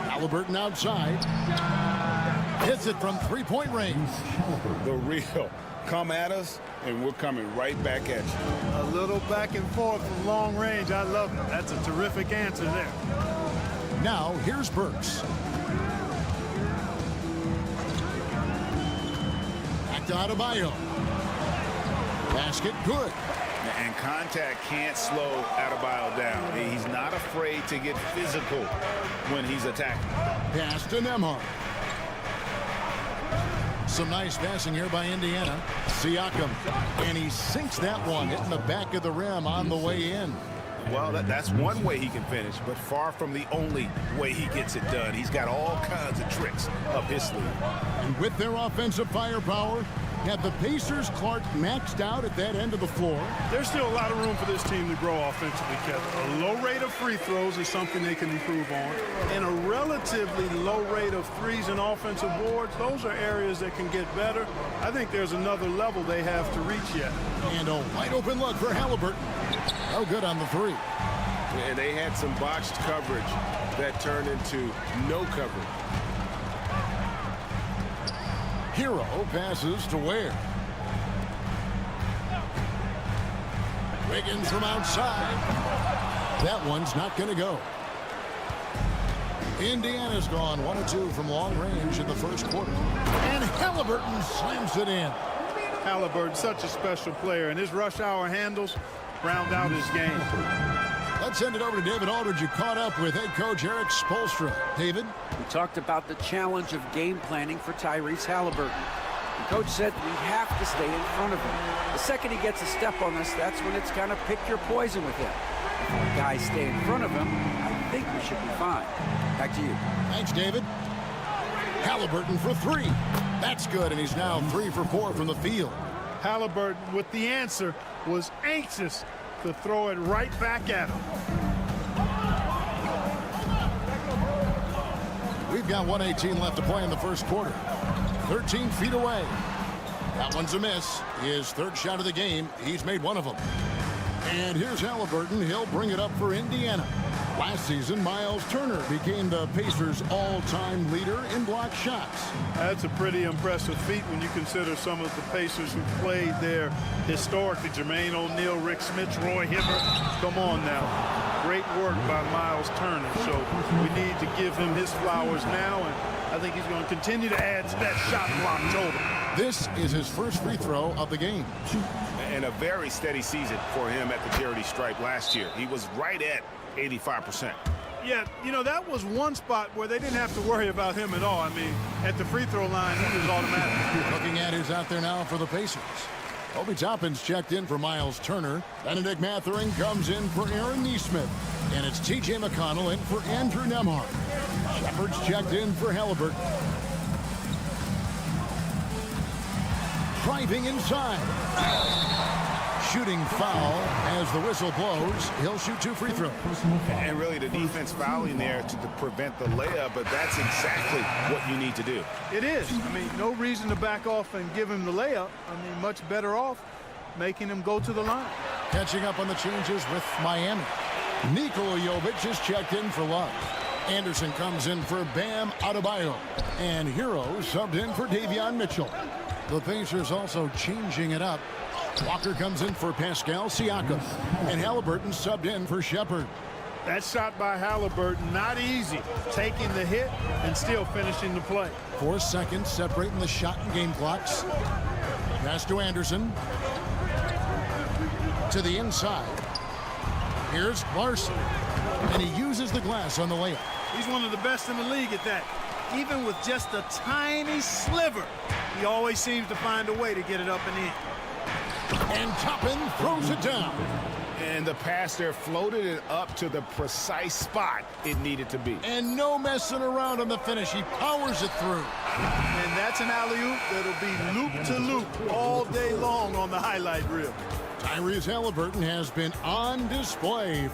Halliburton outside. Hits it from three-point range. The real. Come at us, and we're coming right back at you. A little back and forth from long range. I love it. That's a terrific answer there. Now, here's Burks. Back to Adebayo. Basket good. And contact can't slow Adebayo down. He's not afraid to get physical when he's attacking. Pass to Nembhard. Some nice passing here by Indiana. Siakam. And he sinks that one, hitting the back of the rim on the way in. Well, that's one way he can finish, but far from the only way he gets it done. He's got all kinds of tricks up his sleeve. And with their offensive firepower, have the Pacers Clark maxed out at that end of the floor? There's still a lot of room for this team to grow offensively, Kevin. A low rate of free throws is something they can improve on. And a relatively low rate of threes and offensive boards, those are areas that can get better. I think there's another level they have to reach yet. And a wide open look for Halliburton. No good on the 3. And they had some botched coverage that turned into no coverage. Hero passes to Ware. Wiggins from outside. That one's not going to go. Indiana's gone 1 of 2 from long range in the first quarter. And Halliburton slams it in. Halliburton, such a special player, and his rush hour handles round out his game. Let's send it over to David Aldridge, who caught up with head coach Eric Spoelstra. David? We talked about the challenge of game planning for Tyrese Halliburton. The coach said we have to stay in front of him. The second he gets a step on us, that's when it's kind of pick your poison with him. If our guys stay in front of him, I think we should be fine. Back to you. Thanks, David. Halliburton for 3. That's good, and he's now 3 for 4 from the field. Halliburton, with the answer, was anxious to throw it right back at him. We've got 1:18 left to play in the first quarter. 13 feet away. That one's a miss. His 3rd shot of the game. He's made 1 of them. And here's Halliburton. He'll bring it up for Indiana. Last season, Miles Turner became the Pacers' all-time leader in block shots. That's a pretty impressive feat when you consider some of the Pacers who played there historically. Jermaine O'Neal, Rick Smith, Roy Hibbert. Come on now. Great work by Miles Turner. So we need to give him his flowers now, and I think he's going to continue to add to that shot block total. This is his first free throw of the game. And a very steady season for him at the charity stripe last year. He was right at 85%. Yeah, you know, that was one spot where they didn't have to worry about him at all. I mean, at the free throw line, he was automatic. Looking at who's out there now for the Pacers. Obi Toppin's checked in for Miles Turner. Benedict Mathurin comes in for Aaron Neesmith. And it's T.J. McConnell in for Andrew Nembhard. Shepard's checked in for Halliburton. Driving inside. Shooting foul as the whistle blows. He'll shoot 2 free throws. And really the defense fouling there to prevent the layup, but that's exactly what you need to do. It is. I mean, no reason to back off and give him the layup. I mean, much better off making him go to the line. Catching up on the changes with Miami. Nikola Jovic is checked in for Love. Anderson comes in for Bam Adebayo. And Hero subbed in for Davion Mitchell. The Pacers also changing it up. Walker comes in for Pascal Siakam. And Halliburton subbed in for Shepard. That shot by Halliburton, not easy. Taking the hit and still finishing the play. 4 seconds separating the shot and game clocks. Pass to Anderson. To the inside. Here's Larson. And he uses the glass on the layup. He's one of the best in the league at that. Even with just a tiny sliver, he always seems to find a way to get it up and in. And Toppin throws it down. And the pass there floated it up to the precise spot it needed to be. And no messing around on the finish. He powers it through. And that's an alley-oop that'll be loop to loop all day long on the highlight reel. Tyrese Halliburton has been on display.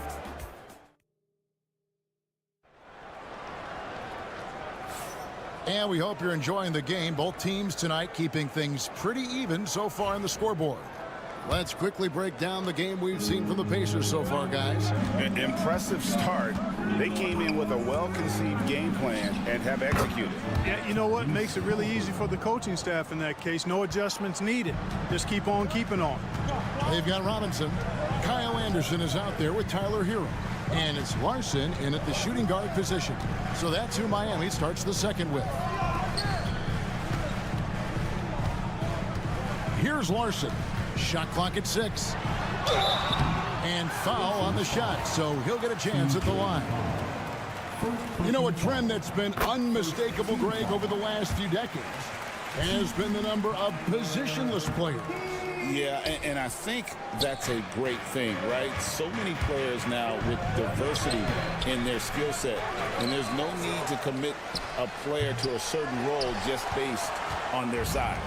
And we hope you're enjoying the game. Both teams tonight keeping things pretty even so far on the scoreboard. Let's quickly break down the game we've seen from the Pacers so far, guys. An impressive start. They came in with a well-conceived game plan and have executed. Yeah, you know what? Makes it really easy for the coaching staff in that case. No adjustments needed. Just keep on keeping on. They've got Robinson. Kyle Anderson is out there with Tyler Hero. And it's Larson in at the shooting guard position. So that's who Miami starts the second with. Here's Larson. Shot clock at 6. And foul on the shot, so he'll get a chance at the line. You know, a trend that's been unmistakable, Greg, over the last few decades has been the number of positionless players. Yeah, and I think that's a great thing, right? So many players now with diversity in their skill set, and there's no need to commit a player to a certain role just based on their size.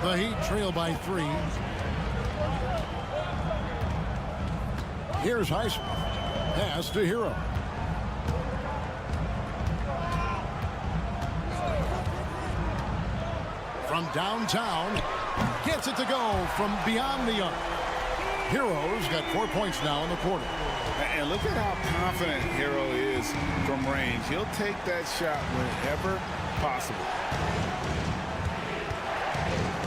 The Heat trail by 3. Here's Highsmith. Pass to Hero. From downtown, gets it to go from beyond the arc. Hero's got 4 points now in the quarter. And look at how confident Hero is from range. He'll take that shot whenever possible.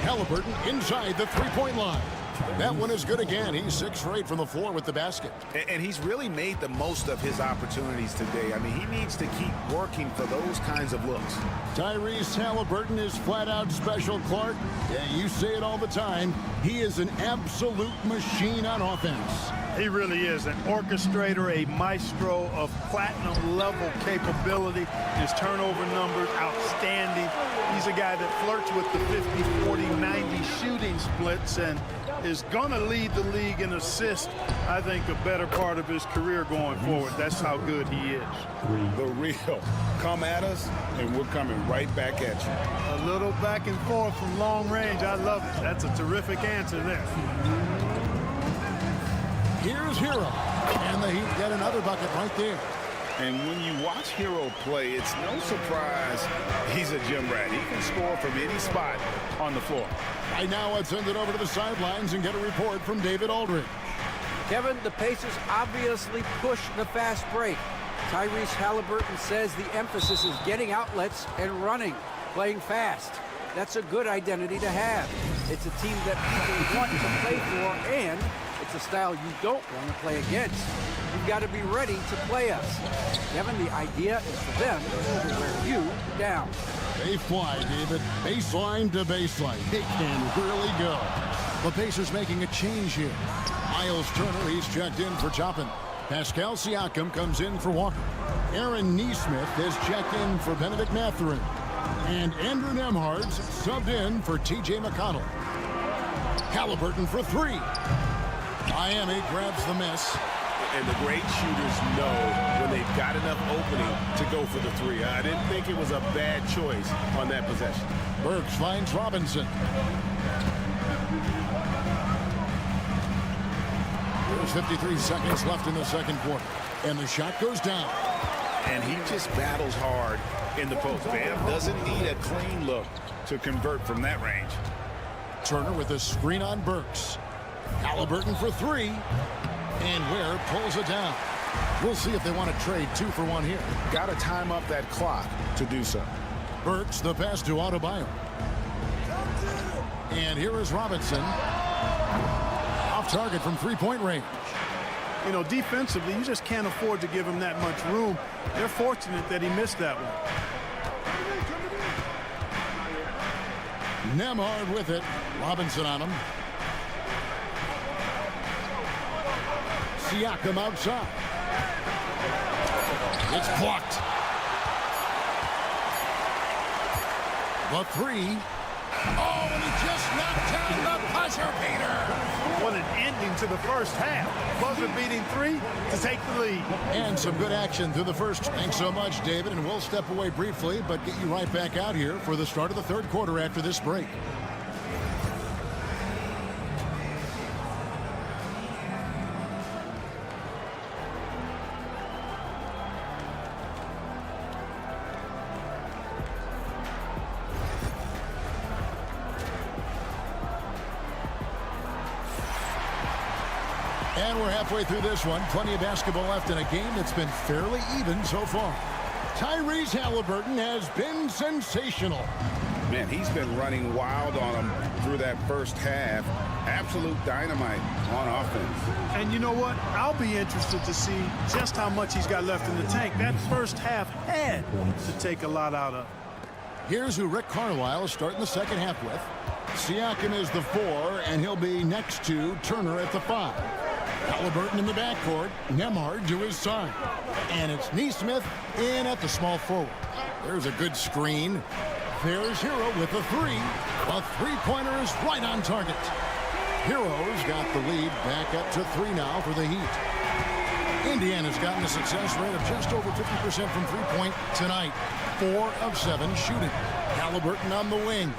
Halliburton inside the three-point line. That one is good again. He's 6 for 8 from the floor with the basket. And he's really made the most of his opportunities today. I mean, he needs to keep working for those kinds of looks. Tyrese Halliburton is flat out special, Clark. Yeah, you say it all the time. He is an absolute machine on offense. He really is an orchestrator, a maestro of platinum-level capability. His turnover numbers, outstanding. He's a guy that flirts with the 50, 40, 90 shooting splits and is going to lead the league in assists, I think, a better part of his career going forward. That's how good he is. The real. Come at us, and we're coming right back at you. A little back and forth from long range. I love it. That's a terrific answer there. Here's Hero. And the Heat get another bucket right there. And when you watch Hero play, it's no surprise he's a gym rat. He can score from any spot on the floor. Right now, let's send it over to the sidelines and get a report from David Aldridge. Kevin, the Pacers obviously push the fast break. Tyrese Halliburton says the emphasis is getting outlets and running, playing fast. That's a good identity to have. It's a team that people want to play for, and it's a style you don't want to play against. You've got to be ready to play us. Kevin, the idea is for them to wear you down. They fly, David. Baseline to baseline. It can really go. The Pacers making a change here. Miles Turner, he's checked in for Toppin. Pascal Siakam comes in for Walker. Aaron Nesmith has checked in for Benedict Mathurin. And Andrew Nembhard's subbed in for T.J. McConnell. Halliburton for 3. Miami grabs the miss. And the great shooters know when they've got enough opening to go for the 3. I didn't think it was a bad choice on that possession. Burks finds Robinson. There's 53 seconds left in the second quarter. And the shot goes down. And he just battles hard in the post. Bam doesn't need a clean look to convert from that range. Turner with a screen on Burks. Halliburton for 3. And Ware pulls it down. We'll see if they want to trade 2 for 1 here. Got to time up that clock to do so. Burks, the pass to Adebayo. And here is Robinson. Off target from three-point range. You know, defensively, you just can't afford to give him that much room. They're fortunate that he missed that one. Nembhard with it. Robinson on him. Siakam outside. It's blocked. The 3. Oh, and he just knocked down the buzzer beater. What an lightning to the first half. Buzzer-beating 3 to take the lead. And some good action through the first. Thanks so much, David. And we'll step away briefly, but get you right back out here for the start of the third quarter after this break. And we're halfway through this one. Plenty of basketball left in a game that's been fairly even so far. Tyrese Halliburton has been sensational. Man, he's been running wild on him through that first half. Absolute dynamite on offense. And you know what? I'll be interested to see just how much he's got left in the tank. That first half had to take a lot out of. Here's who Rick Carlisle is starting the second half with. Siakam is the 4, and he'll be next to Turner at the 5. Halliburton in the backcourt, Nembhard to his side. And it's Nesmith in at the small forward. There's a good screen. There's Hero with a 3. A three-pointer is right on target. Hero's got the lead back up to 3 now for the Heat. Indiana's gotten a success rate of just over 50% from three-point tonight. 4 of 7 shooting. Halliburton on the wing.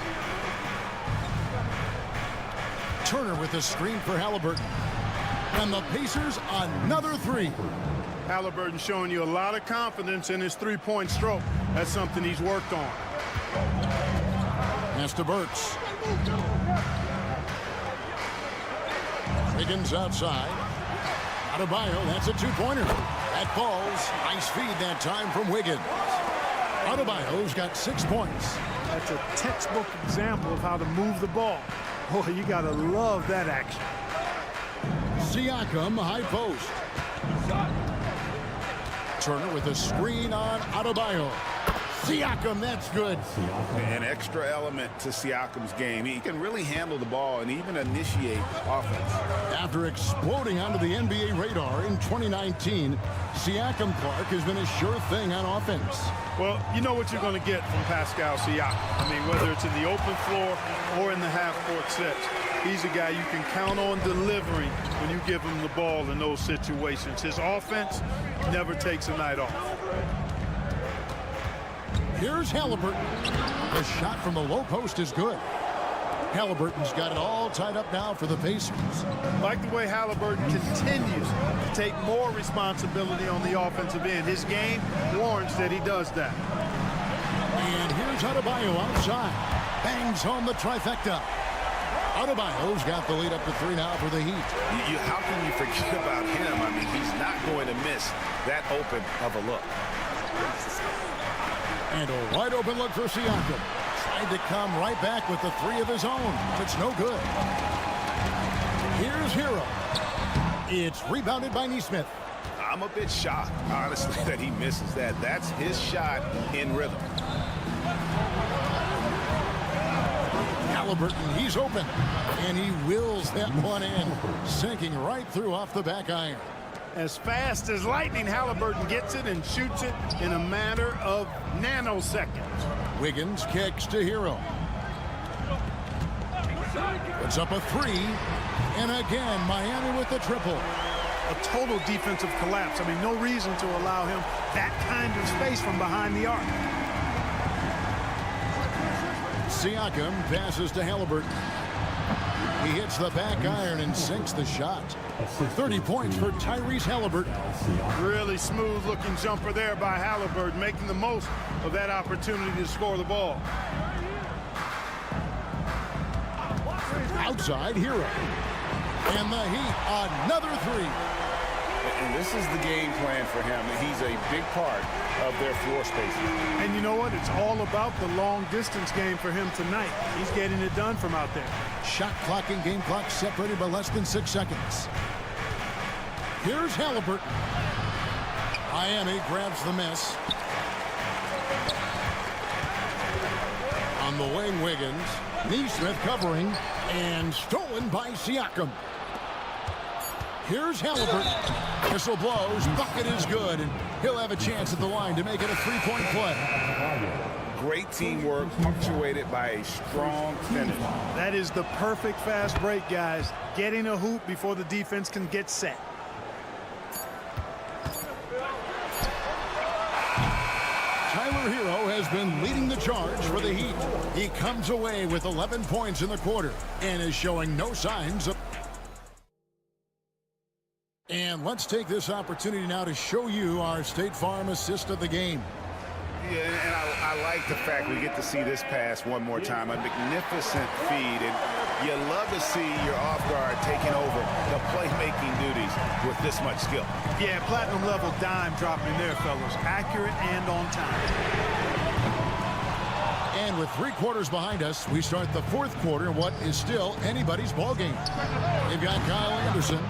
Turner with a screen for Halliburton. And the Pacers another 3. Halliburton showing you a lot of confidence in his three-point stroke. That's something he's worked on. Pass to Burks. Wiggins outside. Adebayo, that's a two-pointer. That falls. Nice feed that time from Wiggins. Adebayo's got 6 points. That's a textbook example of how to move the ball. Boy, you got to love that action. Siakam, high post. Turner with a screen on Adebayo. Siakam, that's good. An extra element to Siakam's game. He can really handle the ball and even initiate offense. After exploding onto the NBA radar in 2019, Siakam Clark has been a sure thing on offense. Well, you know what you're going to get from Pascal Siakam. I mean, whether it's in the open floor or in the half-court sets, he's a guy you can count on delivering when you give him the ball in those situations. His offense never takes a night off. Here's Halliburton. The shot from the low post is good. Halliburton's got it all tied up now for the Pacers. Like the way Halliburton continues to take more responsibility on the offensive end. His game warrants that he does that. And here's Adebayo outside. Bangs home the trifecta. Adebayo's got the lead up to 3 now for the Heat. How can you forget about him? I mean, he's not going to miss that open of a look. And a wide open look for Siakam. Tried to come right back with the 3 of his own. It's no good. Here's Hero. It's rebounded by Nesmith. I'm a bit shocked, honestly, that he misses that. That's his shot in rhythm. Halliburton, he's open. And he wills that one in. Sinking right through off the back iron. As fast as lightning, Halliburton gets it and shoots it in a matter of nanoseconds. Wiggins kicks to Hero. Puts up a 3. And again, Miami with the triple. A total defensive collapse. I mean, no reason to allow him that kind of space from behind the arc. Siakam passes to Halliburton. He hits the back iron and sinks the shot. 30 points for Tyrese Halliburton. Really smooth-looking jumper there by Halliburton, making the most of that opportunity to score the ball. Outside, Hero. And the Heat, another 3. And this is the game plan for him. He's a big part of their floor spacing. And you know what? It's all about the long-distance game for him tonight. He's getting it done from out there. Shot clock and game clock separated by less than 6 seconds. Here's Halliburton. Miami grabs the miss. On the wing, Wiggins. Nesmith covering. And stolen by Siakam. Here's Halliburton. Whistle blows. Bucket is good. And he'll have a chance at the line to make it a 3-point play. Great teamwork punctuated by a strong finish. That is the perfect fast break, guys. Getting a hoop before the defense can get set. Tyler Hero has been leading the charge for the Heat. He comes away with 11 points in the quarter and is showing no signs of... And let's take this opportunity now to show you our State Farm assist of the game. Yeah, and I like the fact we get to see this pass one more time. A magnificent feed, and you love to see your off guard taking over the playmaking duties with this much skill. Yeah, platinum level dime dropping there, fellas. Accurate and on time. And with 3 quarters behind us, we start the 4th quarter in what is still anybody's ball game. They've got Kyle Anderson,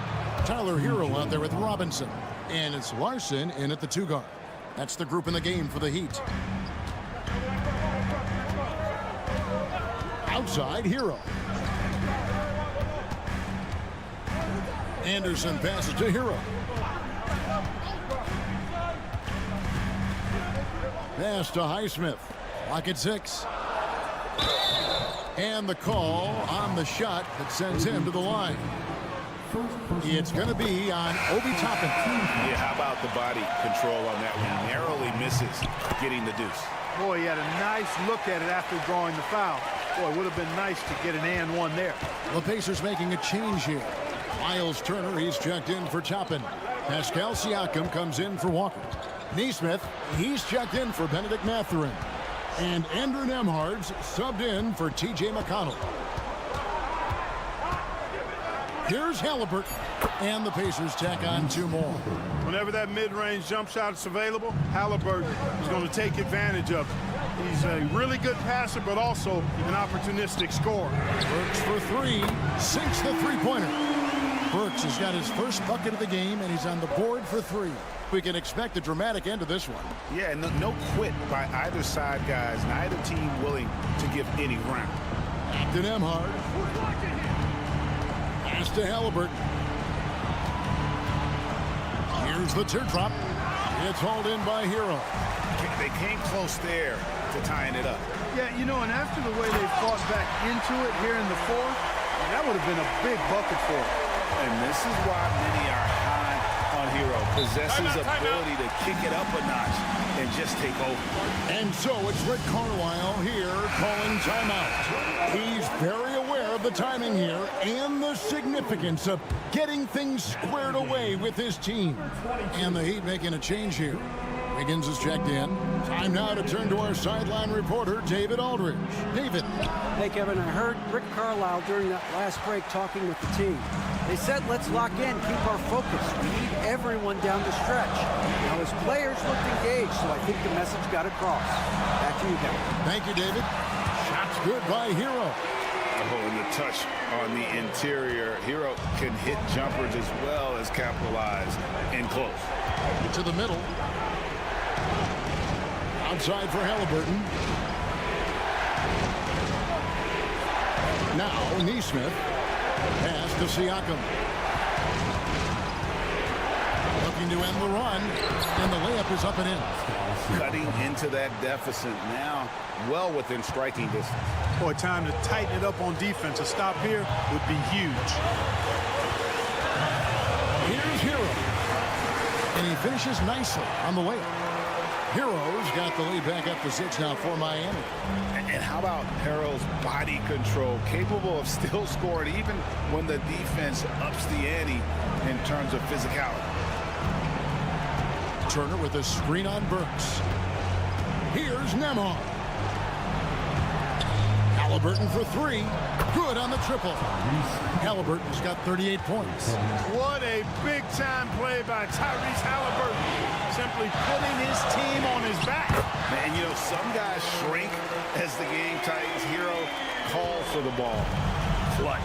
Tyler Hero out there with Robinson, and it's Larson in at the 2 guard. That's the group in the game for the Heat. Outside, Hero. Anderson passes to Hero. Pass to Highsmith. Clock at 6. And the call on the shot that sends him to the line. It's going to be on Obi Toppin. Yeah, how about the body control on that one? Narrowly misses getting the deuce. Boy, he had a nice look at it after drawing the foul. Boy, it would have been nice to get an and one there. The Pacers making a change here. Miles Turner, he's checked in for Toppin. Pascal Siakam comes in for Walker. Neesmith, he's checked in for Benedict Mathurin. And Andrew Nembhard's subbed in for T.J. McConnell. Here's Halliburton, and the Pacers tack on 2 more. Whenever that mid-range jump shot is available, Halliburton is going to take advantage of it. He's a really good passer, but also an opportunistic scorer. Burks for 3, sinks the 3-pointer. Burks has got his first bucket of the game, and he's on the board for 3. We can expect a dramatic end to this one. Yeah, no quit by either side, guys. Neither team willing to give any ground. Back to Nembhard. Pass to Halliburton. Here's the teardrop. It's hauled in by Hero. They came close there to tying it up. Yeah, you know, and after the way they fought back into it here in the 4th, that would have been a big bucket for them. And this is why many are high on Hero. Possesses ability to kick it up a notch and just take over. And so it's Rick Carlisle here calling timeout. He's very aware of the timing here and the significance of getting things squared away with his team. And the Heat making a change here. Wiggins is checked in. Time now to turn to our sideline reporter, David Aldridge. David. Hey, Kevin, I heard Rick Carlisle during that last break talking with the team. They said, let's lock in, keep our focus. We need everyone down the stretch. Now, his players looked engaged, so I think the message got across. Back to you, Kevin. Thank you, David. Shots good by Hero. Oh, and the touch on the interior. Hero can hit jumpers as well as capitalize in close. To the middle. Outside for Halliburton. Now, Neesmith. Pass to Siakam. Looking to end the run, and the layup is up and in. Cutting into that deficit now, well within striking distance. Boy, time to tighten it up on defense. A stop here would be huge. Here's Hero. And he finishes nicely on the layup. Hero's got the lead back up to 6 now for Miami. And how about Hero's body control, capable of still scoring even when the defense ups the ante in terms of physicality. Turner with a screen on Burks. Here's Nembhard. Halliburton for 3. Good on the triple. Halliburton's got 38 points. What a big-time play by Tyrese Halliburton. Simply putting his team on his back. Man, you know, some guys shrink as the game tightens. Hero calls for the ball. Clutch.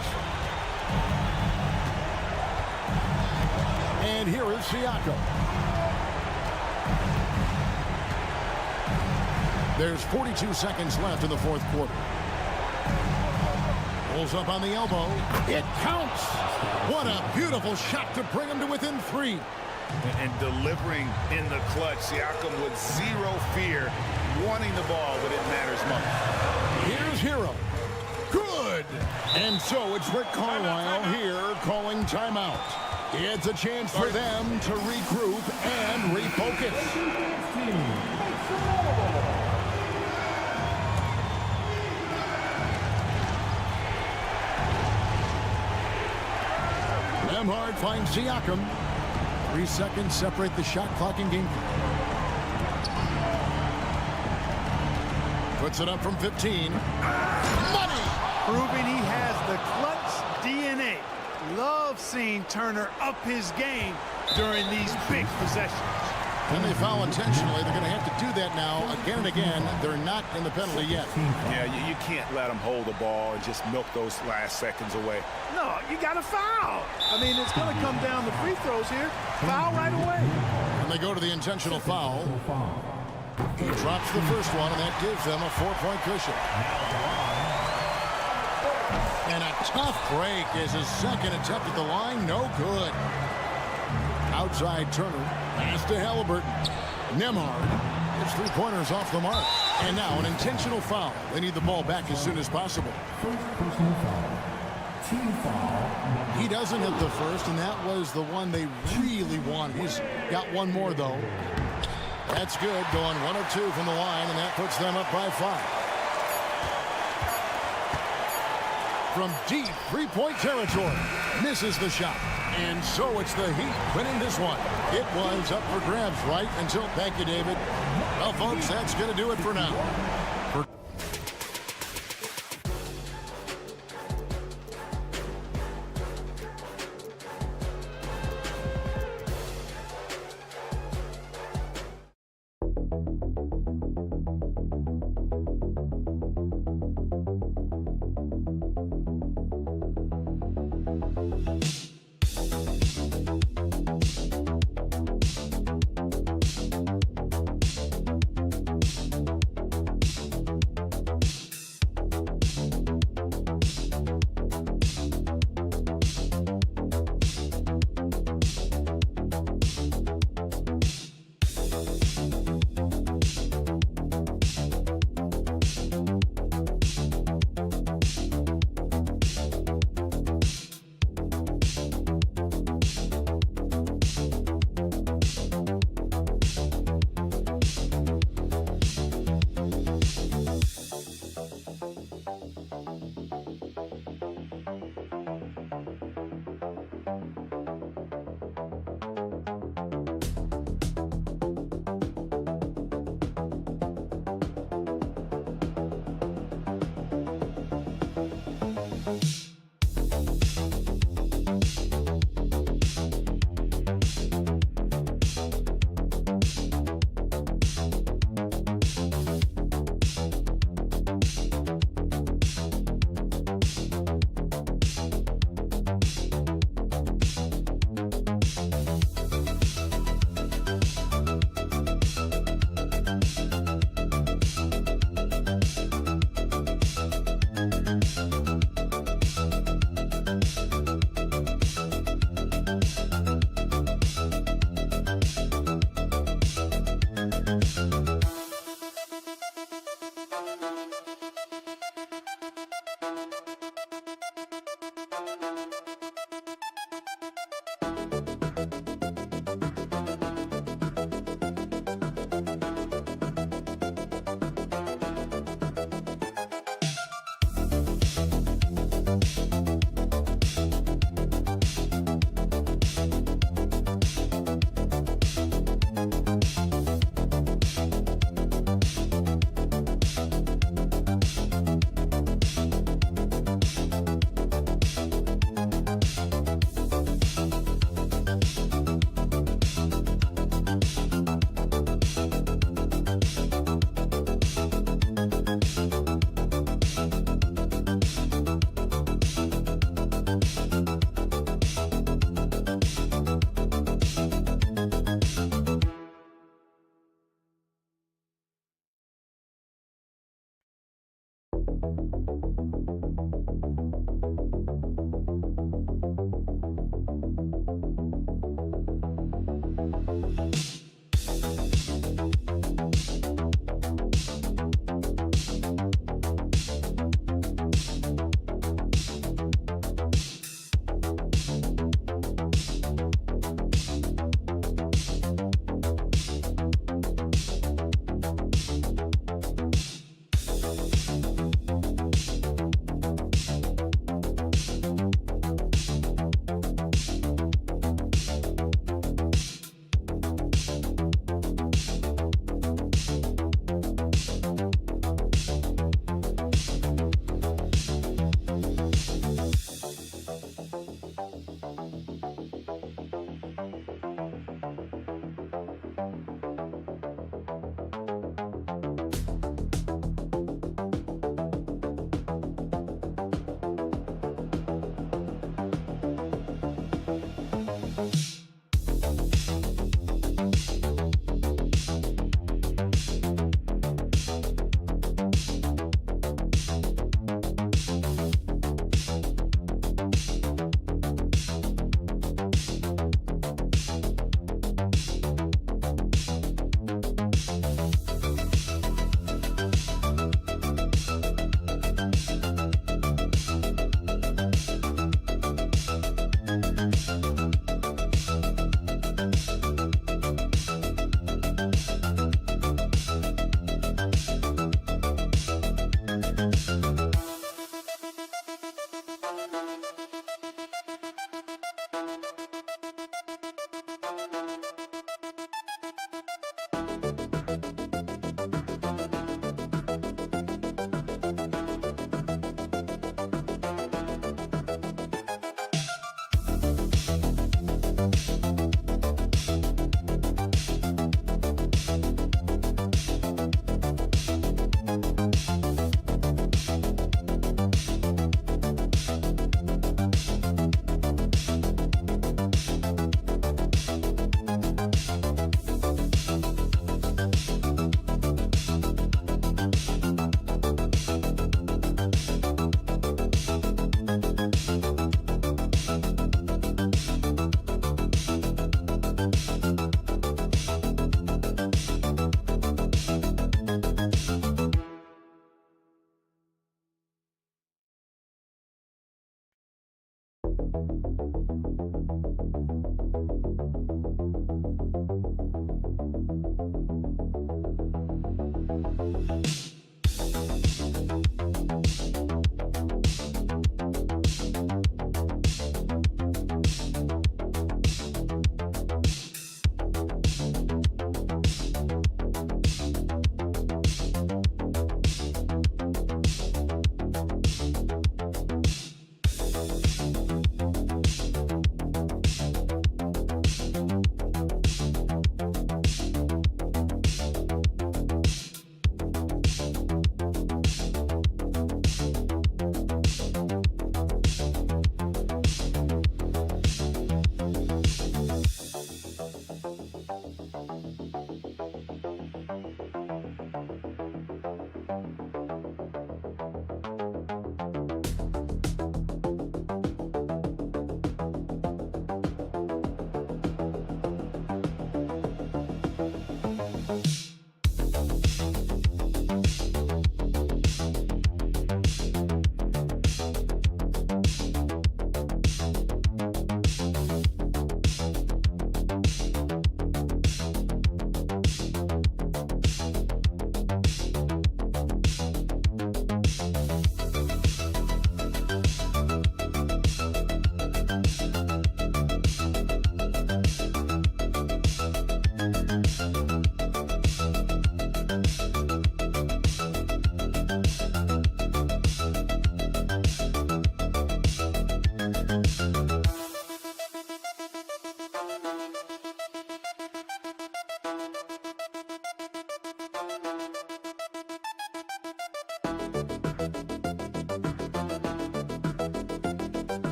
And here is Siakam. There's 42 seconds left in the 4th quarter. Pulls up on the elbow. It counts. What a beautiful shot to bring him to within 3. and delivering in the clutch. Siakam with zero fear, wanting the ball when it matters most. Here's Hero. Good. And so it's Rick Carlisle here calling timeout. It's a chance for them to regroup and refocus. Nemhard finds Siakam. 3 seconds separate the shot clock and game. Puts it up from 15. Money! Proving he has the clutch DNA. Love seeing Turner up his game during these big possessions. When they foul intentionally, they're going to have to do that now again and again. They're not in the penalty yet. Yeah, you can't let them hold the ball and just milk those last seconds away. No, you got to foul. I mean, it's going to come down to free throws here. Foul right away. And they go to the intentional foul. He drops the first one, and that gives them a 4-point cushion. And a tough break is his second attempt at the line. No good. Outside Turner. Pass to Halliburton. Nemhard. His 3-pointers off the mark. And now an intentional foul. They need the ball back as soon as possible. He doesn't hit the first, and that was the one they really want. He's got one more, though. That's good. Going 1 of 2 from the line, and that puts them up by 5. From deep 3-point territory. Misses the shot. And so it's the Heat winning this one. It was up for grabs right until, thank you, David. Well, folks, that's going to do it for now.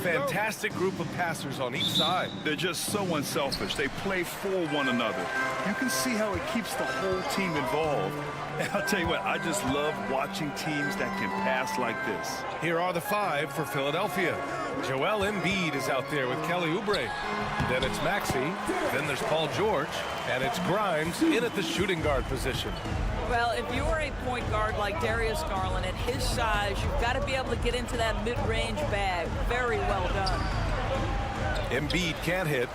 Fantastic group of passers on each side. They're just so unselfish. They play for one another. You can see how it keeps the whole team involved. And I'll tell you what, I just love watching teams that can pass like this. Here are the 5 for Philadelphia. Joel Embiid is out there with Kelly Oubre. Then it's Maxey. Then there's Paul George. And it's Grimes in at the shooting guard position. Well, if you're a point guard like Darius Garland, at his size, you've got to be able to get into that mid-range bag. Very well done. Embiid can't hit.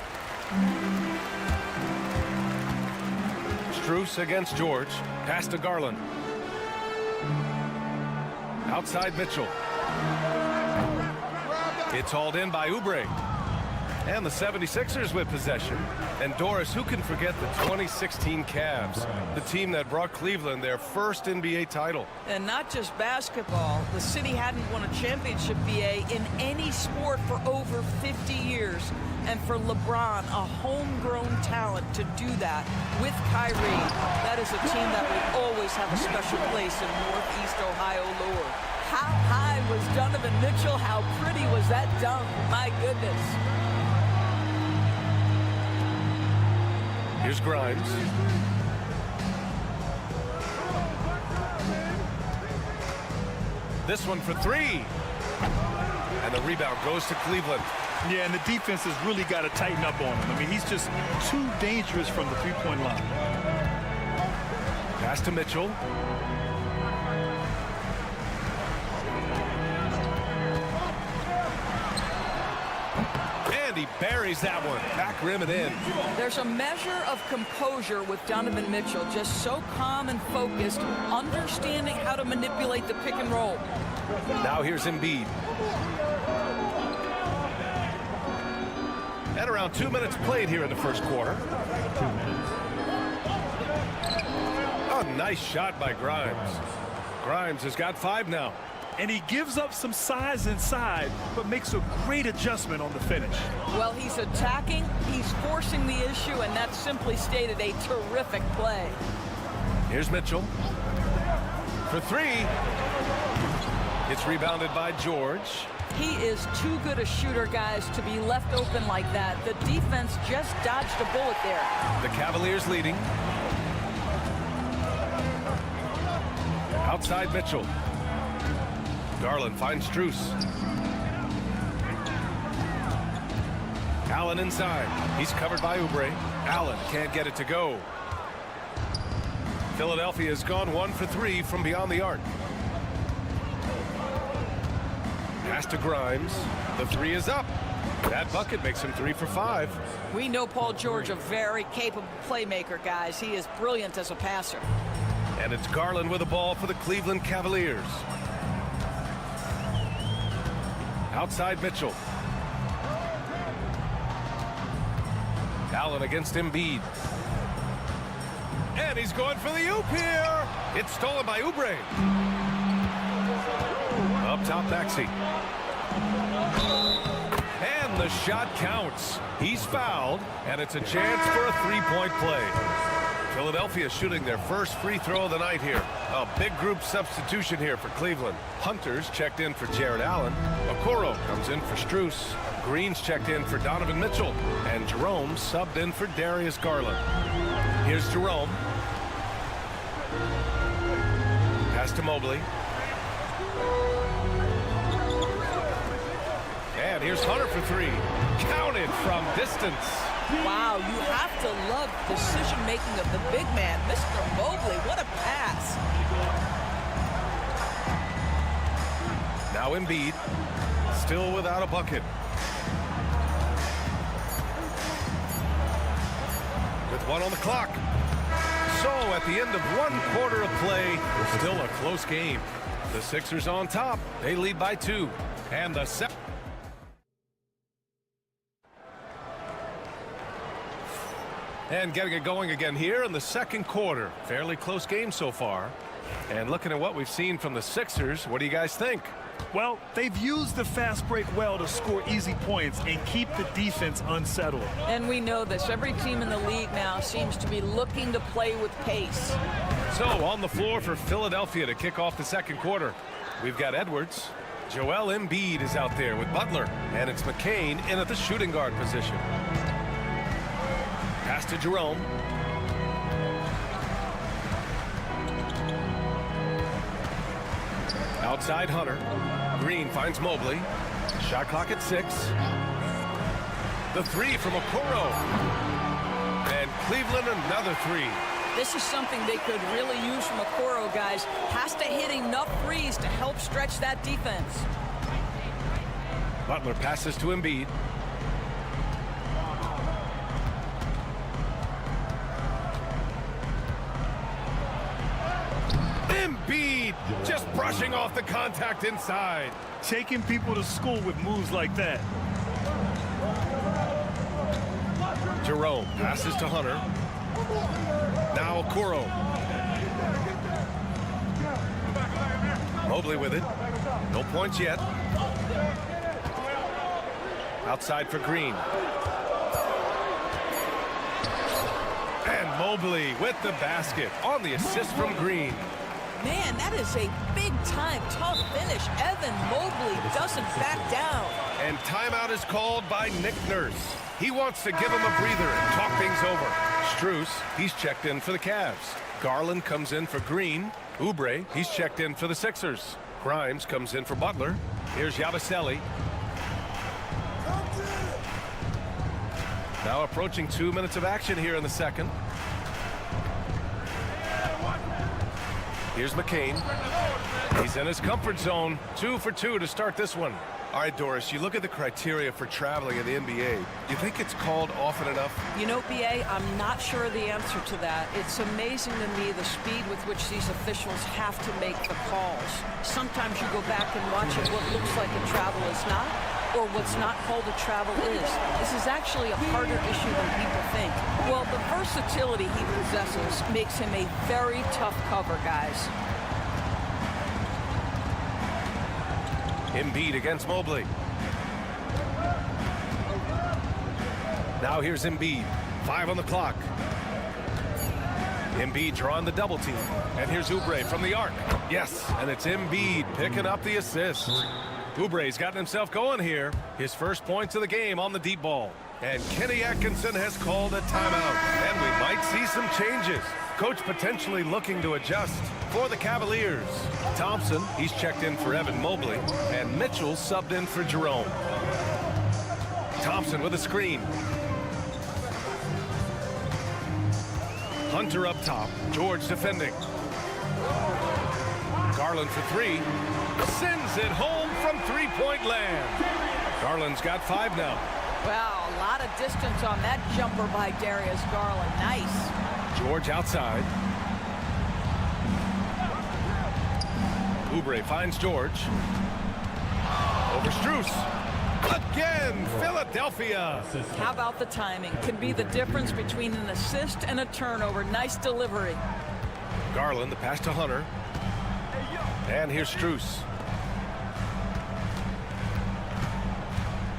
Strus against George. Pass to Garland. Outside Mitchell. It's hauled in by Oubre. And the 76ers with possession. And Doris, who can forget the 2016 Cavs, the team that brought Cleveland their first NBA title. And not just basketball. The city hadn't won a championship, BA, in any sport for over 50 years. And for LeBron, a homegrown talent, to do that with Kyrie, that is a team that will always have a special place in Northeast Ohio lore. How high was Donovan Mitchell? How pretty was that dunk? My goodness. Here's Grimes. This one for 3. And the rebound goes to Cleveland. Yeah, and the defense has really got to tighten up on him. I mean, he's just too dangerous from the three-point line. Pass to Mitchell. And he buries that one. Back rim and in. There's a measure of composure with Donovan Mitchell, just so calm and focused, understanding how to manipulate the pick and roll. Now here's Embiid. At around 2 minutes played here in the first quarter. A nice shot by Grimes. Grimes has got 5 now. And he gives up some size inside, but makes a great adjustment on the finish. Well, he's attacking, he's forcing the issue, and that simply stated a terrific play. Here's Mitchell for three. It's rebounded by George. He is too good a shooter, guys, to be left open like that. The defense just dodged a bullet there. The Cavaliers leading. Outside Mitchell. Garland finds Strus. Allen inside. He's covered by Oubre. Allen can't get it to go. Philadelphia has gone 1 for 3 from beyond the arc. Pass to Grimes. The three is up. That bucket makes him 3 for 5. We know Paul George, a very capable playmaker, guys. He is brilliant as a passer. And it's Garland with the ball for the Cleveland Cavaliers. Outside Mitchell. Allen against Embiid. And he's going for the oop here. It's stolen by Oubre. Up top, Maxey. And the shot counts. He's fouled, and it's a chance for a three-point play. Philadelphia shooting their first free throw of the night here. A big group substitution here for Cleveland. Hunter's checked in for Jared Allen. Okoro comes in for Strus. Green's checked in for Donovan Mitchell. And Jerome subbed in for Darius Garland. Here's Jerome. Pass to Mobley. And here's Hunter for three. Counted from distance. Wow, you have to love decision-making of the big man. Mr. Mobley, what a pass. Now Embiid, still without a bucket. With 1 on the clock. So at the end of 1 quarter of play, still a close game. The Sixers on top. They lead by 2. And the set. And getting it going again here in the second quarter. Fairly close game so far. And looking at what we've seen from the Sixers, what do you guys think? Well, they've used the fast break well to score easy points and keep the defense unsettled. And we know this. Every team in the league now seems to be looking to play with pace. So on the floor for Philadelphia to kick off the second quarter, we've got Edwards. Joel Embiid is out there with Butler. And it's McCain in at the shooting guard position. Pass to Jerome. Outside Hunter. Green finds Mobley. Shot clock at 6. The three from Okoro. And Cleveland another three. This is something they could really use from Okoro, guys. Has to hit enough threes to help stretch that defense. Butler passes to Embiid. Embiid just brushing off the contact inside. Taking people to school with moves like that. Jerome passes to Hunter. Now Okoro. Mobley with it. No points yet. Outside for Green. And Mobley with the basket on the assist from Green. Man, that is a big-time tough finish. Evan Mobley doesn't back down. And timeout is called by Nick Nurse. He wants to give him a breather and talk things over. Strus, he's checked in for the Cavs. Garland comes in for Green. Oubre, he's checked in for the Sixers. Grimes comes in for Butler. Here's Yabusele. Now approaching 2 minutes of action here in the second. Here's McCain. He's in his comfort zone. 2 for 2 to start this one. All right, Doris, you look at the criteria for traveling in the NBA. You think it's called often enough? You know, BA, I'm not sure the answer to that. It's amazing to me the speed with which these officials have to make the calls. Sometimes you go back and watch it, what looks like a travel is not, or what's not called a travel is. This is actually a harder issue than people think. Well, the versatility he possesses makes him a very tough cover, guys. Embiid against Mobley. Now here's Embiid. 5 on the clock. Embiid drawing the double team. And here's Oubre from the arc. Yes, and it's Embiid picking up the assist. Oubre's gotten himself going here. His first points of the game on the deep ball. And Kenny Atkinson has called a timeout. And we might see some changes. Coach potentially looking to adjust for the Cavaliers. Thompson, he's checked in for Evan Mobley. And Mitchell subbed in for Jerome. Thompson with a screen. Hunter up top. George defending. Garland for 3. Sends it home from three-point land. Garland's got 5 now. Wow, a lot of distance on that jumper by Darius Garland. Nice. George outside. Oubre finds George. Over Strus. Again, Philadelphia. How about the timing? Can be the difference between an assist and a turnover. Nice delivery. Garland, the pass to Hunter. And here's Strus.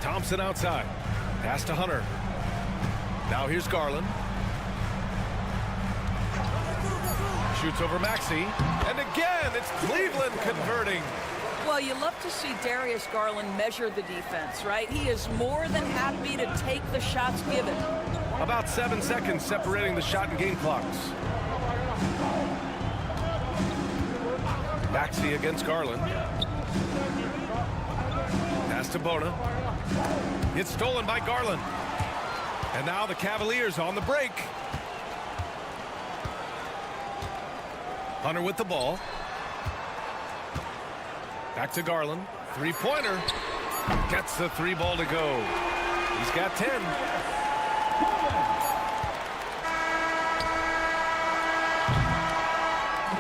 Thompson outside. Pass to Hunter. Now here's Garland. Shoots over Maxey. And again, it's Cleveland converting. Well, you love to see Darius Garland measure the defense, right? He is more than happy to take the shots given. About 7 seconds separating the shot and game clocks. Maxey against Garland. Pass to Bona. It's stolen by Garland. And now the Cavaliers on the break. Hunter with the ball. Back to Garland. Three-pointer. Gets the 3 ball to go. He's got 10.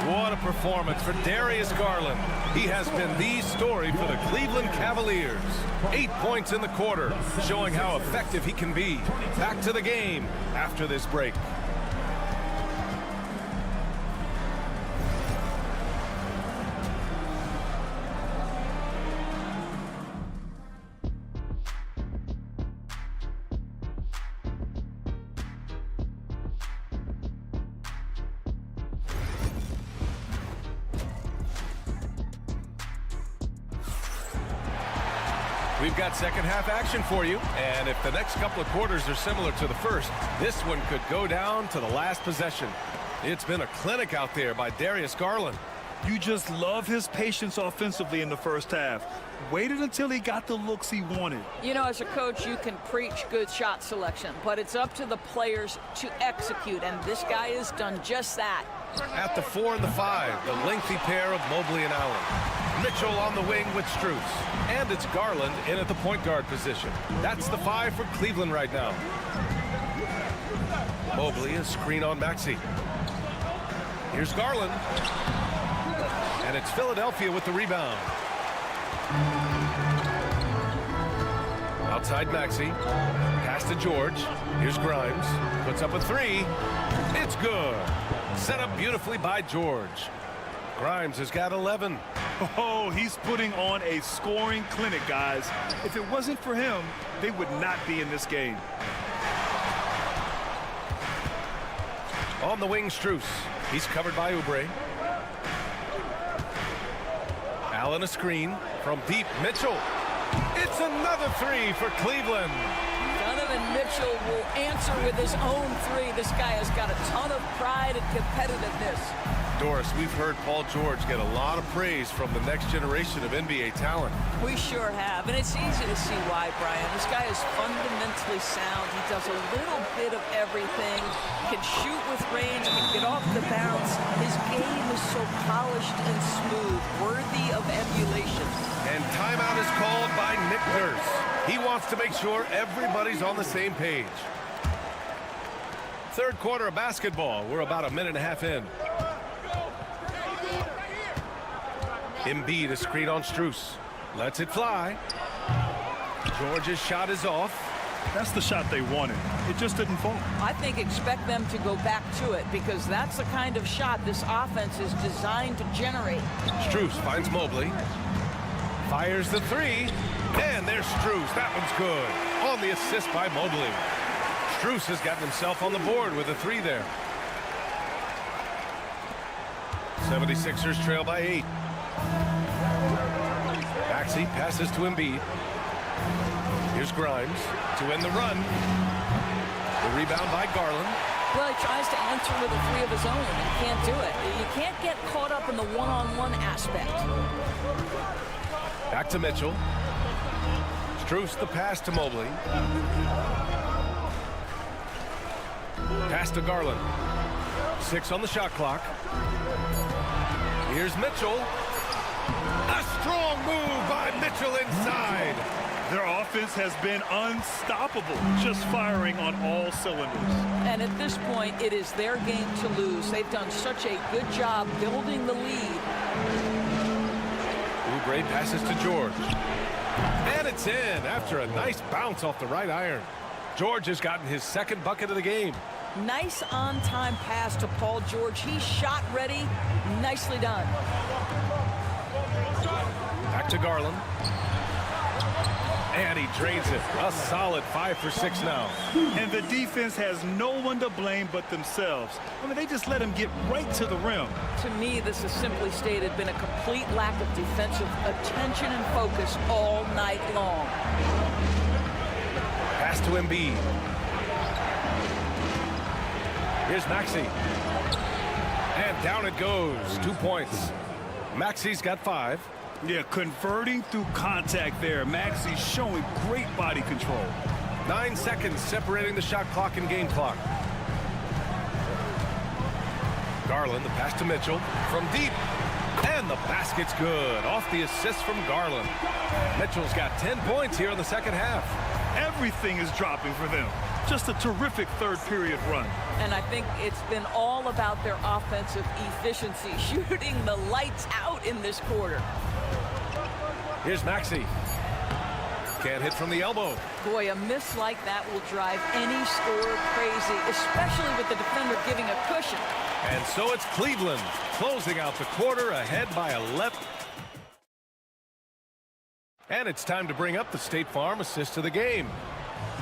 What a performance for Darius Garland. He has been the story for the Cleveland Cavaliers. 8 points in the quarter, showing how effective he can be. Back to the game after this break. We've got second half action for you, and if the next couple of quarters are similar to the first, this one could go down to the last possession. It's been a clinic out there by Darius Garland. You just love his patience offensively in the first half. Waited until he got the looks he wanted. You know, as a coach, you can preach good shot selection, but it's up to the players to execute, and this guy has done just that. At the 4 and the 5, the lengthy pair of Mobley and Allen. Mitchell on the wing with Strus. And it's Garland in at the point guard position. That's the 5 for Cleveland right now. Mobley, a screen on Maxey. Here's Garland. And it's Philadelphia with the rebound. Outside Maxey. Pass to George. Here's Grimes. Puts up a 3. It's good. Set up beautifully by George. Grimes has got 11. Oh, he's putting on a scoring clinic, guys. If it wasn't for him, they would not be in this game. On the wing, Strus. He's covered by Oubre. Allen a screen from deep. Mitchell. It's another 3 for Cleveland. Donovan Mitchell will answer with his own 3. This guy has got a ton of pride and competitiveness. Doris, we've heard Paul George get a lot of praise from the next generation of NBA talent. We sure have, and it's easy to see why, Brian. This guy is fundamentally sound. He does a little bit of everything, can shoot with range, can get off the bounce. His game is so polished and smooth, worthy of emulation. And timeout is called by Nick Nurse. He wants to make sure everybody's on the same page. Third quarter of basketball. We're about a minute and a half in. Embiid, a screen on Strus. Lets it fly. George's shot is off. That's the shot they wanted. It just didn't fall. I think expect them to go back to it because that's the kind of shot this offense is designed to generate. Strus finds Mobley. Fires the three. And there's Strus. That one's good. On the assist by Mobley. Strus has gotten himself on the board with a three there. 76ers trail by 8. Maxey passes to Embiid. Here's Grimes to end the run. The rebound by Garland. Well, he tries to answer with a three of his own, and he can't do it. You can't get caught up in the one-on-one aspect. Back to Mitchell. Strus the pass to Mobley. Pass to Garland. 6 on the shot clock. Here's Mitchell. A strong move by Mitchell inside. Their offense has been unstoppable, just firing on all cylinders. And at this point, it is their game to lose. They've done such a good job building the lead. Oubre passes to George. And it's in after a nice bounce off the right iron. George has gotten his second bucket of the game. Nice on-time pass to Paul George. He's shot ready. Nicely done. Back to Garland. And he drains it. A solid 5 for 6 now. And the defense has no one to blame but themselves. I mean, they just let him get right to the rim. To me, this has simply stated been a complete lack of defensive attention and focus all night long. Pass to Embiid. Here's Maxey. And down it goes. 2 points. Maxey's got 5. Yeah, converting through contact there. Maxey's showing great body control. 9 seconds separating the shot clock and game clock. Garland, the pass to Mitchell from deep. And the basket's good. Off the assist from Garland. Mitchell's got 10 points here in the second half. Everything is dropping for them. Just a terrific third period run. And I think it's been all about their offensive efficiency, shooting the lights out in this quarter. Here's Maxey. Can't hit from the elbow. Boy, a miss like that will drive any scorer crazy, especially with the defender giving a cushion. And so it's Cleveland closing out the quarter ahead by 11. And it's time to bring up the State Farm assist of the game.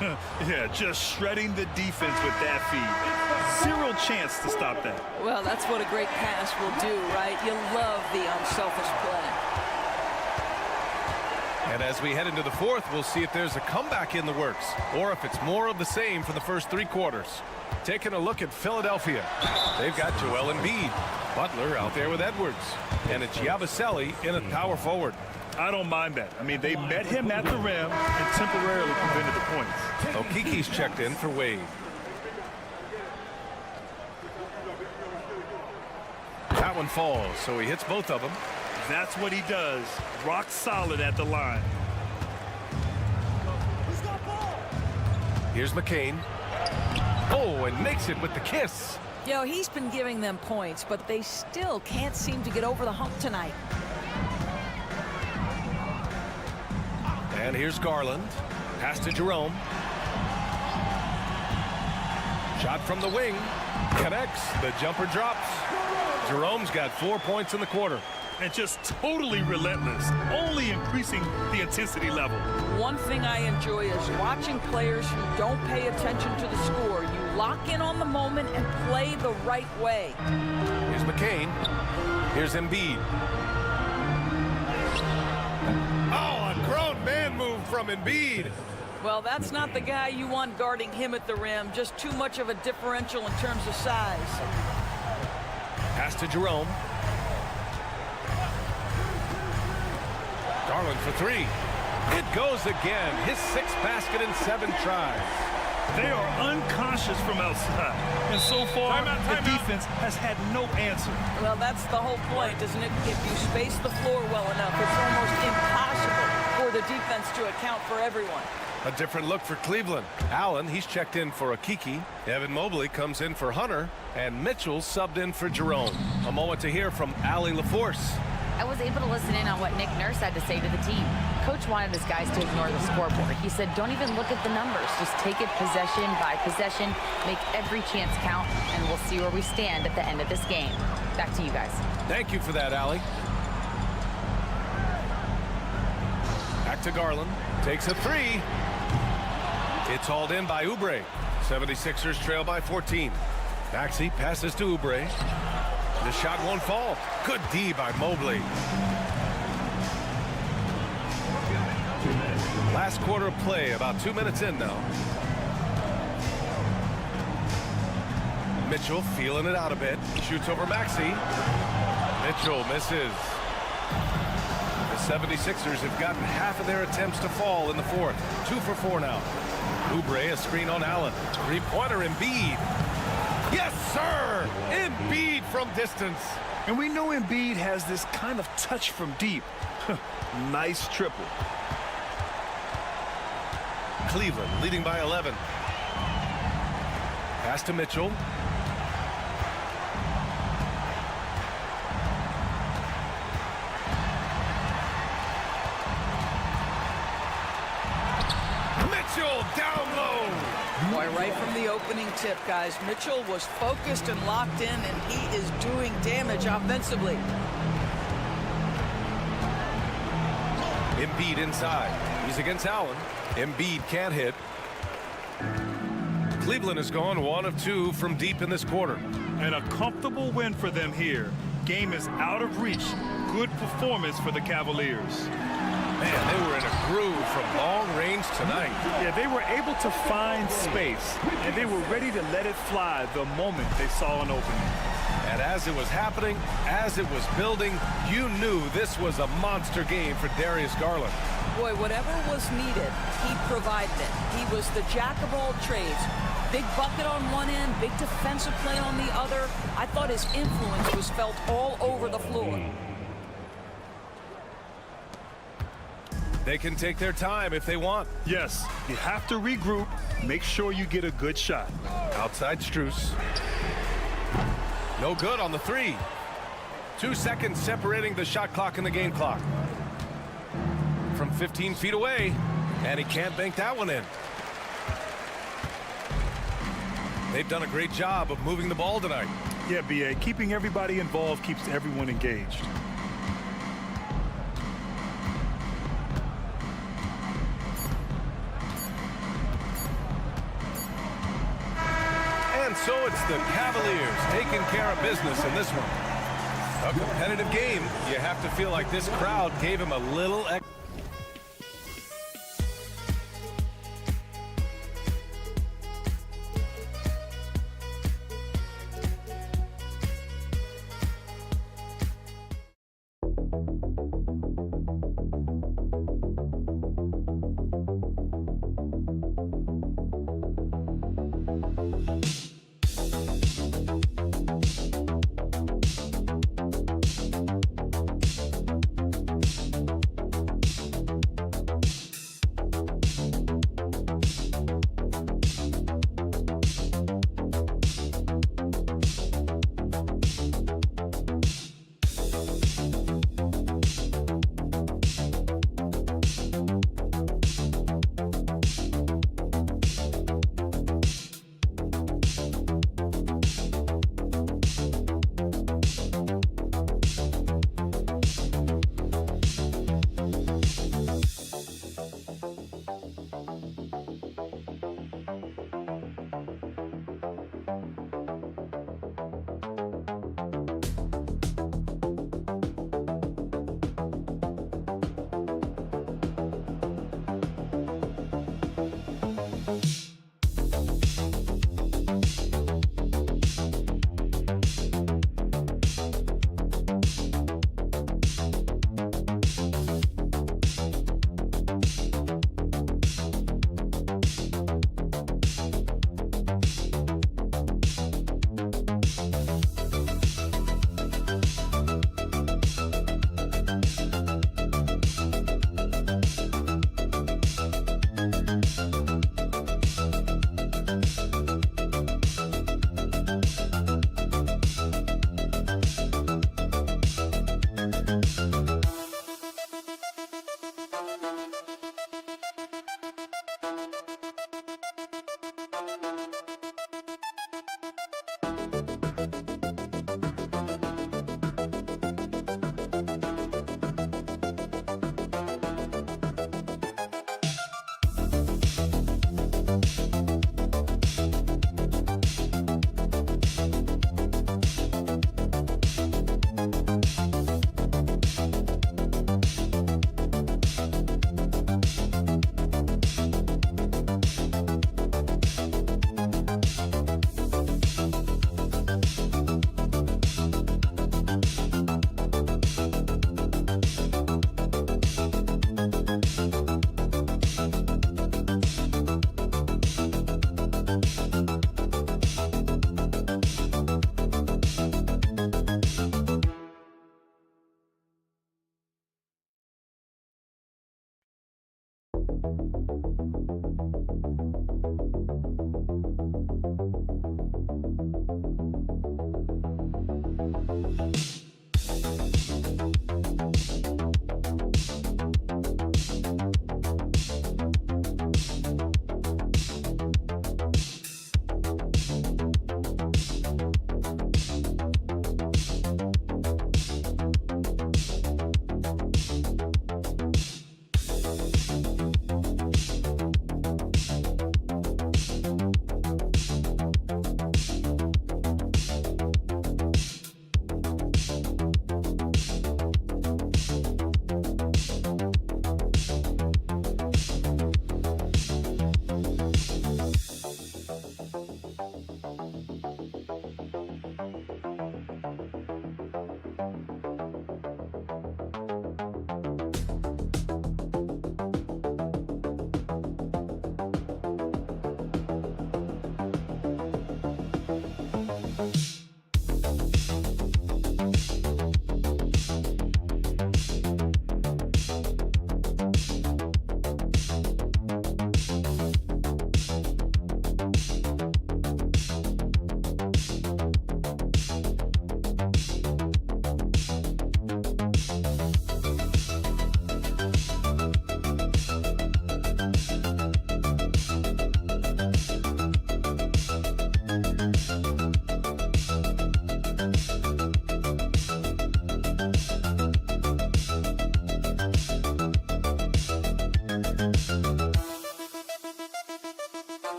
Yeah, just shredding the defense with that feed. Zero chance to stop that. Well, that's what a great pass will do, right? You love the unselfish play. And as we head into the fourth, we'll see if there's a comeback in the works or if it's more of the same for the first 3 quarters. Taking a look at Philadelphia. They've got Joel Embiid. Butler out there with Edwards. And it's Yabusele in at power forward. I don't mind that. I mean, they met him at the rim and temporarily prevented the points. Okiki's checked in for Wade. That one falls, so he hits both of them. That's what he does. Rock solid at the line. Here's McCain. Oh, and makes it with the kiss. You know, he's been giving them points, but they still can't seem to get over the hump tonight. And here's Garland. Pass to Jerome. Shot from the wing. Connects. The jumper drops. Jerome's got 4 points in the quarter. And just totally relentless, only increasing the intensity level. One thing I enjoy is watching players who don't pay attention to the score. You lock in on the moment and play the right way. Here's McCain. Here's Embiid. Oh, a grown man move from Embiid. Well, that's not the guy you want guarding him at the rim. Just too much of a differential in terms of size. Pass to Jerome. Garland for 3. It goes again. His 6th basket in 7 tries. They are unconscious from outside. And so far, the defense has had no answer. Well, that's the whole point, isn't it? If you space the floor well enough, it's almost impossible for the defense to account for everyone. A different look for Cleveland. Allen, he's checked in for Okiki. Evan Mobley comes in for Hunter. And Mitchell subbed in for Jerome. A moment to hear from Allie LaForce. I was able to listen in on what Nick Nurse had to say to the team. Coach wanted his guys to ignore the scoreboard. He said, don't even look at the numbers. Just take it possession by possession, make every chance count, and we'll see where we stand at the end of this game. Back to you guys. Thank you for that, Allie. Back to Garland. Takes a three. It's hauled in by Oubre. 76ers trail by 14. Maxey passes to Oubre. The shot won't fall. Good D by Mobley. Last quarter of play, about 2 minutes in now. Mitchell feeling it out a bit. Shoots over Maxey. Mitchell misses. The 76ers have gotten half of their attempts to fall in the fourth. 2 for 4 now. Oubre, a screen on Allen. Three-pointer, Embiid. Yes, sir! Embiid from distance. And we know Embiid has this kind of touch from deep. Nice triple. Cleveland leading by 11. Pass to Mitchell. Mitchell down low. Boy, right from the opening tip, guys, Mitchell was focused and locked in, and he is doing damage offensively. Embiid inside. He's against Allen. Embiid can't hit. Cleveland has gone 1 of 2 from deep in this quarter. And a comfortable win for them here. Game is out of reach. Good performance for the Cavaliers. Man, they were in a groove from long range tonight. Yeah, they were able to find space, and they were ready to let it fly the moment they saw an opening. And as it was happening, as it was building, you knew this was a monster game for Darius Garland. Boy, whatever was needed, he provided it. He was the jack of all trades. Big bucket on one end, big defensive play on the other. I thought his influence was felt all over the floor. They can take their time if they want. Yes, you have to regroup. Make sure you get a good shot. Outside Strus. No good on the three. 2 seconds separating the shot clock and the game clock. From 15 feet away, and he can't bank that one in. They've done a great job of moving the ball tonight. Yeah, B.A., keeping everybody involved keeps everyone engaged. And so it's the Cavaliers taking care of business in this one. A competitive game. You have to feel like this crowd gave him a little extra.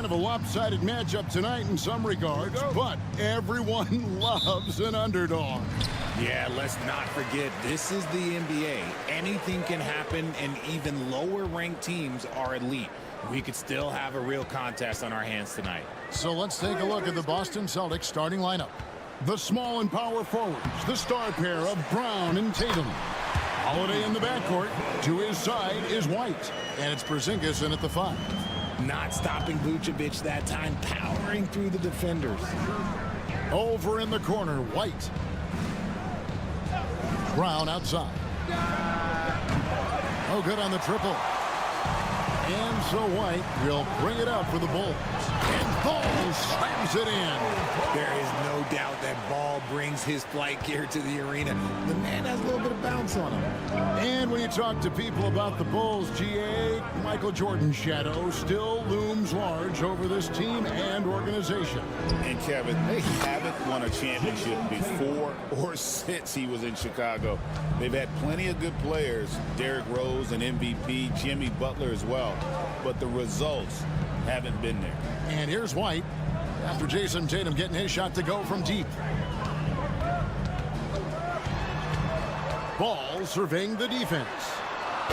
of a lopsided matchup tonight in some regards, but everyone loves an underdog. Yeah, let's not forget, this is the NBA. Anything can happen, and even lower-ranked teams are elite. We could still have a real contest on our hands tonight. So let's take a look at the Boston Celtics starting lineup. The small and power forwards, the star pair of Brown and Tatum. Holiday in the backcourt. To his side is White, and it's Porzingis in at the 5. Not stopping Vucevic that time, powering through the defenders. Over in the corner, White. Brown outside. Oh, good on the triple. And so White will bring it up for the Bulls. And Ball slams it in. There is no doubt that Ball brings his flight gear to the arena. The man has a little bit of bounce on him. And when you talk to people about the Bulls, GA, Michael Jordan's shadow still looms large over this team and organization. And Kevin, they haven't won a championship before or since he was in Chicago. They've had plenty of good players, Derrick Rose and MVP, Jimmy Butler as well, but the results haven't been there. And here's White after Jason Tatum getting his shot to go from deep. Ball surveying the defense.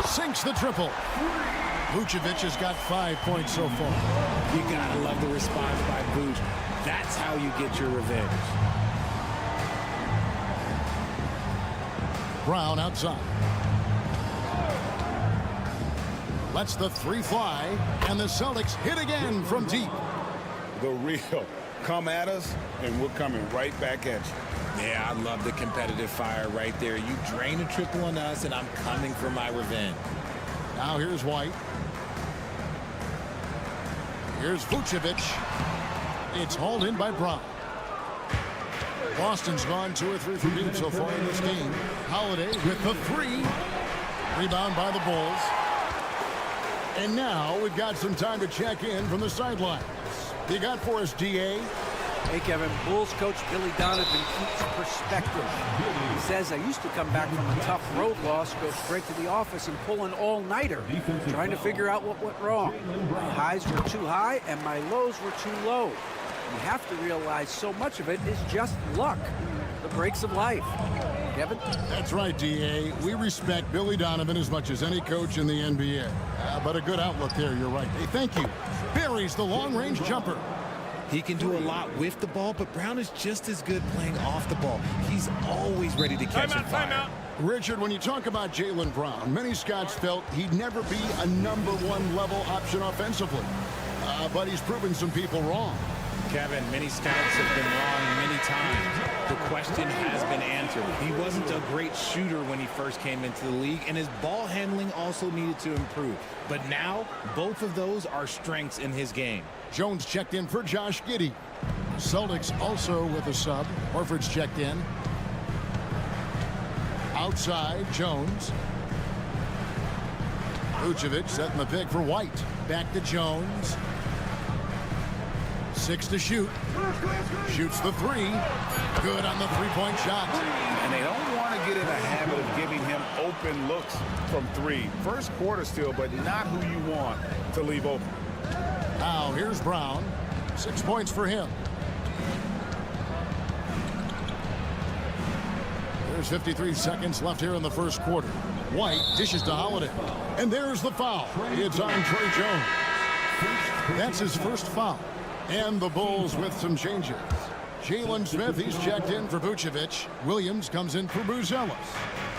Sinks the triple. Vucevic has got 5 points so far. You gotta love the response by Vuce. That's how you get your revenge. Brown outside. Lets the 3 fly, and the Celtics hit again from deep. The real. Come at us, and we're coming right back at you. Yeah, I love the competitive fire right there. You drain a triple on us, and I'm coming for my revenge. Now here's White. Here's Vucevic. It's hauled in by Brown. Boston's gone 2 or 3 from deep so far in this game. Holiday with the 3. Rebound by the Bulls. And now we've got some time to check in from the sidelines. You got for us, DA? Hey, Kevin, Bulls coach Billy Donovan keeps perspective. He says, I used to come back from a tough road loss, go straight to the office and pull an all-nighter, trying to figure out what went wrong. My highs were too high and my lows were too low. You have to realize so much of it is just luck, the breaks of life. Kevin? That's right, DA. We respect Billy Donovan as much as any coach in the NBA. But a good outlook there, you're right. Hey, thank you. Buries the long-range jumper. He can do a lot with the ball, but Brown is just as good playing off the ball. He's always ready to catch and fire. Richard, when you talk about Jaylen Brown, many scouts felt he'd never be a #1 level option offensively. But he's proven some people wrong. Kevin, many scouts have been wrong many times. The question has been answered. He wasn't a great shooter when he first came into the league, and his ball handling also needed to improve. But now, both of those are strengths in his game. Jones checked in for Josh Giddey. Celtics also with a sub. Horford's checked in. Outside, Jones. Vucevic setting the pick for White. Back to Jones. 6 to shoot. Shoots the 3. Good on the 3-point shot. And they don't want to get in a habit of giving him open looks from 3. First quarter still, but not who you want to leave open. Now here's Brown. 6 points for him. There's 53 seconds left here in the first quarter. White dishes to Holiday. And there's the foul. It's on Trey Jones. That's his first foul. And the Bulls with some changes. Jalen Smith, he's checked in for Vucevic. Williams comes in for Buzelis.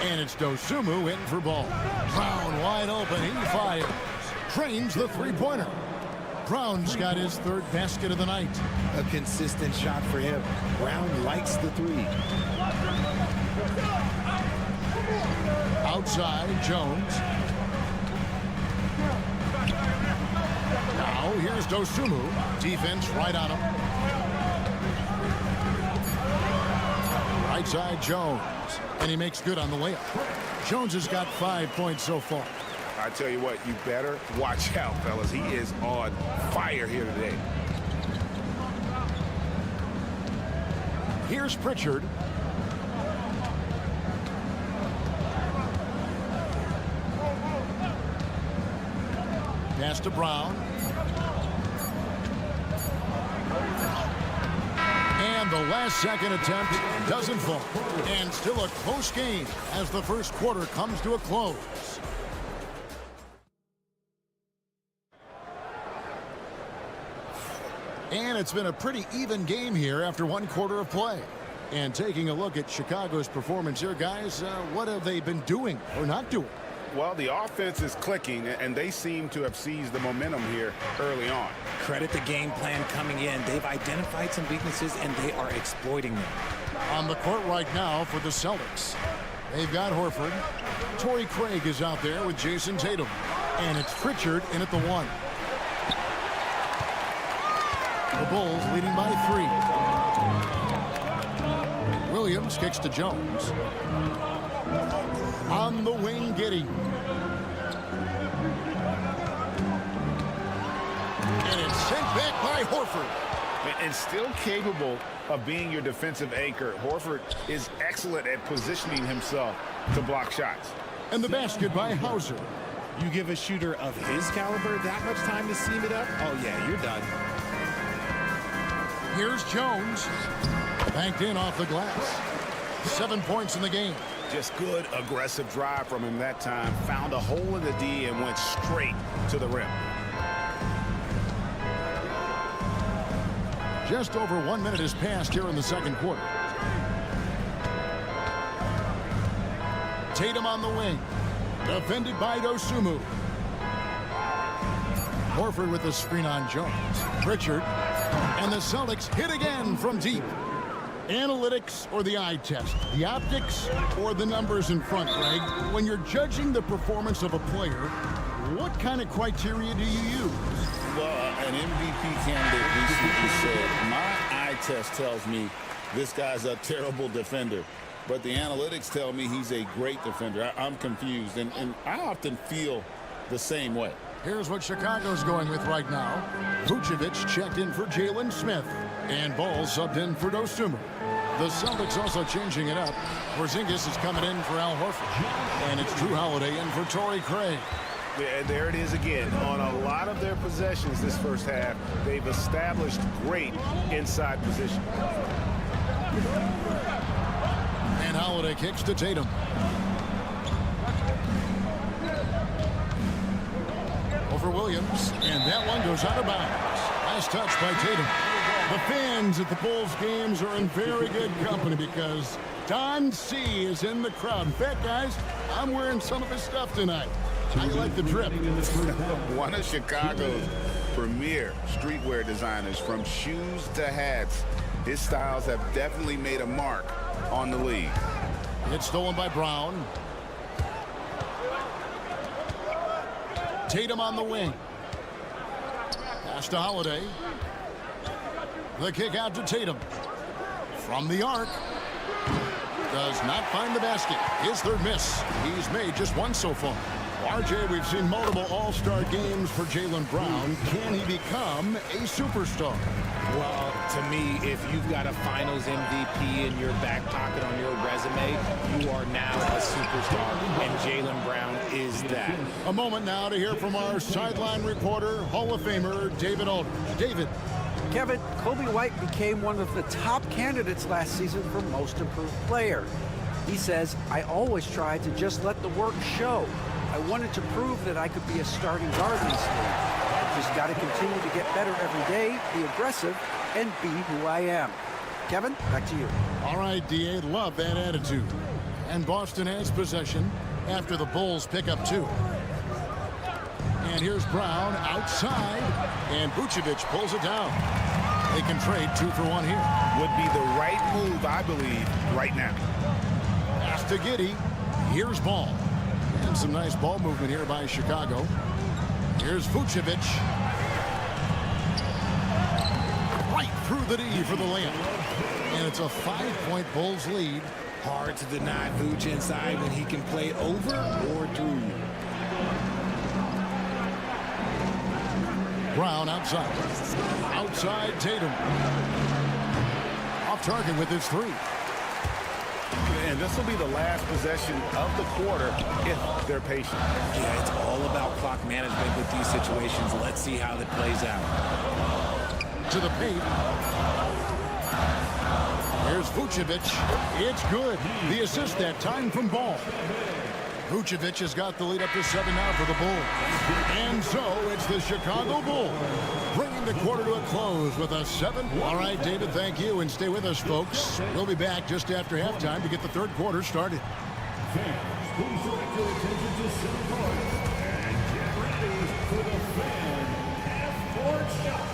And it's Dosumu in for Ball. Brown wide open, he fires. Trains the 3-pointer. Brown's got his 3rd basket of the night. A consistent shot for him. Brown likes the 3. Outside, Jones. Now here's Dosumu. Defense right on him. Right side, Jones. And he makes good on the layup. Jones has got 5 points so far. I tell you what, you better watch out, fellas. He is on fire here today. Here's Pritchard. Pass to Brown. the last-second attempt doesn't fall. And still a close game as the first quarter comes to a close. And it's been a pretty even game here after one quarter of play. And taking a look at Chicago's performance here, guys, what have they been doing or not doing? Well, the offense is clicking, and they seem to have seized the momentum here early on. Credit the game plan coming in. They've identified some weaknesses, and they are exploiting them. On the court right now for the Celtics, they've got Horford. Torrey Craig is out there with Jason Tatum. And it's Pritchard in at the 1. The Bulls leading by 3. Williams kicks to Jones. On the wing, Giddey. And it's sent back by Horford. And still capable of being your defensive anchor. Horford is excellent at positioning himself to block shots. And the basket by Hauser. You give a shooter of his caliber that much time to seam it up? Oh, yeah, you're done. Here's Jones. Banked in off the glass. 7 points in the game. Just good aggressive drive from him that time. Found a hole in the D and went straight to the rim. Just over 1 minute has passed here in the second quarter. Tatum on the wing. Defended by Dosunmu. Horford with the screen on Jones. Pritchard. And the Celtics hit again from deep. Analytics or the eye test? The optics or the numbers in front, Greg? When you're judging the performance of a player, what kind of criteria do you use? Well, an MVP candidate recently said, my eye test tells me this guy's a terrible defender. But the analytics tell me he's a great defender. I'm confused, and I often feel the same way. Here's what Chicago's going with right now. Vucevic checked in for Jalen Smith. And Ball subbed in for Dosunmu. The Celtics also changing it up. Porzingis is coming in for Al Horford. And it's Drew Holiday in for Torrey Craig. Yeah, there it is again. On a lot of their possessions this first half, they've established great inside position. And Holiday kicks to Tatum. Over Williams. And that one goes out of bounds. Last touch by Tatum. The fans at the Bulls games are in very good company because Don C is in the crowd. In fact, guys, I'm wearing some of his stuff tonight. How you like the drip? One of Chicago's premier streetwear designers, from shoes to hats. His styles have definitely made a mark on the league. It's stolen by Brown. Tatum on the wing. Pass to Holiday. The kick out to Tatum. From the arc. Does not find the basket. His third miss. He's made just one so far. RJ, we've seen multiple all-star games for Jaylen Brown. Can he become a superstar? Well, to me, if you've got a finals MVP in your back pocket on your resume, you are now a superstar, and Jaylen Brown is that. A moment now to hear from our sideline reporter, Hall of Famer David Aldridge. David. Kevin, Kobe White became one of the top candidates last season for Most Improved Player. He says, I always tried to just let the work show. I wanted to prove that I could be a starting guard in this league. I just got to continue to get better every day, be aggressive, and be who I am. Kevin, back to you. All right, D.A., love that attitude. And Boston has possession after the Bulls pick up 2. And here's Brown outside, and Vucevic pulls it down. They can trade 2 for 1 here. Would be the right move, I believe, right now. Pass to Giddey. Here's Ball. And some nice ball movement here by Chicago. Here's Vucevic. Right through the D for the layup. And it's a 5-point Bulls lead. Hard to deny Vooch inside when he can play over or through. Brown outside. Outside Tatum. Off target with his 3. And this will be the last possession of the quarter if they're patient. Yeah, it's all about clock management with these situations. Let's see how that plays out. To the paint. Vucevic. It's good. The assist that time from Ball. Vucevic has got the lead up to 7 now for the Bulls. And so it's the Chicago Bulls bringing the quarter to a close with a 7. All right, David, thank you. And stay with us, folks. We'll be back just after halftime to get the third quarter started. Fans, please direct your attention to center court and get ready for the Fan Half-Court Shots.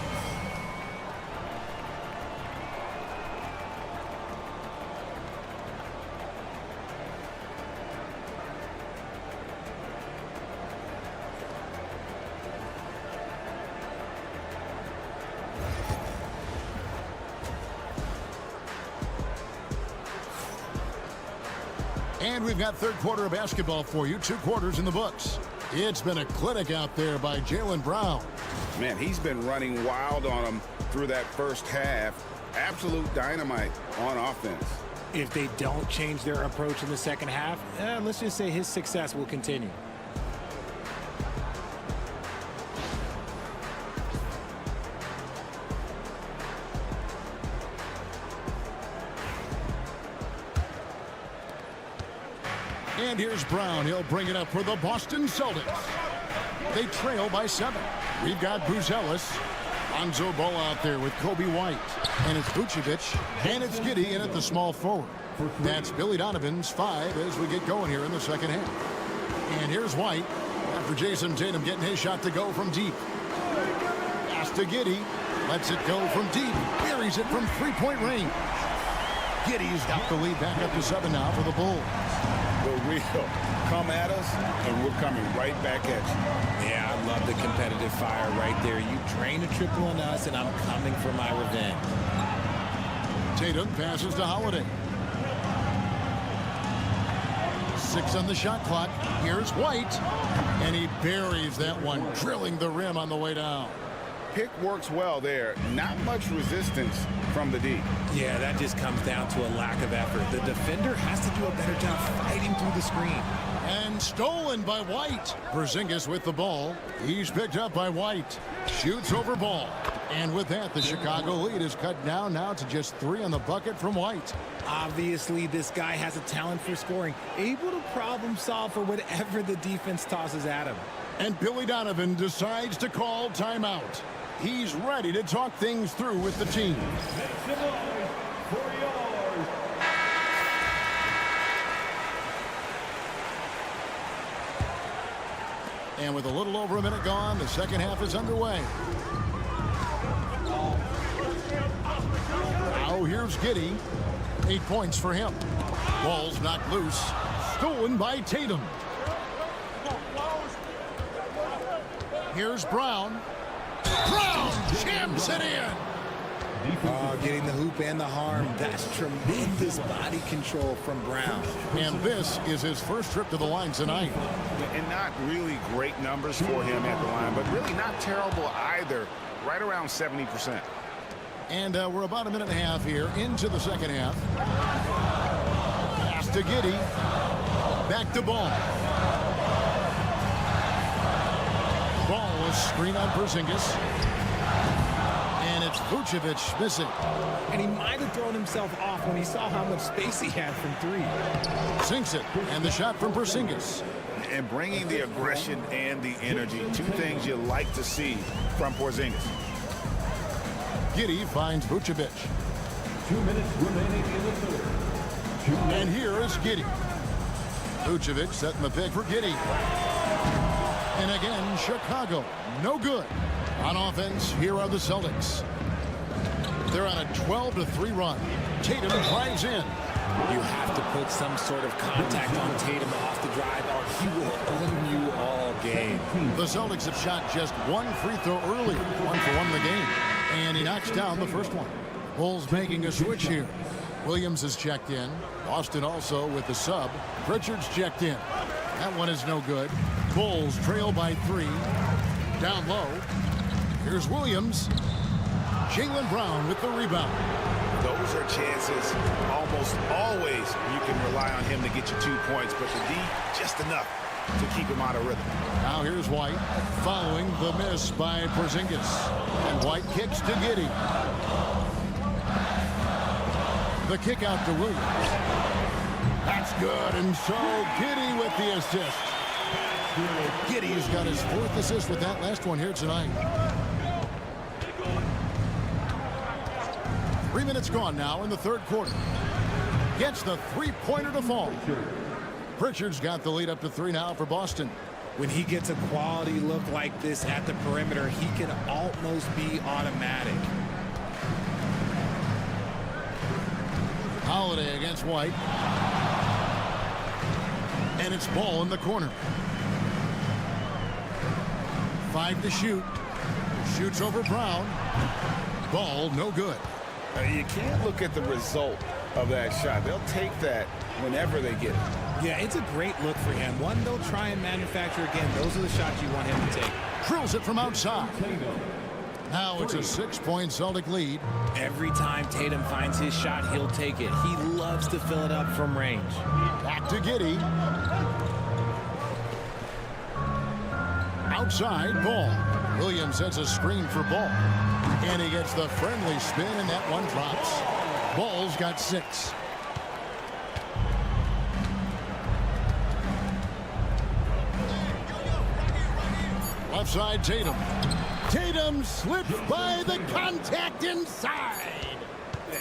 And we've got third quarter of basketball for you. 2 quarters in the books. It's been a clinic out there by Jaylen Brown. Man, he's been running wild on him through that first half. Absolute dynamite on offense. If they don't change their approach in the second half, let's just say his success will continue. And here's Brown. He'll bring it up for the Boston Celtics. They trail by 7. We've got Buzelis. Lonzo Ball out there with Kobe White. And it's Vucevic. And it's Giddey in at the small forward. That's Billy Donovan's 5 as we get going here in the second half. And here's White. After Jason Tatum getting his shot to go from deep. Pass to Giddey. Lets it go from deep. Buries it from 3-point range. Giddey's got the lead back up to 7 now for the Bulls. The wheel. Come at us, and we're coming right back at you. Yeah, I love the competitive fire right there. You drain a triple on us, and I'm coming for my revenge. Tatum passes to Holiday. 6 on the shot clock. Here's White. And he buries that one, drilling the rim on the way down. Pick works well there. Not much resistance from the D. Yeah, that just comes down to a lack of effort. The defender has to do a better job fighting through the screen. And stolen by White. Porzingis with the ball. He's picked up by White. Shoots over Ball. And with that, the Chicago lead is cut down now to just 3 on the bucket from White. Obviously, this guy has a talent for scoring, able to problem solve for whatever the defense tosses at him. And Billy Donovan decides to call timeout. He's ready to talk things through with the team. And with a little over a minute gone, the second half is underway. Now here's Giddey. 8 points for him. Ball's knocked loose. Stolen by Tatum. Here's Brown. Brown jams it in. Getting the hoop and the harm. That's tremendous body control from Brown. And this is his first trip to the line tonight. And not really great numbers for him at the line, but really not terrible either. Right around 70%. And we're about a minute and a half here into the second half. Pass to Giddey. Back to Ball. Ball is screen on Porzingis. And it's Vucevic missing. And he might have thrown himself off when he saw how much space he had from 3. Sinks it. And the shot from Porzingis. And bringing the aggression and the energy. 2 things you like to see from Porzingis. Giddey finds Vucevic. 2 minutes remaining in the third. And here is Giddey. Vucevic setting the pick for Giddey. And again, Chicago, no good. On offense, here are the Celtics. They're on a 12-3 run. Tatum drives in. You have to put some sort of contact on Tatum off the drive, or he will own you all game. The Celtics have shot just 1 free throw earlier, 1 for 1 in the game. And he knocks down the first one. Bulls making a switch here. Williams is checked in. Boston also with the sub. Pritchard's checked in. That one is no good. Bulls trail by 3. Down low. Here's Williams. Jaylen Brown with the rebound. Those are chances almost always you can rely on him to get you 2 points, but the D, just enough to keep him out of rhythm. Now here's White following the miss by Porzingis. And White kicks to Giddey. The kick out to Williams. That's good, and so Giddey with the assist. Giddey's got his 4th assist with that last one here tonight. 3 minutes gone now in the 3rd quarter. Gets the 3-pointer to fall. Pritchard's got the lead up to 3 now for Boston. When he gets a quality look like this at the perimeter, he can almost be automatic. Holiday against White. And it's Ball in the corner. 5 to shoot. Shoots over Brown. Ball no good. You can't look at the result of that shot. They'll take that whenever they get it. Yeah, it's a great look for him. One they'll try and manufacture again. Those are the shots you want him to take. Drills it from outside. Now it's a 6-point Celtic lead. Every time Tatum finds his shot, he'll take it. He loves to fill it up from range. Back to Giddey. Outside, Ball. Williams sets a screen for Ball. And he gets the friendly spin, and that one drops. Ball's got 6. Left side, Tatum. Tatum slips by the contact inside.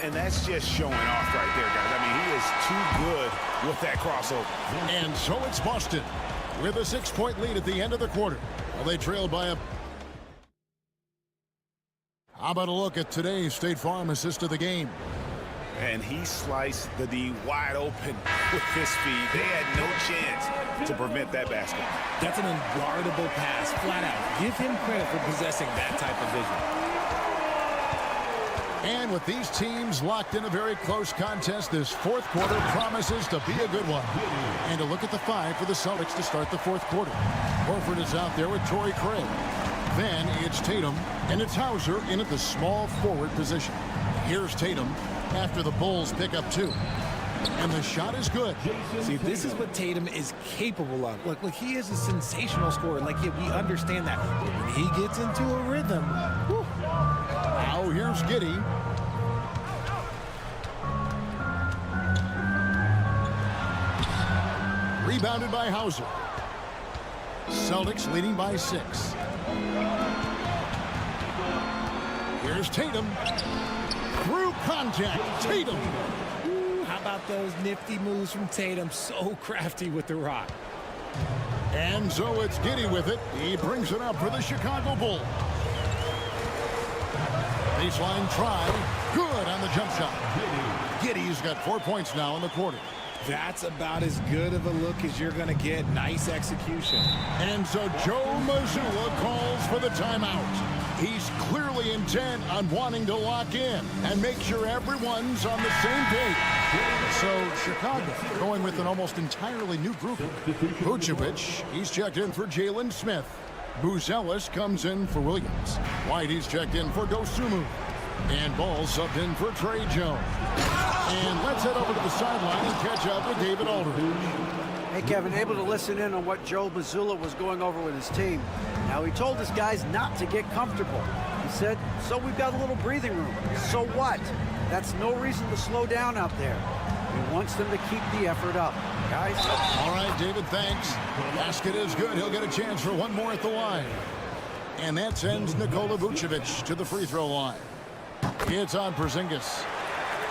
And that's just showing off right there, guys. I mean, he is too good with that crossover. And so it's Boston with a 6-point lead at the end of the quarter. Well, they trailed by a... How about a look at today's State Farm assist of the game? And he sliced the D wide open with his speed. They had no chance to prevent that basket. That's an unguardable pass, flat out. Give him credit for possessing that type of vision. And with these teams locked in a very close contest, this 4th quarter promises to be a good one. And a look at the 5 for the Celtics to start the 4th quarter. Horford is out there with Torrey Craig. Then it's Tatum, and it's Hauser in at the small forward position. Here's Tatum after the Bulls pick up 2. And the shot is good. See, this is what Tatum is capable of. Look, he is a sensational scorer. Like, yeah, we understand that. But when he gets into a rhythm, whew. Now here's Giddey. Rebounded by Hauser. Celtics leading by 6. Here's Tatum. Through contact, Tatum. Ooh, how about those nifty moves from Tatum? So crafty with the rock. And so it's Giddey with it. He brings it up for the Chicago Bulls. Baseline try. Good on the jump shot. Giddey's got 4 points now in the quarter. That's about as good of a look as you're going to get. Nice execution. And so Joe Mazzulla calls for the timeout. He's clearly intent on wanting to lock in and make sure everyone's on the same page. So Chicago going with an almost entirely new group. Vucevic, he's checked in for Jalen Smith. Buzelis comes in for Williams. White, he's checked in for Dosunmu. And Ball subbed in for Trey Jones. And let's head over to the sideline and catch up with David Aldridge. Hey, Kevin, able to listen in on what Joe Mazzulla was going over with his team. Now, he told his guys not to get comfortable. He said, so we've got a little breathing room. So what? That's no reason to slow down out there. He wants them to keep the effort up. Guys? All right, David, thanks. Basket is good. He'll get a chance for one more at the line. And that sends Nikola Vucevic to the free throw line. It's on Porzingis.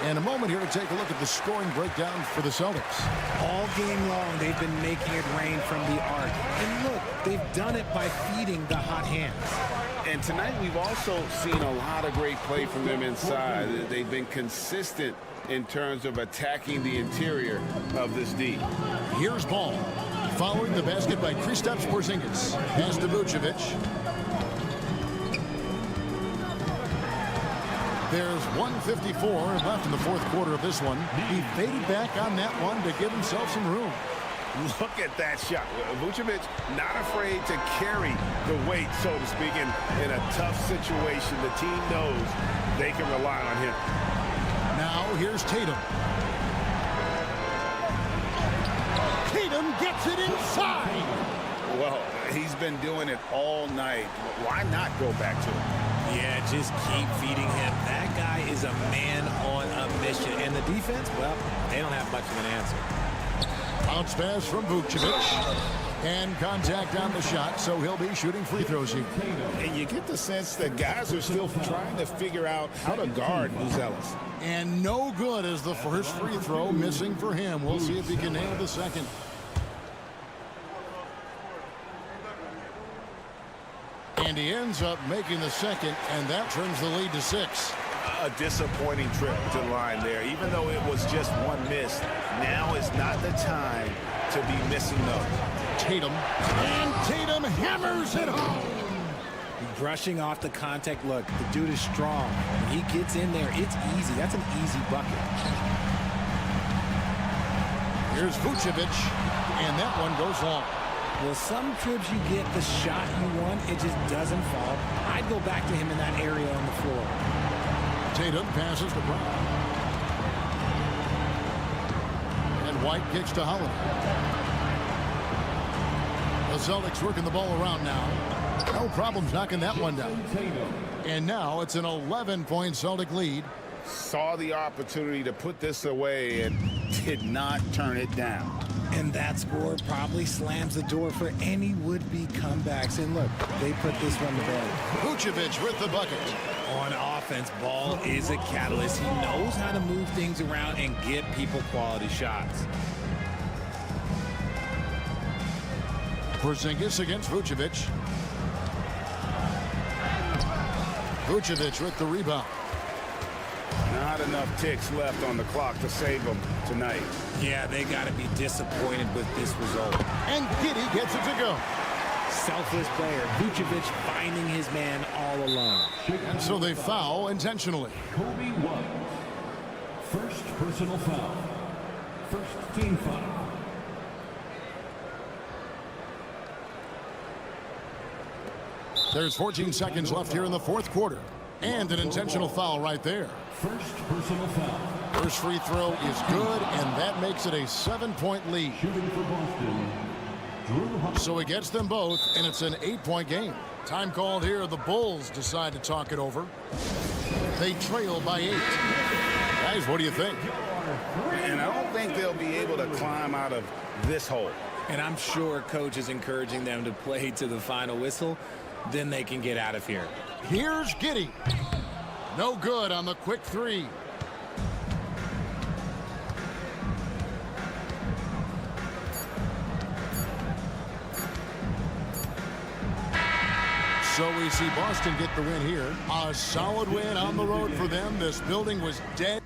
And a moment here to take a look at the scoring breakdown for the Celtics. All game long, they've been making it rain from the arc. And look, they've done it by feeding the hot hands. And tonight we've also seen a lot of great play from them inside. They've been consistent in terms of attacking the interior of this D. Here's Ball. Following the basket by Kristaps Porzingis. Pass to Vucevic. There's 1:54 left in the 4th quarter of this one. He faded back on that one to give himself some room. Look at that shot. Vucevic not afraid to carry the weight, so to speak, in a tough situation. The team knows they can rely on him. Now here's Tatum. Tatum gets it inside. Well, he's been doing it all night. Why not go back to him? Yeah, just keep feeding him. That guy is a man on a mission. And the defense, well, they don't have much of an answer. Bounce pass from Vucevic. And contact on the shot, so he'll be shooting free throws here. And you get the sense that guys are still trying to figure out how to guard Buzelis. And no good as the first free throw missing for him. We'll see if he can nail the second. And he ends up making the second, and that turns the lead to 6. A disappointing trip to the line there. Even though it was just one miss, now is not the time to be missing those. Tatum, and Tatum hammers it home. Brushing off the contact. Look, the dude is strong. When he gets in there, it's easy. That's an easy bucket. Here's Vucevic, and that one goes long. Well, some trips you get the shot you want, it just doesn't fall. I'd go back to him in that area on the floor. Tatum passes to Brown. And White kicks to Holiday. The Celtics working the ball around now. No problems knocking that one down. And now it's an 11-point Celtic lead. Saw the opportunity to put this away and did not turn it down. And that score probably slams the door for any would-be comebacks. And look, they put this one to bed. Vucevic with the bucket. On offense, Ball is a catalyst. He knows how to move things around and get people quality shots. Porzingis against Vucevic. Vucevic with the rebound. Not enough ticks left on the clock to save them tonight. Yeah, they got to be disappointed with this result. And Giddey gets it to go. Selfless player. Vucevic finding his man all alone. And so they foul intentionally. Kobe White. First personal foul. First team foul. There's 14 seconds left here in the fourth quarter. And an intentional foul right there. First personal foul. First free throw is good, and that makes it a 7-point lead. Shooting for Boston. So he gets them both, and it's an 8-point game. Time called here. The Bulls decide to talk it over. They trail by 8. Guys, what do you think? And I don't think they'll be able to climb out of this hole. And I'm sure coach is encouraging them to play to the final whistle. Then they can get out of here. Here's Giddey. No good on the quick three. So we see Boston get the win here. A solid win on the road for them. This building was dead.